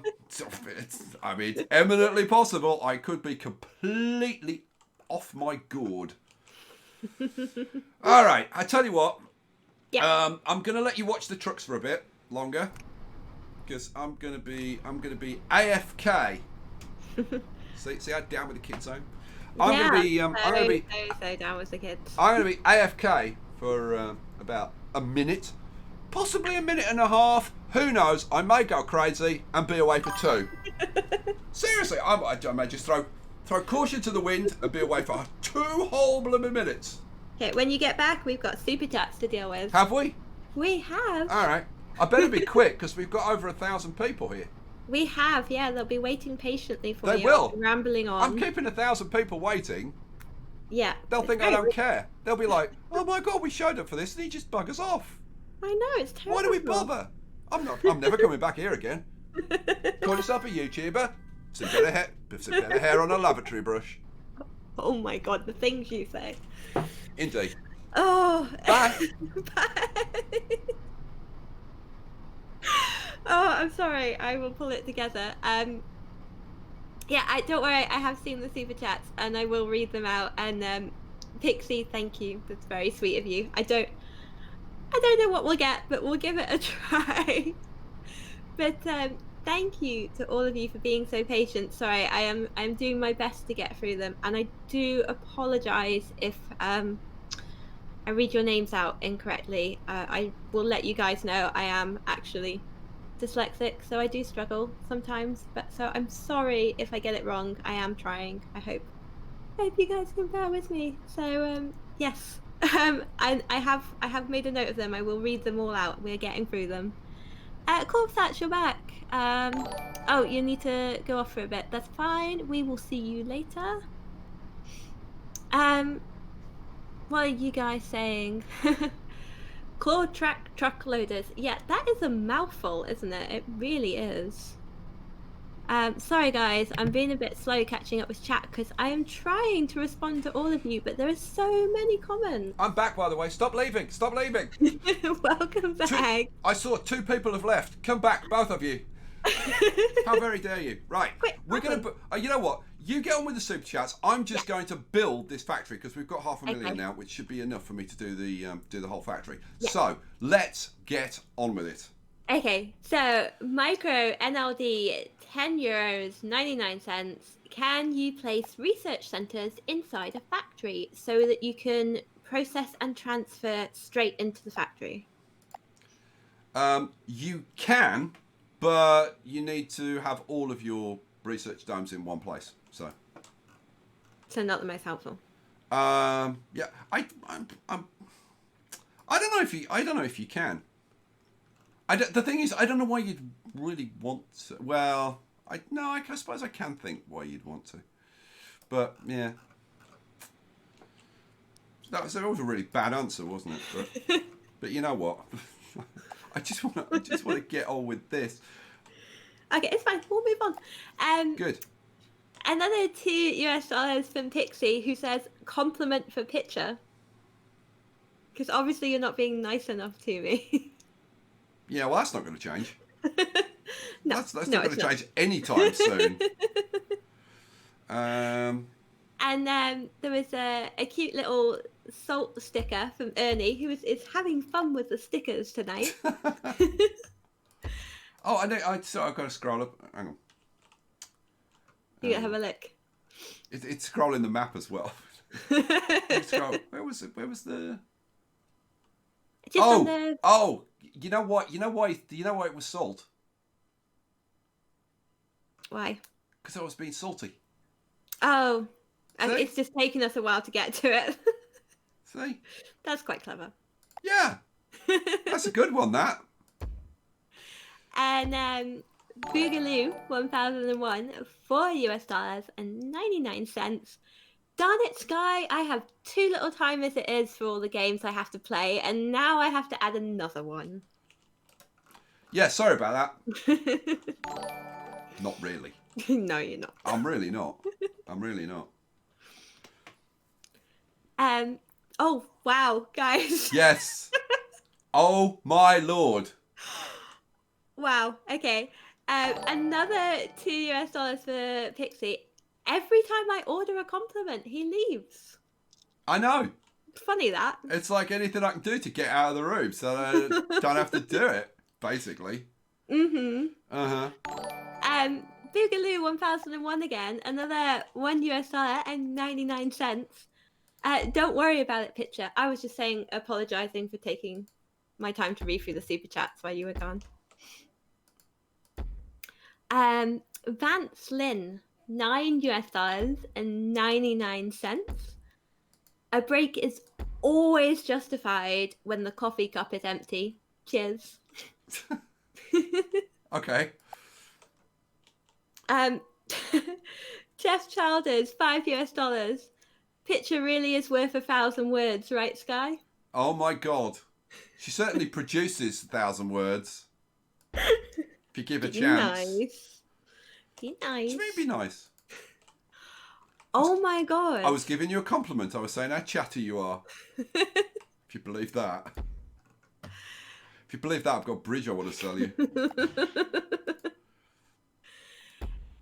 mean, it's eminently possible. I could be completely off my gourd. All right, I tell you what. Yeah. I'm gonna let you watch the trucks for a bit longer because I'm gonna be AFK. See how down with the kids home. I'm gonna be so down with the kids. I'm gonna be AFK for about a minute, possibly a minute and a half. Who knows? I may go crazy and be away for 2. Seriously, I may just throw caution to the wind and be away for 2 whole blooming minutes. Okay, when you get back, we've got super chats to deal with. Have we? We have. All right. I better be quick because we've got over 1,000 people here. We have, yeah. They'll be waiting patiently for you. They will. Rambling on. I'm keeping 1,000 people waiting. Yeah. They'll think I don't care. They'll be like, "Oh my god, we showed up for this, and he just buggers off." I know, it's terrible. Why do we bother? I'm never coming back here again. Call yourself a YouTuber. Some better hair on a lavatory brush. Oh my god, the things you say. Indeed. Oh. Bye. Bye. Oh, I'm sorry. I will pull it together. Yeah, don't worry. I have seen the super chats and I will read them out. And Pixie, thank you. That's very sweet of you. I don't know what we'll get, but we'll give it a try. But thank you to all of you for being so patient. Sorry, I'm doing my best to get through them, and I do apologise if I read your names out incorrectly. I will let you guys know I am actually dyslexic, so I do struggle sometimes. But so I'm sorry if I get it wrong. I am trying. I hope you guys can bear with me. So yes. I have made a note of them. I will read them all out. We're getting through them. Corpsatch, you're back. Oh, you need to go off for a bit. That's fine. We will see you later. What are you guys saying? Claw track truck loaders. Yeah, that is a mouthful, isn't it? It really is. Sorry guys, I'm being a bit slow catching up with chat because I am trying to respond to all of you, but there are so many comments. I'm back, by the way. Stop leaving. Stop leaving. Welcome back. I saw 2 people have left. Come back, both of you. How very dare you? Right. Quick, we're going to... you know what? you get on with the super chats. I'm just going to build this factory because we've got 500,000 Okay. now, which should be enough for me to do the whole factory. Yeah. So let's get on with it. Okay, so micro NLD, €10.99. Can you place research centers inside a factory so that you can process and transfer straight into the factory? You can, but you need to have all of your research domes in one place. So So not the most helpful. yeah, I don't know if you can. The thing is, I don't know why you'd really want to. Well, I suppose I can think why you'd want to, but yeah, that was a really bad answer, wasn't it? But you know what? I just want to get on with this. Okay, it's fine. We'll move on. Good. Another $2 from Pixie, who says compliment for picture. Because obviously you're not being nice enough to me. Yeah, well, that's not going to change. No, that's no, not going it's to not. change anytime soon. And there was a cute little salt sticker from Ernie, who is having fun with the stickers tonight. Oh, so I've got to scroll up. Hang on. You have a look. It's scrolling the map as well. Scroll. Where was it? Where was the? Just on the... Oh! You know what? You know why? Do you know why it was salt? Why? Because I was being salty. Oh, and See? it's just taken us a while to get to it. See? That's quite clever. Yeah, that's a good one. That. And Boogaloo 1001, $4.99. Darn it, Skye! I have too little time as it is for all the games I have to play, and now I have to add another one. Yeah, sorry about that. Not really. No, you're not. I'm really not. I'm really not. Oh wow, guys. Yes. Oh my lord. Wow. Okay. Another $2 for Pixie. Every time I order a compliment, he leaves. I know. Funny that. It's like anything I can do to get out of the room so that I don't have to do it, basically. Mm-hmm. Uh-huh. Boogaloo 1001 again. Another $1.99. Don't worry about it, picture. I was just apologizing for taking my time to read through the super chats while you were gone. Vance Lynn, $9.99. A break is always justified when the coffee cup is empty. Cheers. Okay. Jeff Childers, $5. Picture really is worth 1,000 words, right, Skye? Oh my god. She certainly produces 1,000 words. If you give a chance. Nice. Be nice. What do you mean be nice? Oh my god. I was giving you a compliment. I was saying how chatty you are. If you believe that. If you believe that, I've got a bridge I want to sell you.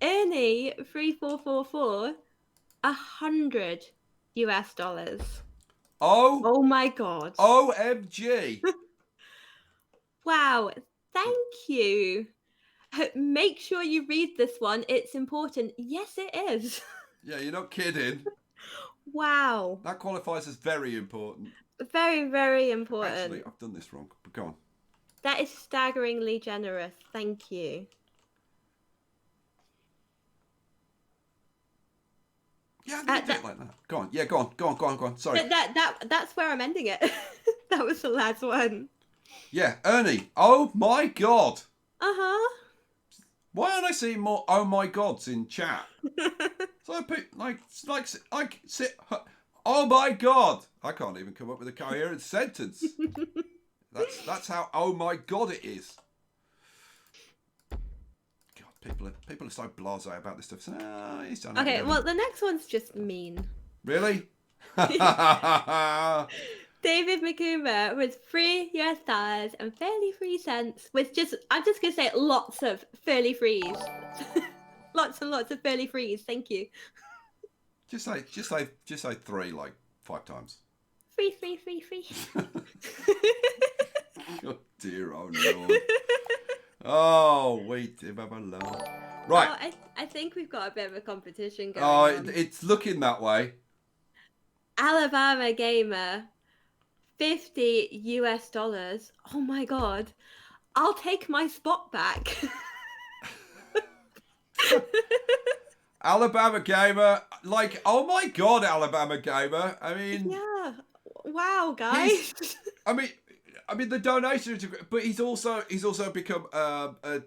Ernie 3444, $100. Oh my god. OMG. Wow. Thank you. Make sure you read this one. It's important. Yes, it is. Yeah, you're not kidding. Wow. That qualifies as very important. Very, very important. Actually, I've done this wrong, but go on. That is staggeringly generous. Thank you. Yeah, I didn't do it like that. Go on. Yeah, go on. Sorry. That's where I'm ending it. That was the last one. Yeah, Ernie. Oh my god. Uh-huh. Why aren't I seeing more oh my gods in chat? So I put oh my god. I can't even come up with a coherent sentence. That's how oh my god it is. God, people are so blasé about this stuff. So, he's done it Okay, again. well the next one's just mean. Really? David Makuma with $3 and 33 cents with I'm just gonna say lots of 33s. lots and lots of Burly Freeze. Thank you. Just say 3 like 5 times. Free, free, free, free. Oh dear, oh Lord. Oh, wait, if I'm alone. Right. Oh, I think we've got a bit of a competition going Oh, on. it's looking that way. Alabama Gamer, $50. Oh my god. I'll take my spot back. Alabama Gamer, like, oh my God, Alabama Gamer. I mean, Yeah. Wow, guys. I mean, the donation is, but he's also become a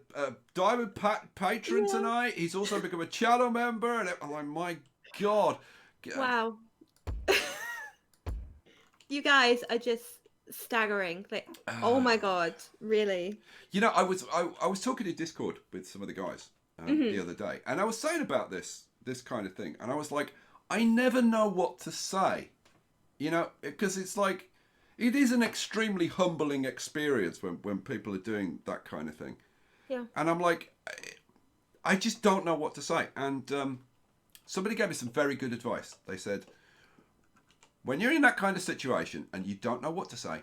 diamond patron tonight. He's also become a channel member, and I'm like, my God. Wow. You guys are just staggering. Like, oh my god, really? You know, I was talking in Discord with some of the guys the other day, and I was saying about this kind of thing, and I was like, I never know what to say, you know, because it's like, it is an extremely humbling experience when people are doing that kind of thing. Yeah. And I'm like, I just don't know what to say. And somebody gave me some very good advice. They said, when you're in that kind of situation and you don't know what to say,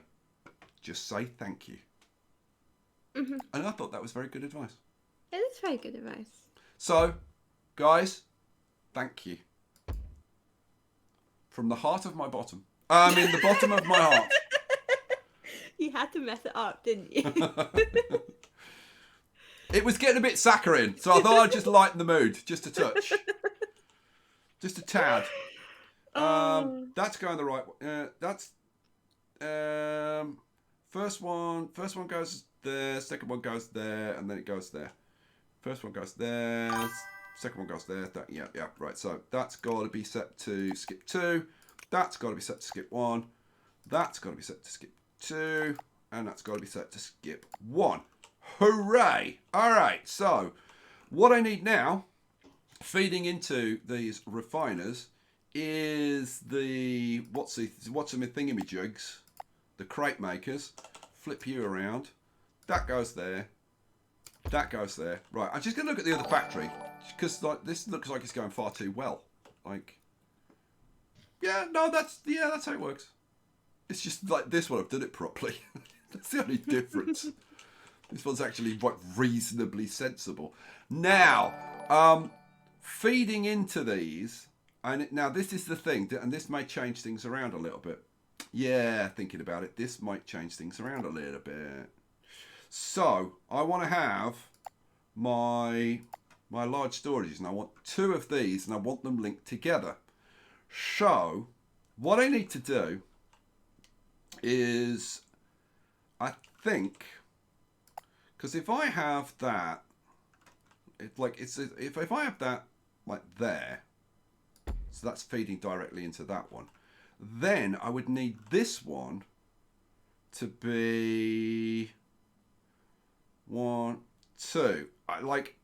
just say thank you. And I thought that was very good advice. It is very good advice. So, guys, thank you. From the heart of my bottom. I mean, the bottom of my heart. You had to mess it up, didn't you? It was getting a bit saccharine, so I thought I'd just lighten the mood, just a touch. Just a tad. That's going the right way. That's first one goes there, second one goes there, and then it goes there. First one goes there, second one goes there. Yeah, right. So that's got to be set to skip 2. That's got to be set to skip 1. That's got to be set to skip 2, and that's got to be set to skip 1. Hooray! All right. So what I need now, feeding into these refiners, is the what's the thingamajigs, the crate makers. Flip you around. That goes there. That goes there. Right. I'm just gonna look at the other factory because like this looks like it's going far too well. Like, yeah, no, that's how it works. It's just like this one. I've done it properly. That's the only difference. This one's actually like reasonably sensible. Now, feeding into these. And now this is the thing, and this may change things around a little bit. Yeah, thinking about it, this might change things around a little bit. So I want to have my large storages, and I want 2 of these, and I want them linked together. So what I need to do is, I think, because if I have that, if I have that like there. So that's feeding directly into that one. Then I would need this one to be 1, 2.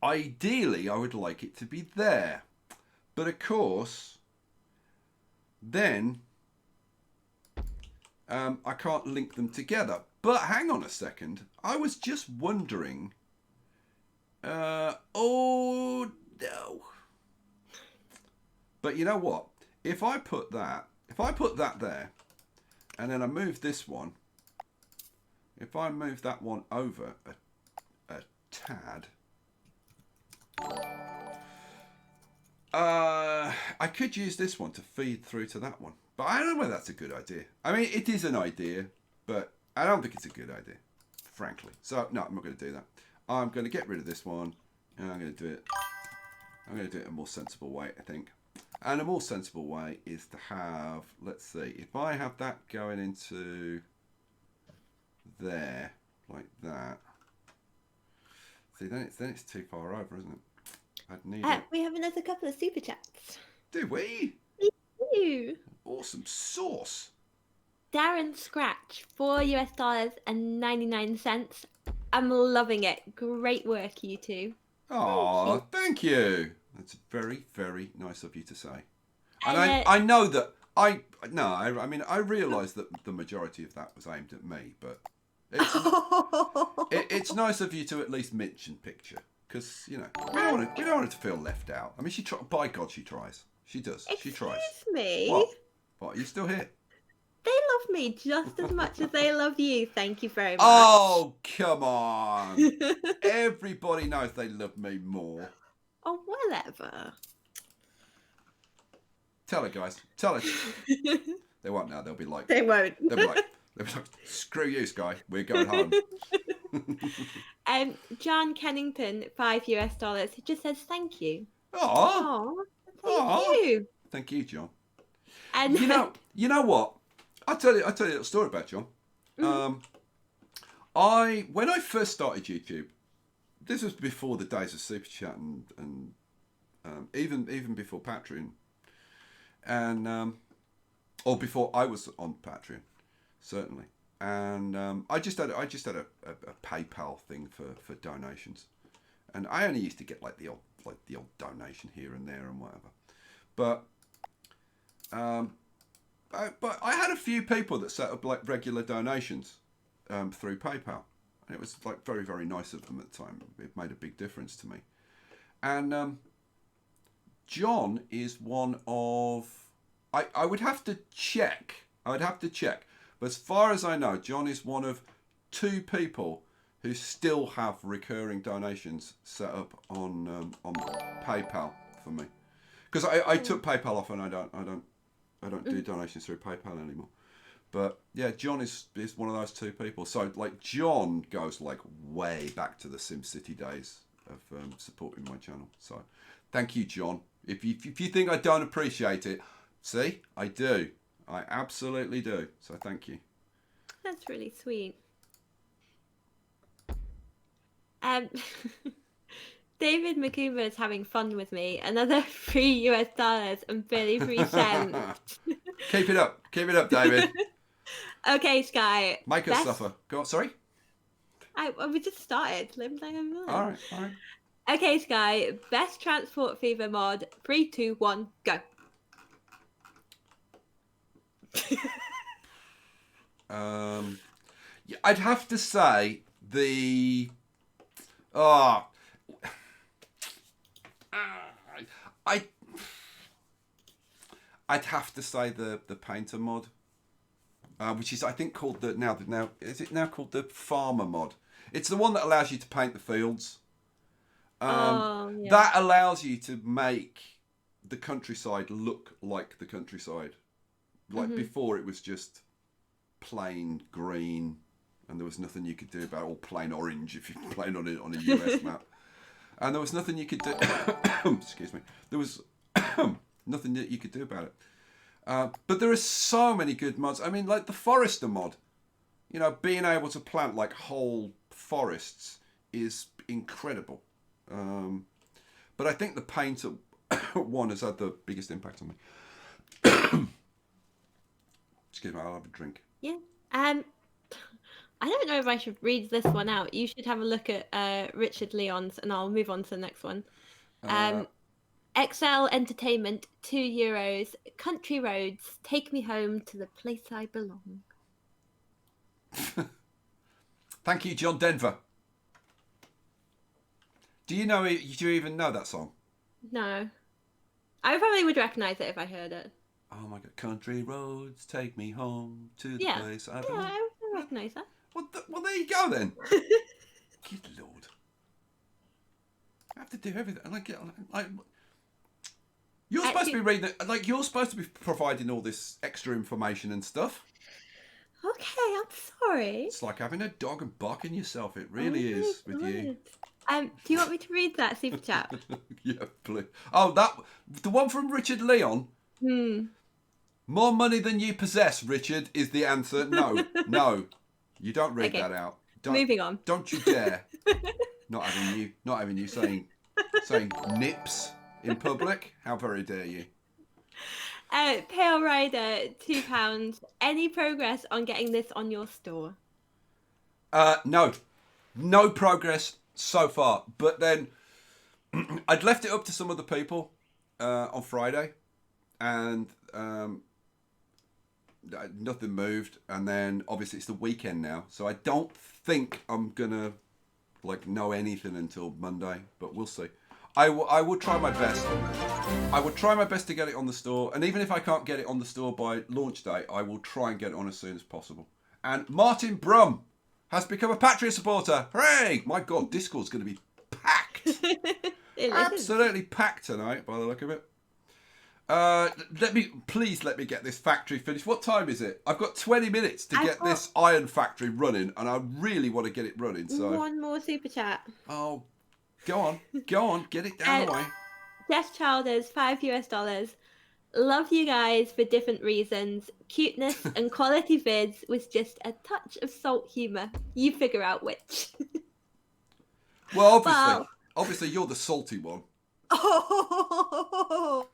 Ideally, I would like it to be there. But of course, then I can't link them together. But hang on a second. I was just wondering. Oh, no. But you know what? If I put that there, and then I move this one, if I move that one over a tad, I could use this one to feed through to that one. But I don't know whether that's a good idea. I mean, it is an idea, but I don't think it's a good idea, frankly. So, no, I'm not going to do that. I'm going to get rid of this one, and I'm going to do it in a more sensible way, I think. And a more sensible way is to have, let's see, if I have that going into there, like that. See, then it's too far over, isn't it? I'd need it. We have another couple of super chats. Do we? We do. Awesome sauce. Darren Scratch, $4 and 99 cents. I'm loving it. Great work, you two. Oh, thank you. That's very, very nice of you to say. And I know that I realise that the majority of that was aimed at me, but it's nice of you to at least mention picture. because we don't want her to feel left out. I mean, by God, she tries. She does. She tries. Excuse me. What? Are you still here? They love me just as much as they love you. Thank you very much. Oh, come on. Everybody knows they love me more. Oh, whatever. Tell her, guys. Tell her. They won't now. They'll be like... They won't. They'll be like, screw you, Skye. We're going home. John Kennington, $5 He just says thank you. Oh, thank you. Thank you, John. And you know what? I'll tell you a little story about John. When I first started YouTube, this was before the days of Super Chat and even before Patreon, and or before I was on Patreon, certainly. And I just had a PayPal thing for donations, and I only used to get like the odd donation here and there and whatever, but I had a few people that set up like regular donations through PayPal, and it was like very, very nice of them at the time. It made a big difference to me. And John is one of... I would have to check. But as far as I know, John is one of 2 people who still have recurring donations set up on PayPal for me. Because I took PayPal off, and I don't do donations through PayPal anymore. But yeah, John is one of those 2 people. So like John goes like way back to the SimCity days of supporting my channel. So thank you, John. If you think I don't appreciate it, see, I do. I absolutely do. So thank you. That's really sweet. David Makuma is having fun with me. Another $3 and 33 cents. Keep it up, David. Okay, Skye. Make us suffer. Go on. Sorry. We just started. All right. Okay, Skye. Best Transport Fever mod. 3, 2, 1, go. Yeah, I'd have to say I'd have to say the Painter mod, which is I think called now is it now called the Farmer mod? It's the one that allows you to paint the fields. That allows you to make the countryside look like the countryside. Like before, it was just plain green, and there was nothing you could do about it, or plain orange if you're playing on a US map. And there was nothing you could do. Excuse me. There was nothing that you could do about it. But there are so many good mods. I mean, like the Forester mod. You know, being able to plant like whole forests is incredible. But I think the Painter one has had the biggest impact on me. Excuse me, I'll have a drink. Yeah. I don't know if I should read this one out. You should have a look at Richard Leon's, and I'll move on to the next one. XL Entertainment, €2. Country roads, take me home to the place I belong. Thank you, John Denver. Do you even know that song? No. I probably would recognise it if I heard it. Oh my God. Country roads, take me home to the place I belong. Yeah, I recognise that. Well, there you go then. Good Lord. I have to do everything. You're supposed to be reading it. Like, you're supposed to be providing all this extra information and stuff. Okay, I'm sorry. It's like having a dog and barking yourself. It really is with you. Do you want me to read that super chat? Yeah, please. Oh, the one from Richard Leon. More money than you possess, Richard, is the answer. No, you don't read that out. Moving on. Don't you dare. Not having you saying nips in public. How very dare you? Pale Rider, £2. Any progress on getting this on your store? No progress so far. But then I'd left it up to some other people on Friday, and nothing moved. And then obviously it's the weekend now, so I don't think I'm gonna like know anything until Monday, but we'll see. I will try my best. I will try my best to get it on the store, and even if I can't get it on the store by launch date, I will try and get it on as soon as possible. And Martin Brum has become a Patreon supporter. Hooray! My God, Discord's going to be packed. Absolutely packed tonight, by the look of it. Please let me get this factory finished. What time is it? I've got 20 minutes to get this iron factory running, and I really want to get it running. So one more super chat. Oh, go on, get it down the way. Jess Childers, $5 US. Love you guys for different reasons. Cuteness and quality vids with just a touch of salt humour. You figure out which. Well, obviously you're the salty one. Oh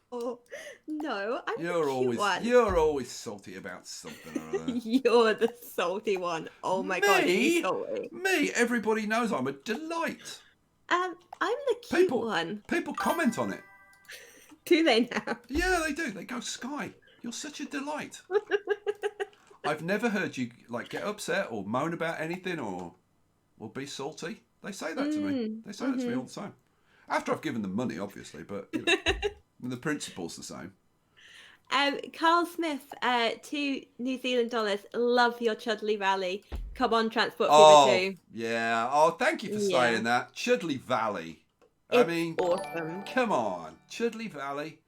no, I'm the cute one. You're always salty about something or other. You're the salty one. Oh my God, you're salty. Me, everybody knows I'm a delight. I'm the cute one. People comment on it. Do they now? Yeah, they do. They go, Skye, you're such a delight. I've never heard you like get upset or moan about anything or be salty. They say that to me. They say that to me all the time. After I've given them money, obviously, but you know, the principle's the same. Carl Smith, $2 New Zealand dollars. Love your Chudley Valley. Come on, Transport Fever 2. Yeah. Oh, thank you for saying that. Chudley Valley. I mean, awesome. Come on, Chudley Valley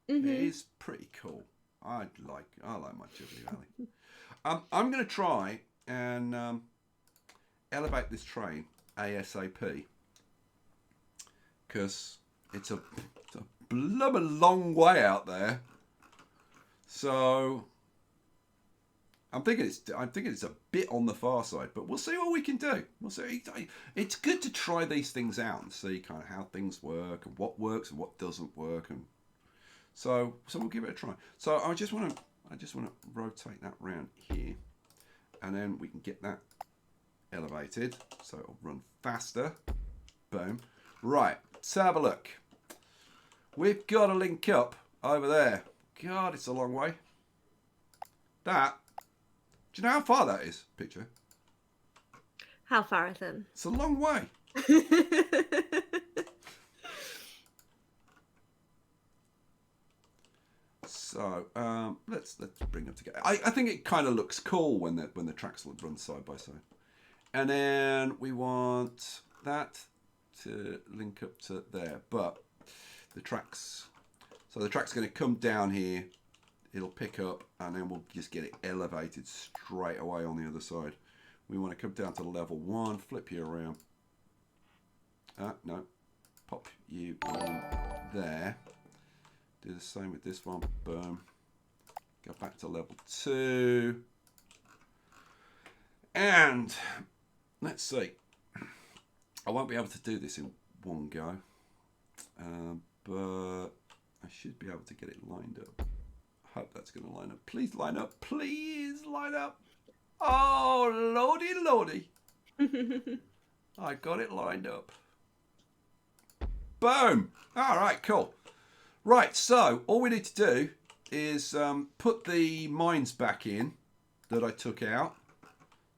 is pretty cool. I like my Chudley Valley. I'm going to try and elevate this train ASAP because it's a blubber long way out there. So I'm thinking it's a bit on the far side, but we'll see what we can do. We'll see. It's good to try these things out and see kind of how things work and what works and what doesn't work, and so we'll give it a try. So I just want to rotate that round here, and then we can get that elevated so it'll run faster. Boom. Right. Let's have a look. We've got to link up over there. God, it's a long way. That. Do you know how far that is? Picture. How far is it? It's a long way. So let's bring them together. I think it kind of looks cool when the tracks run side by side. And then we want that to link up to there, but the track's going to come down here. It'll pick up, and then we'll just get it elevated straight away on the other side. We want to come down to level 1, flip you around. No. Pop you in there. Do the same with this one. Boom. Go back to level 2. And let's see. I won't be able to do this in one go. But I should be able to get it lined up. Hope that's going to line up. Please line up. Please line up. Oh, lordy. I got it lined up. Boom. All right, cool. Right, so all we need to do is put the mines back in that I took out.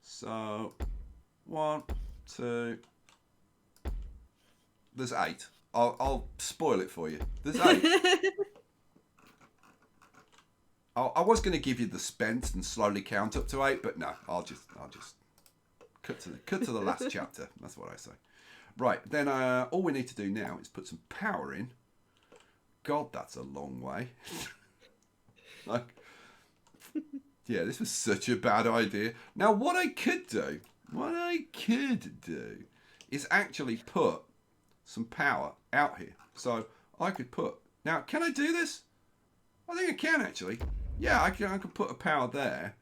So 1, 2. There's 8. I'll spoil it for you. There's 8. I was going to give you the spent and slowly count up to 8, but no, I'll just cut to the last chapter. That's what I say. Right, then all we need to do now is put some power in. God, that's a long way. Yeah, this was such a bad idea. Now, what I could do is actually put some power out here. So I could put. Now, can I do this? I think I can actually. Yeah, I can put a power there,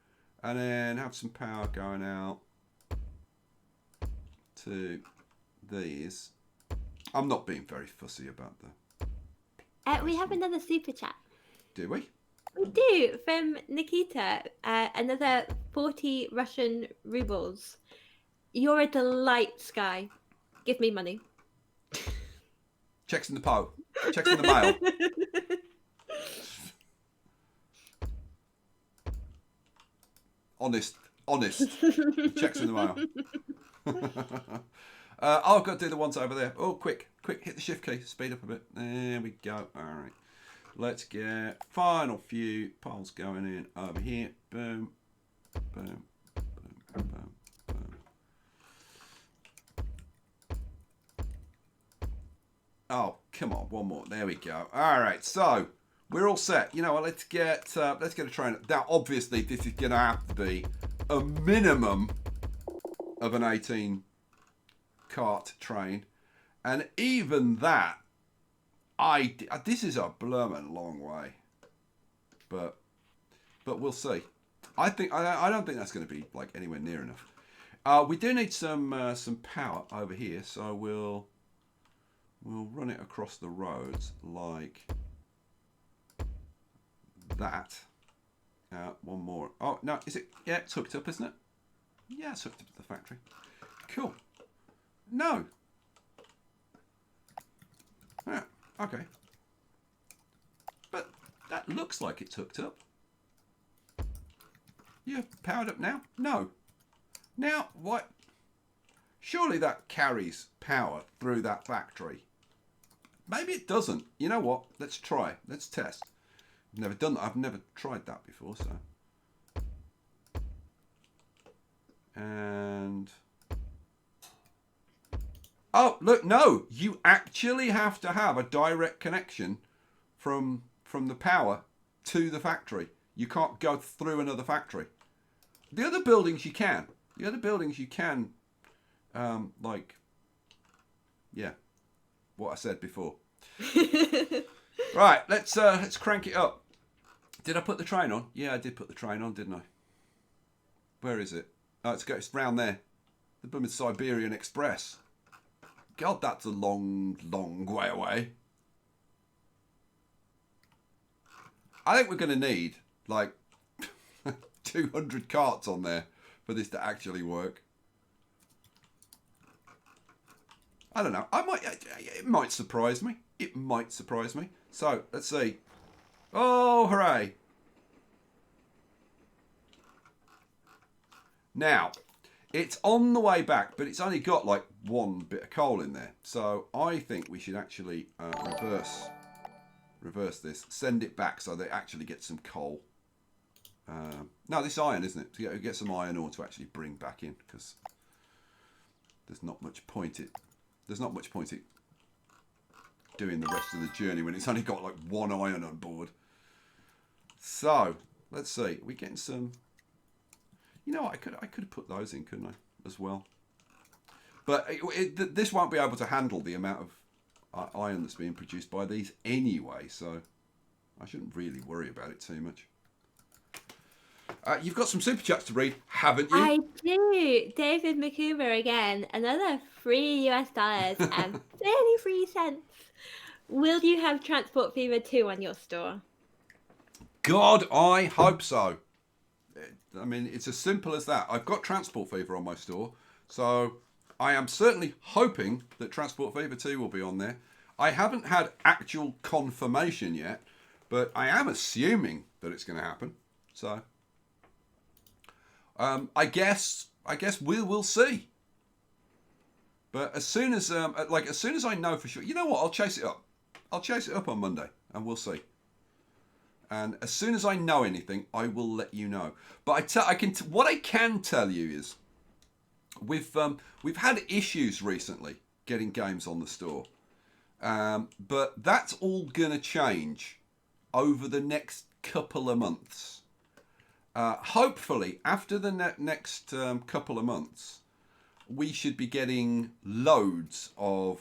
and then have some power going out to these. I'm not being very fussy about the. We have another super chat. Do we? We do, from Nikita. Another 40 Russian rubles. You're a delight, Skye. Give me money. Checks in the mail. Checks in the mail. Honest. Checks in the mail. I've got to do the ones over there. Oh, quick, hit the shift key, speed up a bit. There we go. All right. Let's get final few piles going in over here. Boom, boom, boom, boom, boom. Oh, come on, one more. There we go. All right, so we're all set. You know what? Let's get a train. Now, obviously, this is going to have to be a minimum of an 18 cart train, and even that, this is a bloomin' long way, but we'll see. I don't think that's going to be like anywhere near enough. We do need some power over here, so we'll run it across the roads like that. One more. Oh no, is it? Yeah, it's hooked up, isn't it? Yeah, it's hooked up to the factory. Cool. No. Yeah, okay. But that looks like it's hooked up. You're powered up now? No. Now, what? Surely that carries power through that factory. Maybe it doesn't. You know what? Let's try. Let's test. I've never done that. I've never tried that before, so. And... oh, look, no. You actually have to have a direct connection from the power to the factory. You can't go through another factory. The other buildings you can. The other buildings you can, like, yeah, what I said before. Right, let's crank it up. Did I put the train on? Yeah, I did put the train on, didn't I? Where is it? Oh, it's round there. The blooming Siberian Express. God, that's a long, long way away. I think we're going to need, like, 200 carts on there for this to actually work. I don't know. It might surprise me. It might surprise me. So, let's see. Oh, hooray. Now, it's on the way back, but it's only got like one bit of coal in there. So I think we should actually reverse this. Send it back so they actually get some coal. No, this iron, isn't it? To get some iron ore to actually bring back in, because there's not much point it doing the rest of the journey when it's only got like one iron on board. So let's see. We're getting some. You know, I could have put those in, couldn't I, as well? But this won't be able to handle the amount of iron that's being produced by these anyway, so I shouldn't really worry about it too much. You've got some super chats to read, haven't you? I do. David McCuber again, another $3 and 33 cents. Will you have Transport Fever 2 on your store? God, I hope so. I mean, it's as simple as that. I've got Transport Fever on my store, so I am certainly hoping that Transport Fever 2 will be on there. I haven't had actual confirmation yet, but I am assuming that it's going to happen. So, I guess we'll see. But as soon as I know for sure, you know what? I'll chase it up. I'll chase it up on Monday, and we'll see. And as soon as I know anything, I will let you know. But what I can tell you is, we've had issues recently getting games on the store, but that's all gonna change over the next couple of months. Hopefully, after the next couple of months, we should be getting loads of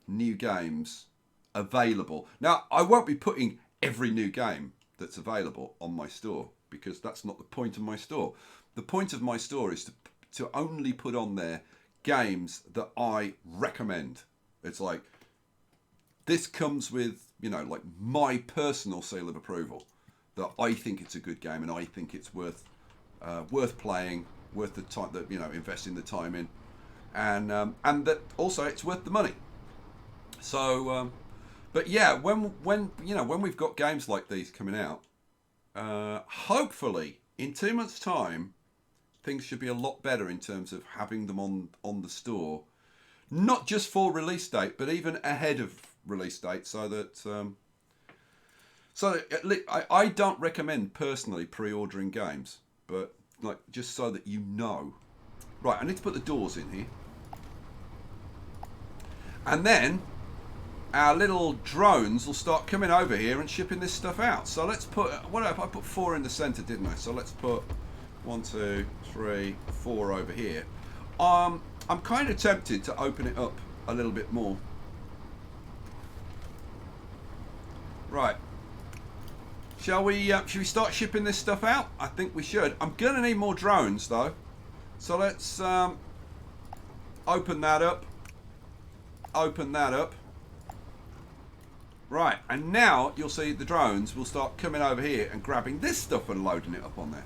new games available. Now, I won't be putting every new game that's available on my store, because that's not the point of my store. The point of my store is to only put on there games that I recommend. It's like, this comes with, you know, like my personal seal of approval, that I think it's a good game and I think it's worth playing, worth the time, that, you know, investing the time in, and that also it's worth the money. So, but yeah, when we've got games like these coming out, hopefully in 2 months' time, things should be a lot better in terms of having them on the store. not just for release date, but even ahead of release date, so that I don't recommend personally pre-ordering games, but like just so that you know. Right, I need to put the doors in here, and then our little drones will start coming over here and shipping this stuff out. So let's put, what if I put 4 in the center, didn't I? So let's put 1, 2, 3, 4 over here. I'm kind of tempted to open it up a little bit more. Right. Shall we start shipping this stuff out? I think we should. I'm going to need more drones though. So let's open that up. Open that up. Right, and now you'll see the drones will start coming over here and grabbing this stuff and loading it up on there.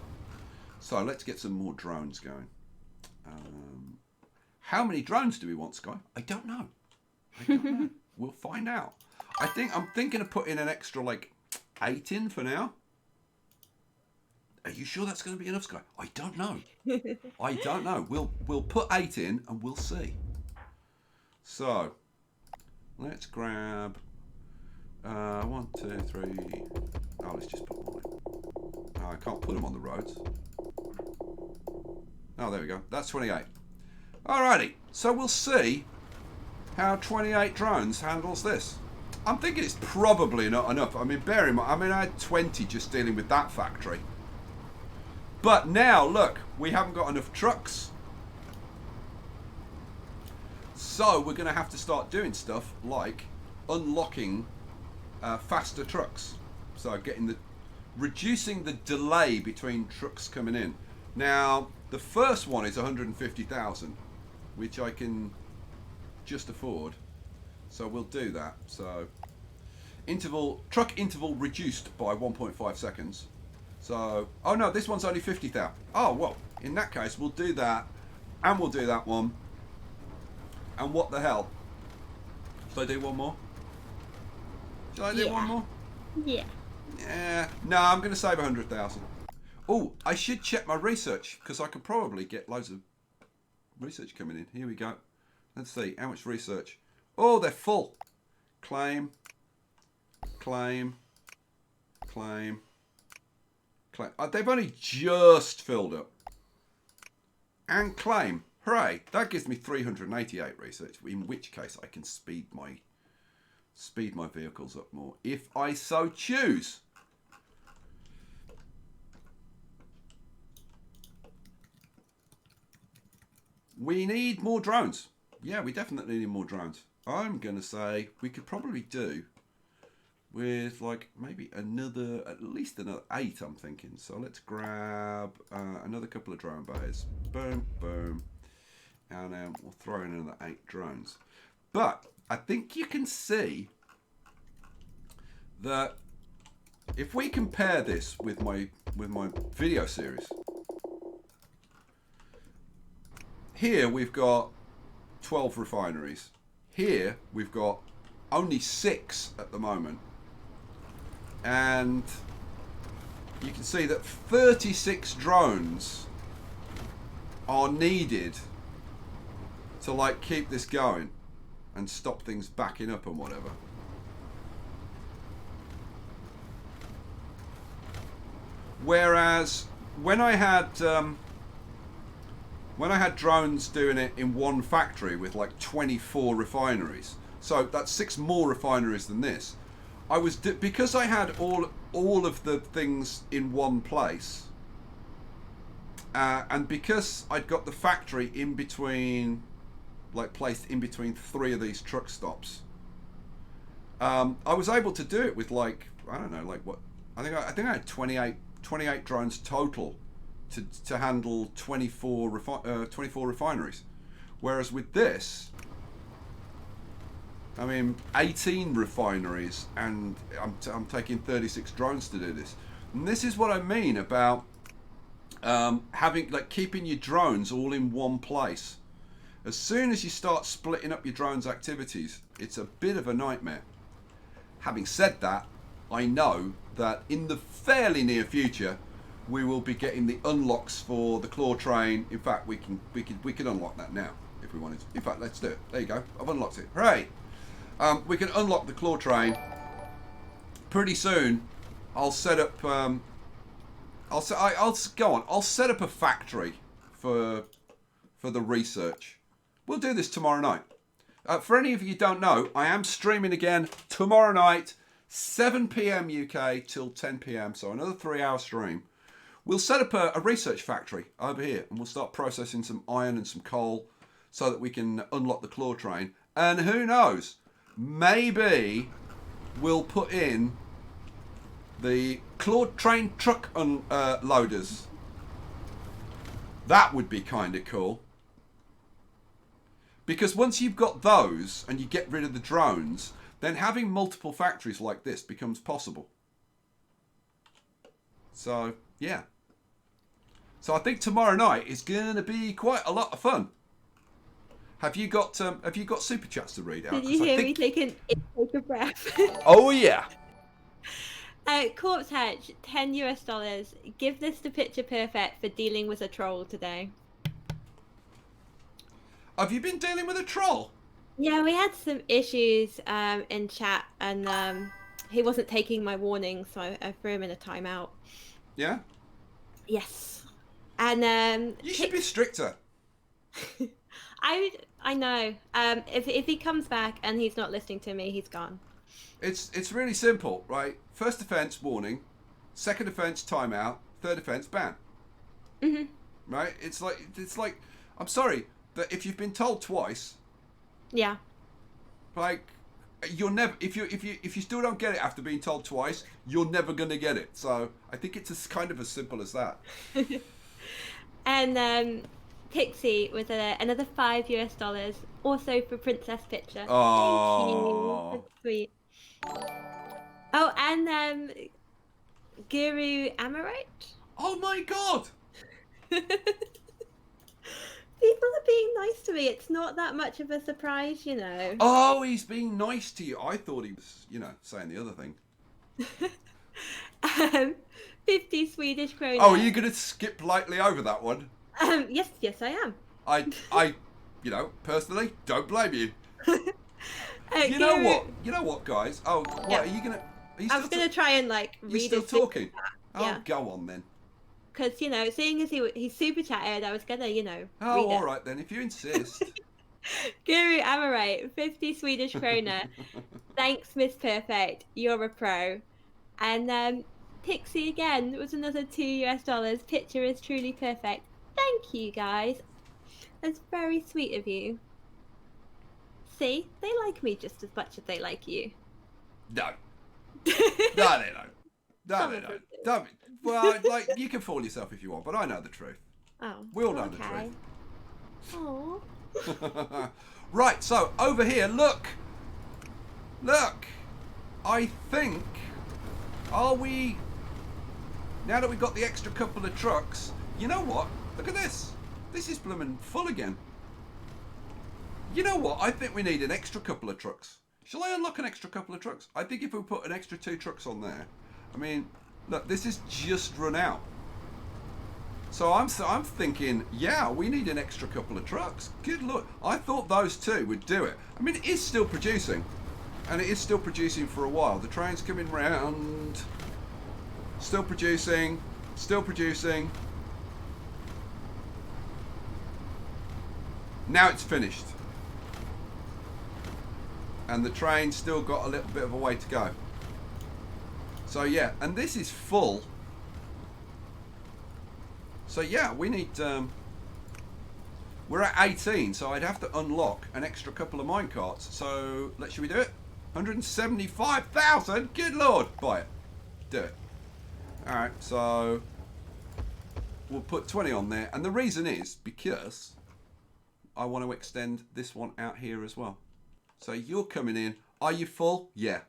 So let's get some more drones going. How many drones do we want, Skye? I don't know. We'll find out. I'm thinking of putting an extra like 8 in for now. Are you sure that's going to be enough, Skye? I don't know. I don't know. We'll put 8 in and we'll see. So let's grab 1, 2, 3. Oh, let's just put 1. Oh, I can't put them on the roads. Oh, there we go. That's 28. Alrighty. So we'll see how 28 drones handles this. I'm thinking it's probably not enough. I mean, bear in mind, I had 20 just dealing with that factory. But now, look, we haven't got enough trucks. So we're going to have to start doing stuff like unlocking faster trucks. So reducing the delay between trucks coming in. Now, the first one is 150,000, which I can just afford. So we'll do that. So truck interval reduced by 1.5 seconds. So, oh no, this one's only 50,000. Oh, well, in that case, we'll do that, and we'll do that one. And what the hell? Should I do one more? Should I do one more? Yeah. Yeah. No, I'm going to save 100,000. Oh, I should check my research, because I could probably get loads of research coming in. Here we go. Let's see, how much research? Oh, they're full. Claim. Claim. Claim. Claim. They've only just filled up. And claim. Hooray. That gives me 388 research, in which case I can speed my vehicles up more, if I so choose. We need more drones. Yeah, we definitely need more drones. I'm going to say we could probably do with like maybe at least another 8, I'm thinking. So let's grab another couple of drone bays. Boom, boom. And we'll throw in another 8 drones. But I think you can see that if we compare this with my video series, here we've got 12 refineries. Here we've got only 6 at the moment. And you can see that 36 drones are needed to like keep this going and stop things backing up and whatever. Whereas when I had drones doing it in one factory with like 24 refineries, so that's 6 more refineries than this. Because I had all of the things in one place, and because I'd got the factory in between, like placed in between 3 of these truck stops, I was able to do it with like, I don't know, like what I think I had 28 drones total to handle 24 refineries, whereas with this, I mean 18 refineries, and I'm taking 36 drones to do this. And this is what I mean about keeping your drones all in one place. As soon as you start splitting up your drones' activities, it's a bit of a nightmare. Having said that, I know that in the fairly near future, we will be getting the unlocks for the claw train. In fact, we can unlock that now. if we wanted to. In fact, let's do it. There you go. I've unlocked it. Hooray! We can unlock the claw train pretty soon. I'll set up. I'll set up a factory for the research. We'll do this tomorrow night. For any of you who don't know, I am streaming again tomorrow night, 7 p.m. UK till 10 p.m. So another 3-hour stream. We'll set up a research factory over here, and we'll start processing some iron and some coal so that we can unlock the claw train. And who knows, maybe we'll put in the claw train truck loaders. That would be kind of cool. Because once you've got those and you get rid of the drones, then having multiple factories like this becomes possible. So, yeah. So I think tomorrow night is going to be quite a lot of fun. Have you got super chats to read out? Did you hear me take a breath? Oh yeah. Corpse Hatch, $10 US. Give this to Picture Perfect for dealing with a troll today. Have you been dealing with a troll? Yeah, we had some issues in chat, and he wasn't taking my warning, so I threw him in a timeout. Yeah. Yes, and you should be stricter. I know. If he comes back and he's not listening to me, he's gone. It's really simple, right? First offence, warning. Second offence, timeout. Third offence, ban. Mhm. Right? It's like I'm sorry, but if you've been told twice, yeah, like you're never if you still don't get it after being told twice, you're never gonna get it. So I think it's kind of as simple as that. And Pixie with another $5 US, also for Princess Picture. Oh, thank you. That's sweet. Oh, and Guru Amorite. oh my God! People are being nice to me. It's not that much of a surprise, you know. Oh, he's being nice to you. I thought he was, saying the other thing. 50 Swedish krona. Oh, are you going to skip lightly over that one? Yes, I am. I, personally, don't blame you. You know what, guys? Oh, what Yeah. are you gonna? I was gonna try and read. You still his talking? super chat. Oh, Yeah. go on then. Because seeing as he super chatted, I was gonna read Oh, all it. right then, if you insist. Guru Amorite, 50 Swedish krona. Thanks, Miss Perfect. You're a pro. And Pixie again was another $2 US. Picture is truly perfect. Thank you, guys. That's very sweet of you. See, they like me just as much as they like you. No. No, they don't. No, Some they of them don't. do. Don't. Well, like you can fool yourself if you want, but I know the truth. Oh. We all know okay. Oh. the truth. Right, so over here, look. I think. Are we? Now that we've got the extra couple of trucks, you know what? Look at this. This is blooming full again. You know what? I think we need an extra couple of trucks. Shall I unlock an extra couple of trucks? I think if we put an extra 2 trucks on there, I mean, look, this is just run out. So I'm thinking, yeah, we need an extra couple of trucks. Good look. I thought those 2 would do it. I mean, it is still producing, and it is still producing for a while. The train's coming round. Still producing. Still producing. Now it's finished. And the train's still got a little bit of a way to go. So yeah, and this is full. So yeah, we need, we're at 18, so I'd have to unlock an extra couple of minecarts. So, should we do it? 175,000? Good Lord! Buy it. Do it. Alright, so we'll put 20 on there. And the reason is because I want to extend this one out here as well. So you're coming in. Are you full? Yeah.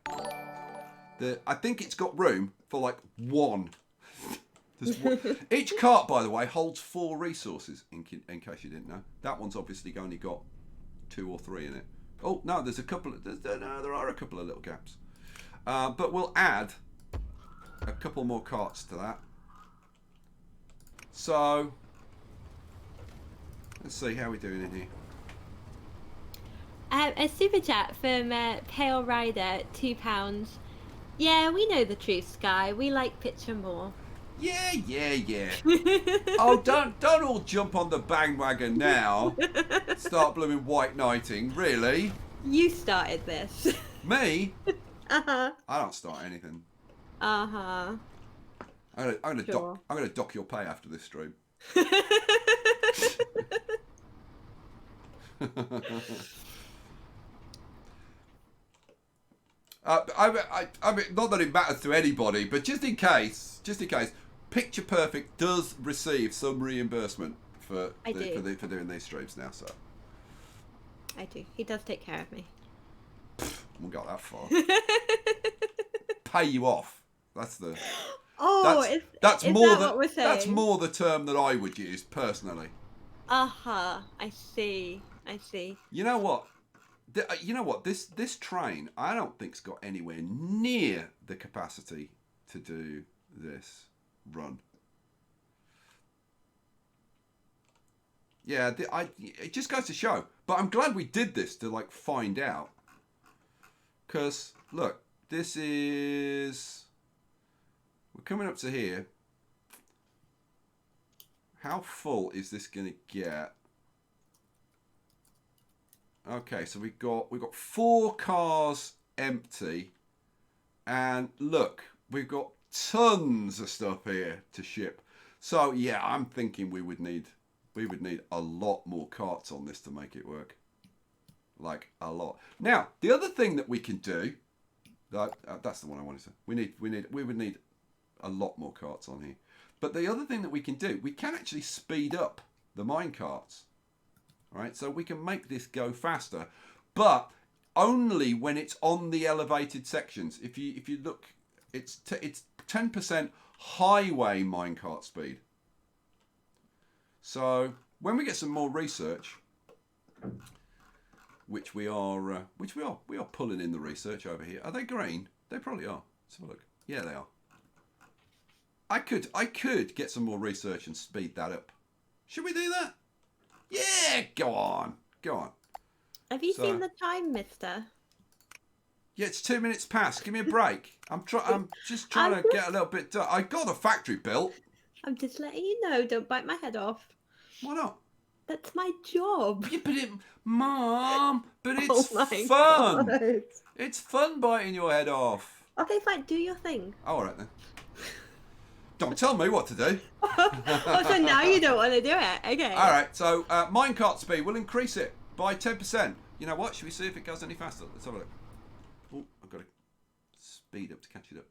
I think it's got room for like 1. There's one. Each cart, by the way, holds 4 resources, in case you didn't know. That one's obviously only got 2 or 3 in it. Oh, no, there's a couple. There are a couple of little gaps. But we'll add a couple more carts to that. So, let's see how we're doing in here. A super chat from Pale Rider, £2. Yeah, we know the truth, Skye. We like picture more. Yeah. Oh, don't all jump on the bandwagon now. Start blooming white knighting, really? You started this. Me? Uh-huh. I don't start anything. Uh-huh. I'm gonna Sure. dock your pay after this stream. I mean, not that it matters to anybody, but just in case, Picture Perfect does receive some reimbursement for doing these streams now. So I do. He does take care of me. We got that far. Pay you off. That's the. That's is more that what we're saying? That's more the term that I would use personally. Uh-huh. I see. You know what? This train, I don't think's got anywhere near the capacity to do this run. Yeah, it just goes to show. But I'm glad we did this to like find out. Because look, we're coming up to here. How full is this gonna get? Okay, so we've got 4 cars empty, and look, we've got tons of stuff here to ship. So yeah, I'm thinking we would need a lot more carts on this to make it work, like a lot. Now, the other thing that we can do, that's the one I wanted to. We would need a lot more carts on here. But the other thing that we can do, we can actually speed up the mine carts. All right, so we can make this go faster, but only when it's on the elevated sections. If you look, it's 10% highway minecart speed. So when we get some more research, which we are pulling in the research over here. Are they green? They probably are. Let's have a look. Yeah, they are. I could get some more research and speed that up. Should we do that? Yeah, go on. Have you seen the time, mister? Yeah, it's 2 minutes past. Give me a break. I'm just trying to get a little bit done. I got a factory built. I'm just letting you know, don't bite my head off. Why not? That's my job. Yeah, Mom, but it's Oh my fun. God. It's fun biting your head off. Okay, fine, do your thing. Oh, all right then. Don't tell me what to do. Oh, so now you don't want to do it. Okay. All right, so minecart speed, we'll increase it by 10%. You know what? Should we see if it goes any faster? Let's have a look. Oh, I've got to speed up to catch it up.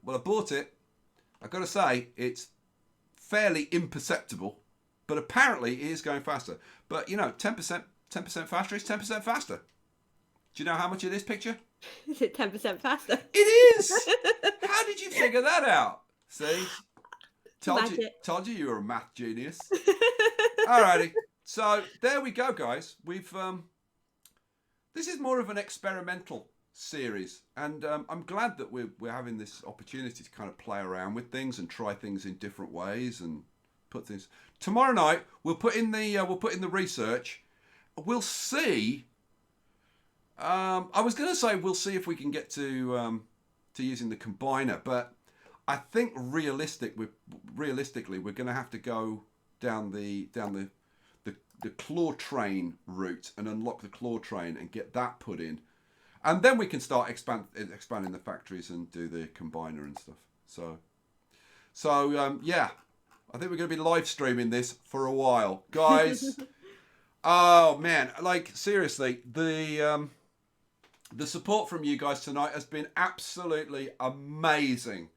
Well, I bought it. I've got to say, it's fairly imperceptible, but apparently it is going faster. But, 10% faster is 10% faster. Do you know how much it is, Picture? Is it 10% faster? It is! How did you figure that out? See? Told you were a math genius. Alrighty. So, there we go, guys. We've... this is more of an experimental series. And I'm glad that we're having this opportunity to kind of play around with things and try things in different ways and put things... Tomorrow night, we'll put in the research. We'll see... I was going to say we'll see if we can get to using the combiner, but I think realistically we're going to have to go down the claw train route and unlock the claw train and get that put in, and then we can start expanding the factories and do the combiner and stuff. So yeah, I think we're going to be live streaming this for a while, guys. Oh man, like seriously, the support from you guys tonight has been absolutely amazing.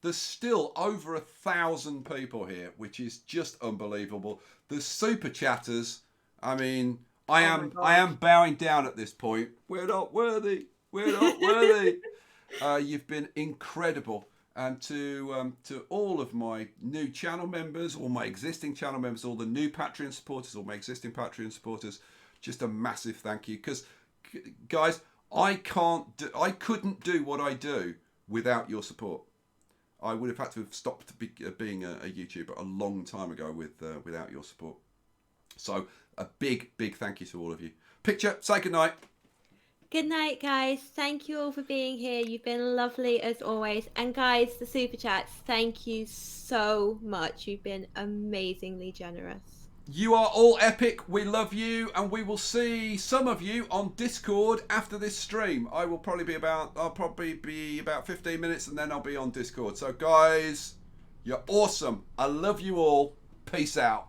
There's still over 1,000 people here, which is just unbelievable. The super chatters, I mean, I am bowing down at this point. We're not worthy. You've been incredible. And to all of my new channel members, all my existing channel members, all the new Patreon supporters, all my existing Patreon supporters, just a massive thank you. Because, guys, I couldn't do what I do without your support. I would have had to have stopped being a YouTuber a long time ago without your support. So a big, big thank you to all of you. Picture, say goodnight. Good night, guys. Thank you all for being here. You've been lovely as always. And guys, the super chats, thank you so much. You've been amazingly generous. You are all epic. We love you, and we will see some of you on Discord after this stream. I'll probably be about 15 minutes, and then I'll be on Discord. So guys, you're awesome. I love you all. Peace out.